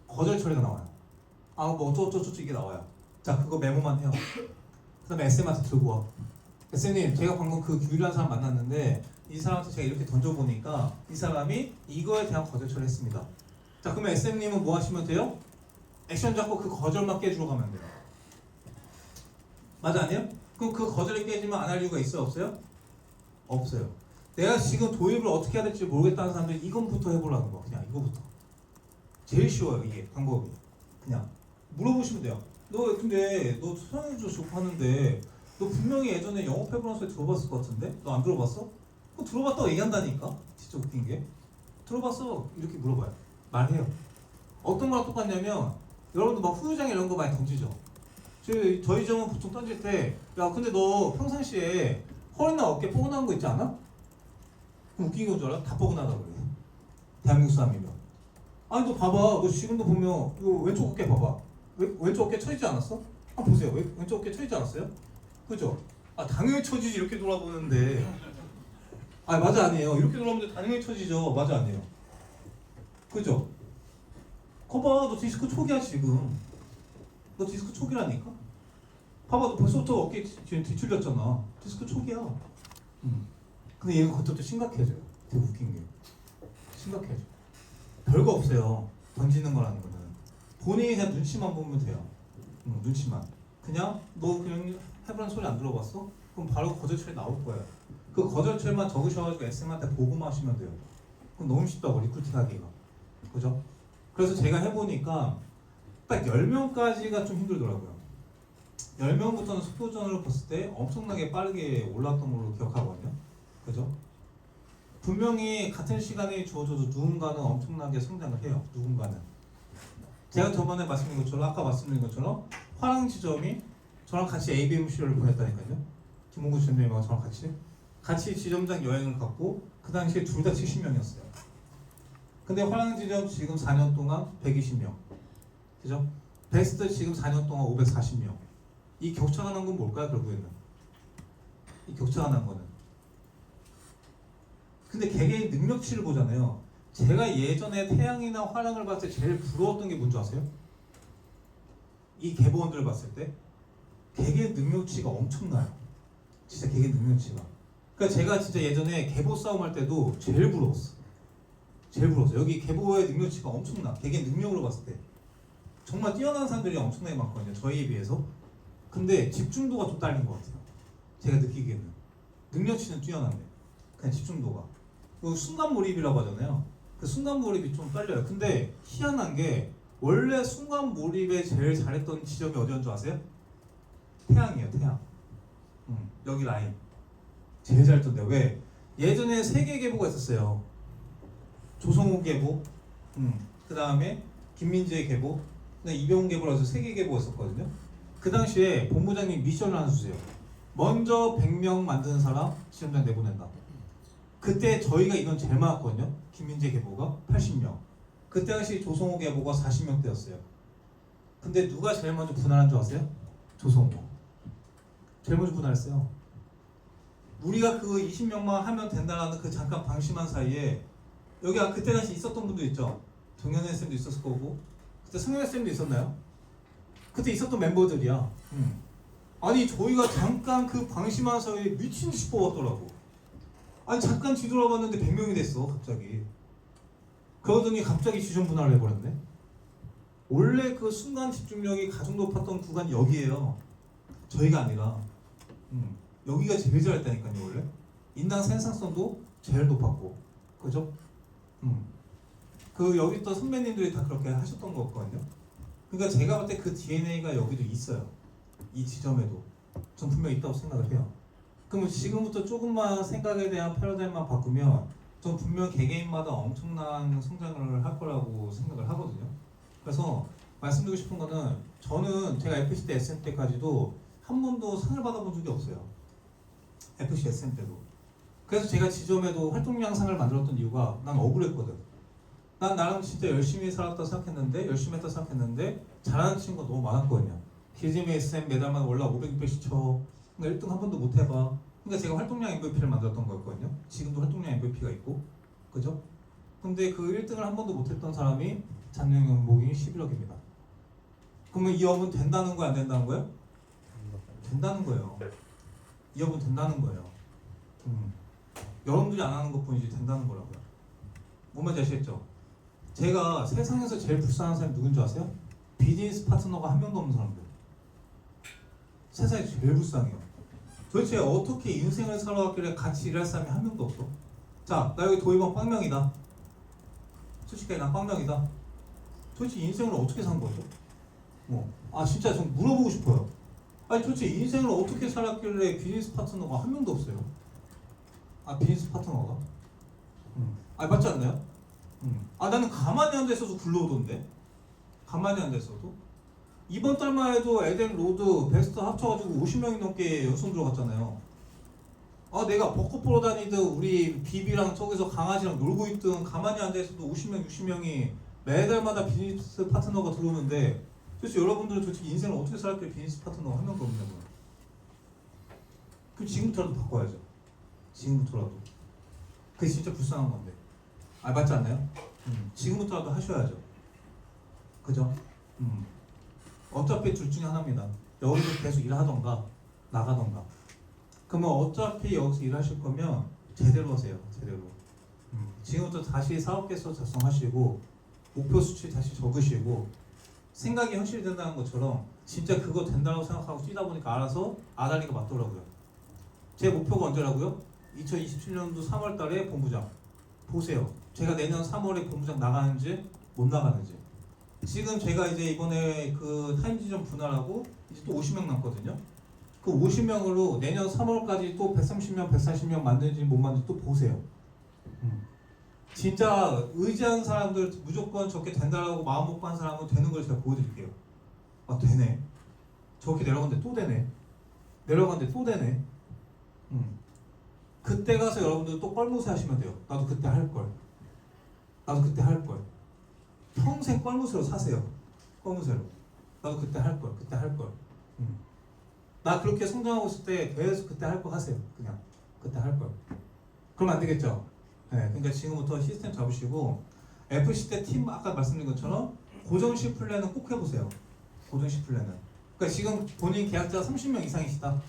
거절 처리가 나와요. 아 뭐 어쩌고저쩌고 이게 나와요. 자 그거 메모만 해요. 그 다음에 SM한테 들고 와. SM님 제가 방금 그 규율한 사람 만났는데 이 사람한테 제가 이렇게 던져보니까 이 사람이 이거에 대한 거절 처리를 했습니다. 자 그러면 SM님은 뭐 하시면 돼요? 액션 잡고 그 거절만 깨주러 가면 돼요. 맞아 아니에요? 그럼 그 거절이 깨지면 안 할 이유가 있어요? 없어요? 없어요. 내가 지금 도입을 어떻게 해야 될지 모르겠다는 사람들이 이것부터 해보라는 거. 그냥 이거부터. 제일 쉬워요 이게 방법이. 그냥 물어보시면 돼요. 너 근데 너 수상해줘 좋고 하는데 너 분명히 예전에 영업해보라는 소리 들어봤을 것 같은데? 너 안 들어봤어? 그거 들어봤다고 얘기한다니까? 진짜 웃긴 게 들어봤어? 이렇게 물어봐요. 말해요. 어떤 거랑 똑같냐면 여러분들 막 후유장 이런 거 많이 던지죠? 저희 점은 보통 던질 때 야 근데 너 평상시에 허리나 어깨 뻐근한 거 있지 않아? 그럼 웃긴 건 줄 알아? 다 뻐근하다고 그래. 대한민국 사람이면. 아니 너 봐봐. 너 지금도 보면 이거 왼쪽 어깨 봐봐. 왼쪽 어깨 처지지 않았어? 한번 보세요. 왼쪽 어깨 처지지 않았어요? 그죠? 아 당연히 처지지 이렇게 돌아보는데. 아 맞아 아니에요. 이렇게 돌아보는데 당연히 처지죠. 맞아 아니에요. 그죠? 거봐 너 디스크 초기야 지금. 너 디스크 초기라니까? 봐봐 너 벌써부터 어깨 지금 뒤틀렸잖아. 디스크 초기야. 근데 얘가 그것도 심각해져요. 되게 웃긴 게 심각해져. 별거 없어요. 던지는 거라는 거는 본인이 그냥 눈치만 보면 돼요. 눈치만. 그냥 너 그냥 해보라는 소리 안 들어봤어? 그럼 바로 거절 처리 나올 거예요. 그 거절 처리만 적으셔가지고 SM한테 보고만 하시면 돼요. 그럼 너무 쉽다고 리크루팅하기가. 그죠? 그래서 제가 해보니까 딱 10명까지가 좀 힘들더라고요. 10명부터는 속도전으로 봤을 때 엄청나게 빠르게 올라왔던 걸로 기억하거든요. 그죠? 분명히 같은 시간이 주어져도 누군가는 엄청나게 성장을 해요. 누군가는. 제가 저번에 말씀드린 것처럼 아까 말씀드린 것처럼 화랑 지점이 저랑 같이 ABMC를 보냈다니까요. 김홍구 지점장님하고 저랑 같이 지점장 여행을 갔고 그 당시에 둘 다 70명이었어요. 근데 화랑지점 지금 4년 동안 120명. 그죠? 베스트 지금 4년 동안 540명. 이 격차가 난 건 뭘까요, 결국에는? 이 격차가 난 거는. 근데 개개인 능력치를 보잖아요. 제가 예전에 태양이나 화랑을 봤을 때 제일 부러웠던 게 뭔지 아세요? 이 개보원들을 봤을 때 개개인 능력치가 엄청나요. 진짜 개개인 능력치가. 그러니까 제가 진짜 예전에 개보 싸움 할 때도 제일 부러웠어. 제일 부러웠어. 여기 개보의 능력치가 엄청나. 개개인 능력으로 봤을 때 정말 뛰어난 사람들이 엄청나게 많거든요. 저희에 비해서. 근데 집중도가 좀 딸린 것 같아요. 제가 느끼기에는 능력치는 뛰어난데 그냥 집중도가. 그 순간 몰입이라고 하잖아요. 그 순간 몰입이 좀 딸려요. 근데 희한한 게 원래 순간 몰입에 제일 잘했던 지점이 어디였는 줄 아세요? 태양이에요. 태양. 여기 라인 제일 잘했던데. 왜? 예전에 3개 계보가 있었어요. 조성호 계보, 그 다음에 김민재의 계보, 그다음에 이병훈 계보라서 3개 계보가 있었거든요. 그 당시에 본부장님 미션을 하나 주세요. 먼저 100명 만드는 사람 시험장 내보낸다. 그때 저희가 인원 제일 많았거든요. 김민재 계보가 80명. 그때 당시 조성호 계보가 40명대였어요. 근데 누가 제일 먼저 분할한 줄 아세요? 조성호. 제일 먼저 분할했어요. 우리가 그 20명만 하면 된다라는 그 잠깐 방심한 사이에 여기 그때 당시 있었던 분도 있죠. 동현애 쌤도 있었을 거고 그때 성현애 쌤도 있었나요? 그때 있었던 멤버들이야. 아니 저희가 잠깐 그 방심한 사이에 미친 듯이 뽑았더라고. 아니 잠깐 뒤돌아봤는데 100명이 됐어 갑자기. 그러더니 갑자기 지점 분할을 해버렸네. 원래 그 순간 집중력이 가장 높았던 구간이 여기에요. 저희가 아니라 여기가 제일 잘했다니까요. 원래 인당 생산성도 제일 높았고, 그죠? 그 여기 있던 선배님들이 다 그렇게 하셨던 것 같거든요. 그러니까 제가 볼 때 그 DNA가 여기도 있어요. 이 지점에도 전 분명히 있다고 생각을 해요. 그러면 지금부터 조금만 생각에 대한 패러다임만 바꾸면 전 분명 개개인마다 엄청난 성장을 할 거라고 생각을 하거든요. 그래서 말씀드리고 싶은 거는 저는 제가 FC 때 SM 때까지도 한 번도 상을 받아본 적이 없어요. FC SM 때도. 그래서 제가 지점에도 활동량상을 만들었던 이유가 난 억울했거든. 난 나름 진짜 열심히 살았다 생각했는데 열심히 했다 생각했는데 잘하는 친구가 너무 많았거든요. 기즈미 SM 매달마다 올라 500, 600씩 쳐. 그러니까 1등 한 번도 못 해봐. 그러니까 제가 활동량 MVP를 만들었던 거였거든요. 지금도 활동량 MVP가 있고, 그죠? 근데 그 1등을 한 번도 못했던 사람이 작년 연봉이 11억입니다. 그러면 이 업은 된다는 거야, 안 된다는 거야? 된다는 거예요. 이 업은 된다는 거예요. 여러분들이 안 하는 것뿐이지 된다는 거라고요. 뭔 말인지 아시겠죠? 제가 세상에서 제일 불쌍한 사람이 누군지 아세요? 비즈니스 파트너가 한 명도 없는 사람들. 세상에 제일 불쌍해요. 도대체 어떻게 인생을 살아왔길래 같이 일할 사람이 한 명도 없어? 자, 나 여기 도입원 빵명이다. 솔직히 나 빵명이다. 도대체 인생을 어떻게 산 거죠? 진짜 좀 물어보고 싶어요. 아니 도대체 인생을 어떻게 살았길래 비즈니스 파트너가 한 명도 없어요? 비즈니스 파트너가? 맞지 않나요? 나는 가만히 앉아 있어도 굴러오던데. 가만히 앉아 있어도. 이번 달만 해도 에덴 로드 베스트 합쳐가지고 50명이 넘게 연속 들어갔잖아요. 내가 벚꽃 보러 다니든 우리 비비랑 저기서 강아지랑 놀고 있든 가만히 앉아 있어도 50명, 60명이 매달마다 비즈니스 파트너가 들어오는데 도대체 여러분들은 도대체 인생을 어떻게 살았길래 비즈니스 파트너가 한 명도 없냐고요. 그럼 지금부터라도 바꿔야죠. 지금부터라도. 그게 진짜 불쌍한 건데. 맞지 않나요? 지금부터라도 하셔야죠. 그죠? 어차피 둘 중에 하나입니다. 여기서 계속 일하던가 나가던가. 그러면 어차피 여기서 일하실 거면 제대로 하세요. 제대로. 지금부터 다시 사업 계획서 작성하시고 목표 수치 다시 적으시고 생각이 현실이 된다는 것처럼 진짜 그거 된다고 생각하고 뛰다 보니까 알아서 아다리가 맞더라고요. 제 목표가 언제라고요? 2027년도 3월 달에 본부장. 보세요. 제가 내년 3월에 본부장 나가는지 못 나가는지. 지금 제가 이제 이번에 그 타임지점 분할하고 이제 또 50명 남거든요. 그 50명으로 내년 3월까지 또 130명, 140명 만드는지 못 만드는지 또 보세요. 진짜 의지한 사람들 무조건 저렇게 된다라고 마음 먹고 한 사람은 되는 걸 제가 보여드릴게요. 되네. 저렇게 내려갔는데 또 되네. 내려갔는데 또 되네. 그때 가서 여러분들 또 뻘무새 하시면 돼요. 나도 그때 할 걸. 나도 그때 할 걸. 평생 껄무새로 사세요. 껄무새로. 나도 그때 할 걸. 그때 할 걸. 나 그렇게 성장하고 있을 때 계속 그때 할 거 하세요. 그냥 그때 할 걸. 그러면 안 되겠죠. 네, 그러니까 지금부터 시스템 잡으시고 FC 때 팀 아까 말씀드린 것처럼 고정식 플랜은 꼭 해보세요. 고정식 플랜은. 그러니까 지금 본인 계약자가 30명 이상이시다.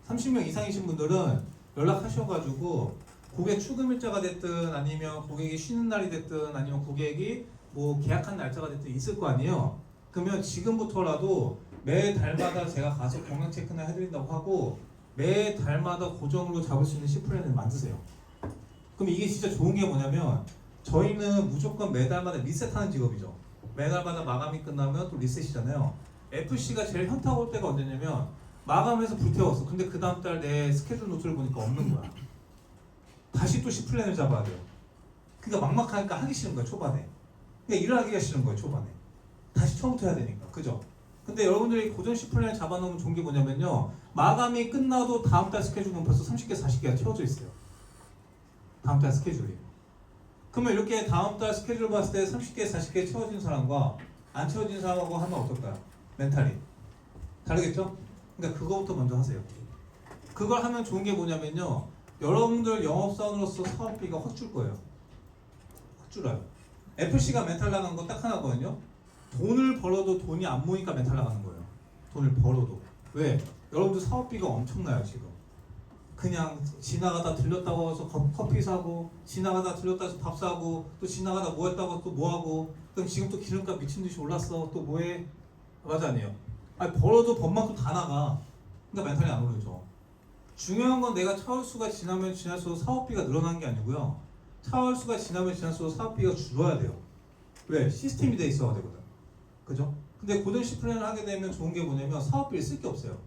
30명 이상이신 분들은 연락하셔가지고 고객 출금 일자가 됐든 아니면 고객이 쉬는 날이 됐든 아니면 고객이 뭐 계약한 날짜가 됐든 있을 거 아니에요. 그러면 지금부터라도 매 달마다 제가 가서 건강 체크나 해드린다고 하고 매 달마다 고정으로 잡을 수 있는 C플랜을 만드세요. 그럼 이게 진짜 좋은 게 뭐냐면 저희는 무조건 매달마다 리셋하는 직업이죠. 매달마다 마감이 끝나면 또 리셋이잖아요. FC가 제일 현타 올 때가 언제냐면 마감해서 불태웠어. 근데 그 다음 달 내 스케줄 노트를 보니까 없는 거야. 다시 또 C플랜을 잡아야 돼요. 그러니까 막막하니까 하기 싫은 거야 초반에. 그러니까 일을 하기가 싫은 거예요 초반에. 다시 처음부터 해야 되니까. 그죠? 근데 여러분들이 고정 C플랜을 잡아놓으면 좋은 게 뭐냐면요. 마감이 끝나도 다음 달 스케줄 보면 벌써 30개, 40개가 채워져 있어요. 다음 달 스케줄이. 그러면 이렇게 다음 달 스케줄 봤을 때 30개, 40개 채워진 사람과 안 채워진 사람하고 하면 어떨까요? 멘탈이. 다르겠죠? 그러니까 그거부터 먼저 하세요. 그걸 하면 좋은 게 뭐냐면요. 여러분들 영업사원으로서 사업비가 확 줄 거예요. 확 줄어요. FC가 멘탈 나가는 건 딱 하나거든요. 돈을 벌어도 돈이 안 모이니까 멘탈 나가는 거예요. 돈을 벌어도. 왜? 여러분들 사업비가 엄청나요 지금. 그냥 지나가다 들렸다고 해서 커피 사고 지나가다 들렸다 해서 밥 사고 또 지나가다 뭐 했다고 또 뭐 하고 그럼 지금 또 기름값 미친듯이 올랐어 또 뭐해. 맞아 아니에요? 아니 벌어도 법만큼 다 나가. 그러니까 멘탈이 안 오르죠. 중요한 건 내가 차월수가 지나면 지날수록 사업비가 늘어나는 게 아니고요. 차월수가 지나면 지날수록 사업비가 줄어야 돼요. 왜? 시스템이 돼 있어야 되거든. 그죠? 근데 고정 C플랜을 하게 되면 좋은 게 뭐냐면 사업비를 쓸 게 없어요.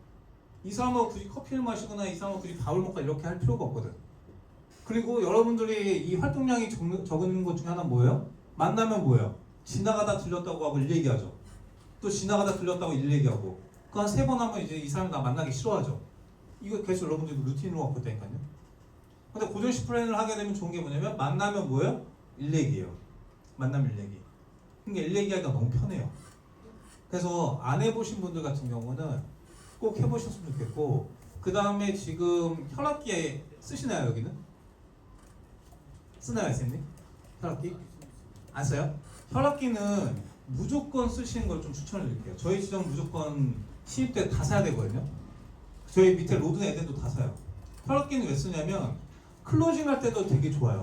이 사람하고 굳이 커피를 마시거나 이 사람하고 굳이 밥을 먹거나 이렇게 할 필요가 없거든. 그리고 여러분들이 이 활동량이 적은 것 중에 하나는 뭐예요? 만나면 뭐예요? 지나가다 들렸다고 하고 일 얘기하죠. 또 지나가다 들렸다고 일 얘기하고 그 한 3번 하면 이제 이 사람이 나 만나기 싫어하죠. 이거 계속 여러분들도 루틴으로 갖고 있다니까요. 근데 고정 C플랜을 하게 되면 좋은 게 뭐냐면 만나면 뭐예요? 일 얘기예요. 만나면 일 얘기. 그러니까 일 얘기하기가 너무 편해요. 그래서 안 해보신 분들 같은 경우는 꼭 해보셨으면 좋겠고 그 다음에 지금 혈압기에 쓰시나요 여기는? 쓰나요 선생님? 혈압기? 안 써요? 혈압기는 무조건 쓰시는 걸 좀 추천을 드릴게요. 저희 지점 무조건 신입 때 다 사야 되거든요. 저희 밑에 로드 애들도 다 사요. 혈압기는 왜 쓰냐면 클로징 할 때도 되게 좋아요.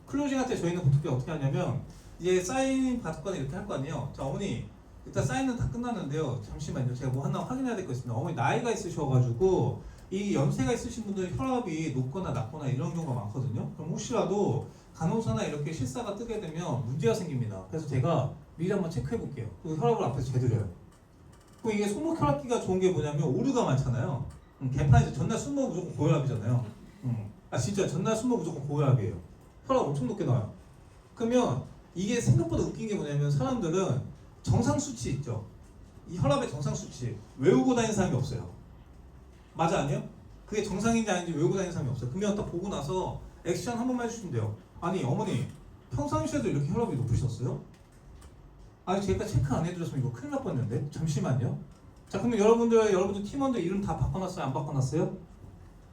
클로징 할 때 저희는 보통 어떻게 하냐면 이제 사인 받거나 이렇게 할 거 아니에요. 자 어머니 일단 사인은 다 끝났는데요. 잠시만요. 제가 뭐 하나 확인해야 될 거 있습니다. 어머니 나이가 있으셔가지고 이 연세가 있으신 분들은 혈압이 높거나 낮거나 이런 경우가 많거든요. 그럼 혹시라도 간호사나 이렇게 실사가 뜨게 되면 문제가 생깁니다. 그래서 제가 미리 한번 체크해 볼게요. 그 혈압을 앞에서 재드려요. 그럼 이게 손목 혈압기가 좋은 게 뭐냐면 오류가 많잖아요. 개판에서 전날 술 먹으면 무조건 고혈압이잖아요. 아 진짜 전날 술 먹으면 무조건 고혈압이에요. 혈압 엄청 높게 나와요. 그러면 이게 생각보다 웃긴 게 뭐냐면 사람들은 정상 수치 있죠. 이 혈압의 정상 수치 외우고 다니는 사람이 없어요. 맞아 아니요? 그게 정상인지 아닌지 외우고 다니는 사람이 없어요. 그러면 딱 보고 나서 액션 한 번만 해주시면 돼요. 아니 어머니 평상시에도 이렇게 혈압이 높으셨어요? 아니 제가 체크 안 해드렸으면 이거 큰일 날 뻔했는데 잠시만요. 자 그러면 여러분들 팀원들 이름 다 바꿔놨어요? 안 바꿔놨어요?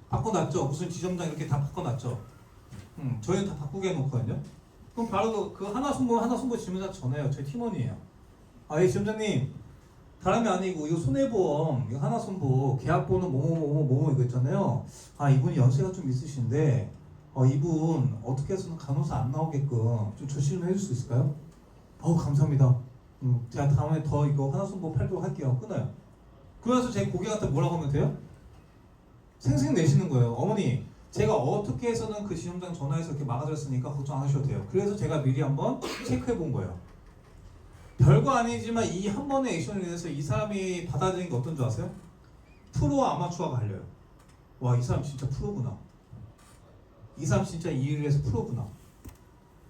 바꿔놨죠. 무슨 지점장 이렇게 다 바꿔놨죠. 저희는 다 바꾸게 해놓거든요. 그럼 바로 그 하나 손보 질문자 전해요. 저희 팀원이에요. 아 예 지점장님 다름이 아니고 이거 손해보험 이거 하나 손보 계약번호 뭐뭐 이거 있잖아요. 아 이분이 연세가 좀 있으신데 이분 어떻게 해서는 간호사 안 나오게끔 좀 조치 좀 해줄 수 있을까요? 감사합니다. 제가 다음에 더 이거 하나 손보 팔도록 할게요. 끊어요. 그래서 제 고객한테 뭐라고 하면 돼요? 생생 내시는 거예요. 어머니 제가 어떻게 해서는 그 지점장 전화해서 이렇게 막아드렸으니까 걱정 안 하셔도 돼요. 그래서 제가 미리 한번 체크해 본 거예요. 별거 아니지만 이 한 번의 액션을 인해서 이 사람이 받아들인 게 어떤 줄 아세요? 프로와 아마추어가 갈려요. 와, 이 사람 진짜 프로구나. 이 사람 진짜 이 일을 해서 프로구나.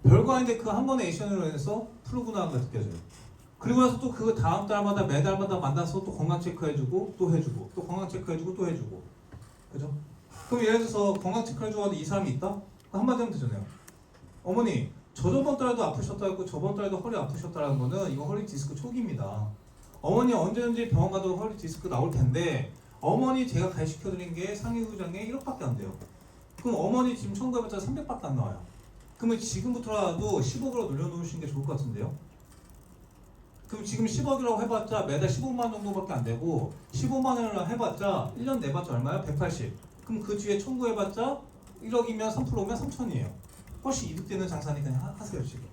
별거 아닌데 그 한 번의 액션으로 인해서 프로구나가 느껴져요. 그리고 나서 또 그 다음 달마다 매달마다 만나서 또 건강 체크해주고 또 해주고 또 건강 체크해주고 또 해주고 그죠? 그럼 예를 들어서 건강 체크를 해주고 이 사람이 있다? 한마디 하면 되잖아요. 어머니 저저번 달에도 아프셨다 했고 저번 달에도 허리 아프셨다는 거는 이거 허리 디스크 초기입니다. 어머니 언제든지 병원 가도 허리 디스크 나올 텐데 어머니 제가 가입시켜드린 게 상해부장에 1억밖에 안 돼요. 그럼 어머니 지금 청구해봤자 300밖에 안 나와요. 그러면 지금부터라도 10억으로 늘려놓으시는 게 좋을 것 같은데요. 그럼 지금 10억이라고 해봤자 매달 15만 정도밖에 안 되고 15만 원을 해봤자 1년 내봤자 얼마야? 180. 그럼 그 뒤에 청구해봤자 1억이면 3%면 3천이에요. 훨씬 이득되는 장사니까 그냥 하세요 지금.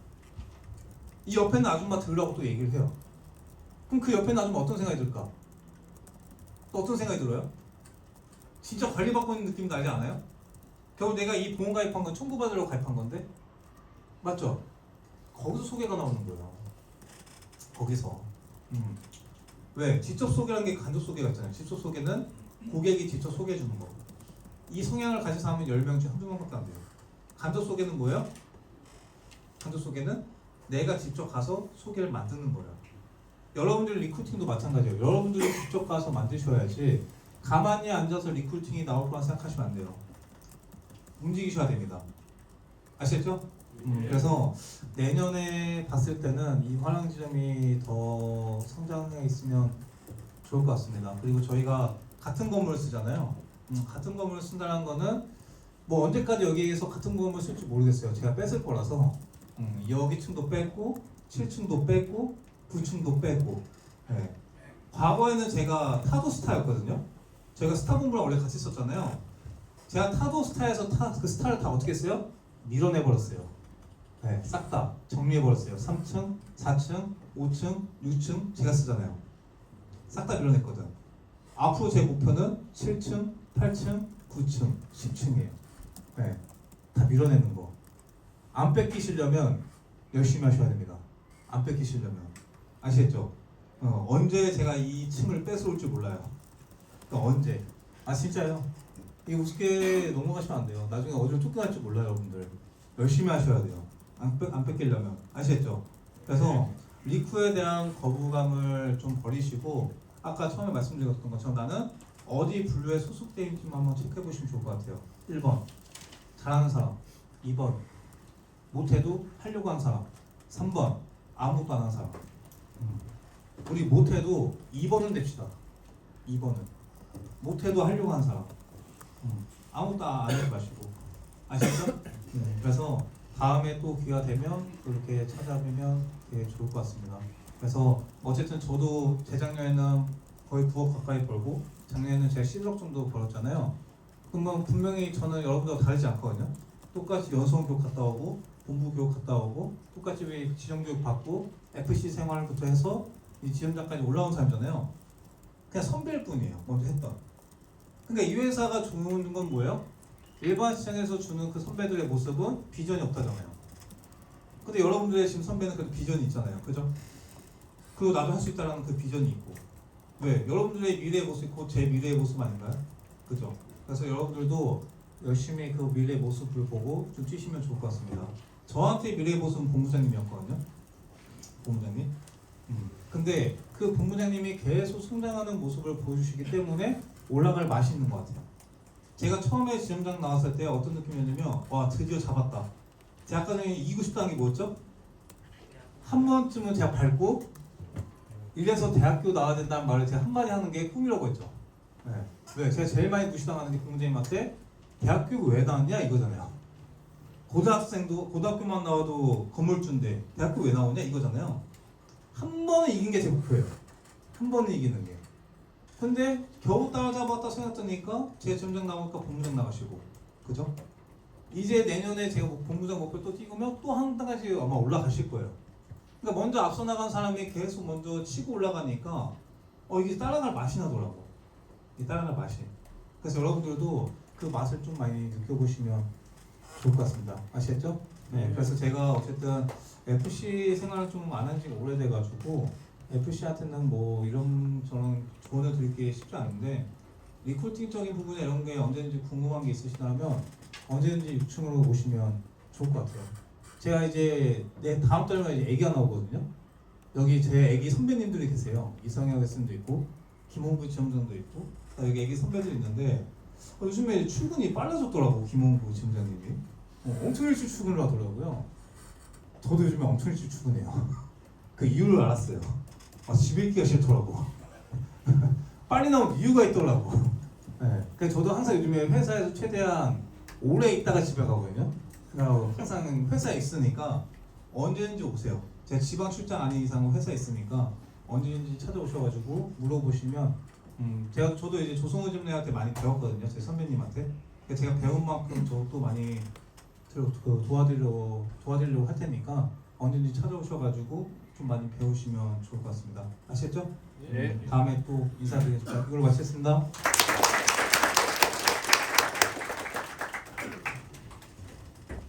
이 옆에 있는 아줌마 들으라고 또 얘기를 해요. 그럼 그 옆에 있는 아줌마 어떤 생각이 들까? 또 어떤 생각이 들어요? 진짜 관리받고 있는 느낌 나지 않아요? 결국 내가 이 보험 가입한 건 청구받으려고 가입한 건데 맞죠? 거기서 소개가 나오는 거예요. 거기서 왜? 직접 소개라는 게 간접 소개가 있잖아요. 직접 소개는 고객이 직접 소개해 주는 거. 이 성향을 가진 사람은 10명 중 한두 명밖에 안 돼요. 간접 소개는 뭐예요? 간접 소개는 내가 직접 가서 소개를 만드는 거예요. 여러분들 리크루팅도 마찬가지예요. 여러분들이 직접 가서 만드셔야지 가만히 앉아서 리크루팅이 나올 거라 생각하시면 안 돼요. 움직이셔야 됩니다. 아시겠죠? 그래서 내년에 봤을 때는 이 화랑지점이 더 성장해 있으면 좋을 것 같습니다. 그리고 저희가 같은 건물을 쓰잖아요. 같은 건물을 쓴다는 거는 뭐 언제까지 여기에서 같은 건물을 쓸지 모르겠어요. 제가 뺏을 거라서 여기 층도 뺐고 7층도 뺐고 9층도 뺐고 네. 과거에는 제가 타도스타였거든요. 제가 스타 공부랑 원래 같이 썼잖아요. 제가 타도스타에서 그 스타를 다 어떻게 했어요? 밀어내버렸어요. 네, 싹 다 정리해버렸어요. 3층, 4층, 5층, 6층 제가 쓰잖아요. 싹 다 밀어냈거든. 앞으로 제 목표는 7층, 8층, 9층, 10층이에요. 네, 다 밀어내는 거. 안 뺏기시려면 열심히 하셔야 됩니다. 안 뺏기시려면. 아시겠죠? 언제 제가 이 층을 뺏어올지 몰라요. 그러니까 언제? 아 진짜요? 이 우습게 넘어가시면 안 돼요. 나중에 어디로 쫓겨날지 몰라요, 여러분들. 열심히 하셔야 돼요. 안 뺏기려면. 아시겠죠? 그래서 리쿠에 대한 거부감을 좀 버리시고 아까 처음에 말씀드렸던 것처럼 나는 어디 분류에 소속되어 있는지 한번 체크해 보시면 좋을 것 같아요. 1번 잘하는 사람, 2번 못해도 하려고 하는 사람, 3번 아무것도 안 하는 사람. 우리 못해도 2번은 됩시다. 2번은 못해도 하려고 하는 사람. 아무것도 안 하지 마시고. 아시죠? 그래서 다음에 또 기회가 되면 그렇게 찾아뵈면 되게 좋을 것 같습니다. 그래서 어쨌든 저도 재작년에는 거의 9억 가까이 벌고 작년에는 제가 11억 정도 벌었잖아요. 그러면 분명히 저는 여러분들과 다르지 않거든요. 똑같이 연수원교육 갔다 오고 본부교육 갔다 오고 똑같이 지정교육 받고 FC 생활부터 해서 이 지점장까지 올라온 사람이잖아요. 그냥 선배일 뿐이에요. 먼저 했던. 그러니까 이 회사가 주는 건 뭐예요? 일반 시장에서 주는 그 선배들의 모습은 비전이 없다잖아요. 근데 여러분들의 지금 선배는 그래도 비전이 있잖아요. 그죠? 그리고 나도 할 수 있다는 그 비전이 있고. 왜? 여러분들의 미래의 모습이 곧 제 미래의 모습 아닌가요? 그죠? 그래서 여러분들도 열심히 그 미래의 모습을 보고 좀 뛰시면 좋을 것 같습니다. 저한테 미래의 모습은 본부장님이었거든요. 본부장님. 근데 그 본부장님이 계속 성장하는 모습을 보여주시기 때문에 올라갈 맛이 있는 것 같아요. 제가 처음에 지점장 나왔을 때 어떤 느낌이었냐면 와 드디어 잡았다. 제가 아까 전에 이기고 싶다는 게 뭐였죠? 한 번쯤은 제가 밟고 이래서 대학교 나와야 된다는 말을 제가 한마디 하는 게 꿈이라고 했죠. 네. 왜? 제가 제일 많이 무시당하는 게 본부장님한테 대학교 왜 나왔냐 이거잖아요. 고등학교만 나와도 건물주인데 대학교 왜 나오냐 이거잖아요. 한 번은 이긴 게 제 목표예요. 한 번은 이기는 게. 근데 겨우 따라잡았다 생각하니까 제 점장 나오니까 본부장 나가시고 그죠? 이제 내년에 제가 본부장 목표 또 뛰면 또 한 가지 아마 올라가실 거예요. 그러니까 먼저 앞서 나간 사람이 계속 먼저 치고 올라가니까 이게 따라갈 맛이 나더라고. 이 따라갈 맛이. 그래서 여러분들도 그 맛을 좀 많이 느껴보시면 좋을 것 같습니다. 아시겠죠? 네. 그래서 제가 어쨌든 FC 생활을 좀 안 한 지가 오래돼가지고 FC한테는 뭐 이런 저런 조언을 드리기 쉽지 않은데 리크루팅적인 부분에 이런 게 언제든지 궁금한 게 있으시다면 언제든지 6층으로 오시면 좋을 것 같아요. 제가 이제 다음 달에 이제 애기가 나오거든요. 여기 제 애기 선배님들이 계세요. 이성혁 교수님도 있고 김홍구 지점장도 있고 여기 애기 선배들 있는데 요즘에 출근이 빨라졌더라고 김홍구 지점장님이 엄청 일찍 출근을 하더라고요. 저도 요즘에 엄청 일찍 출근해요. 그 이유를 알았어요. 집에 있기가 싫더라고. 빨리 나온 이유가 있더라고. 네. 그래서 저도 항상 요즘에 회사에서 최대한 오래 있다가 집에 가거든요. 그래서 항상 회사에 있으니까 언제든지 오세요. 제가 지방 출장 아닌 이상은 회사에 있으니까 언제든지 찾아오셔가지고 물어보시면 저도 이제 조성우점네한테 많이 배웠거든요. 제 선배님한테. 그래서 제가 배운 만큼 저도 많이 도와드리려고 할 테니까 언제든지 찾아오셔가지고 좀 많이 배우시면 좋을 것 같습니다. 아시겠죠? 네. 다음에 또 인사드리겠습니다. 이걸로 마치겠습니다.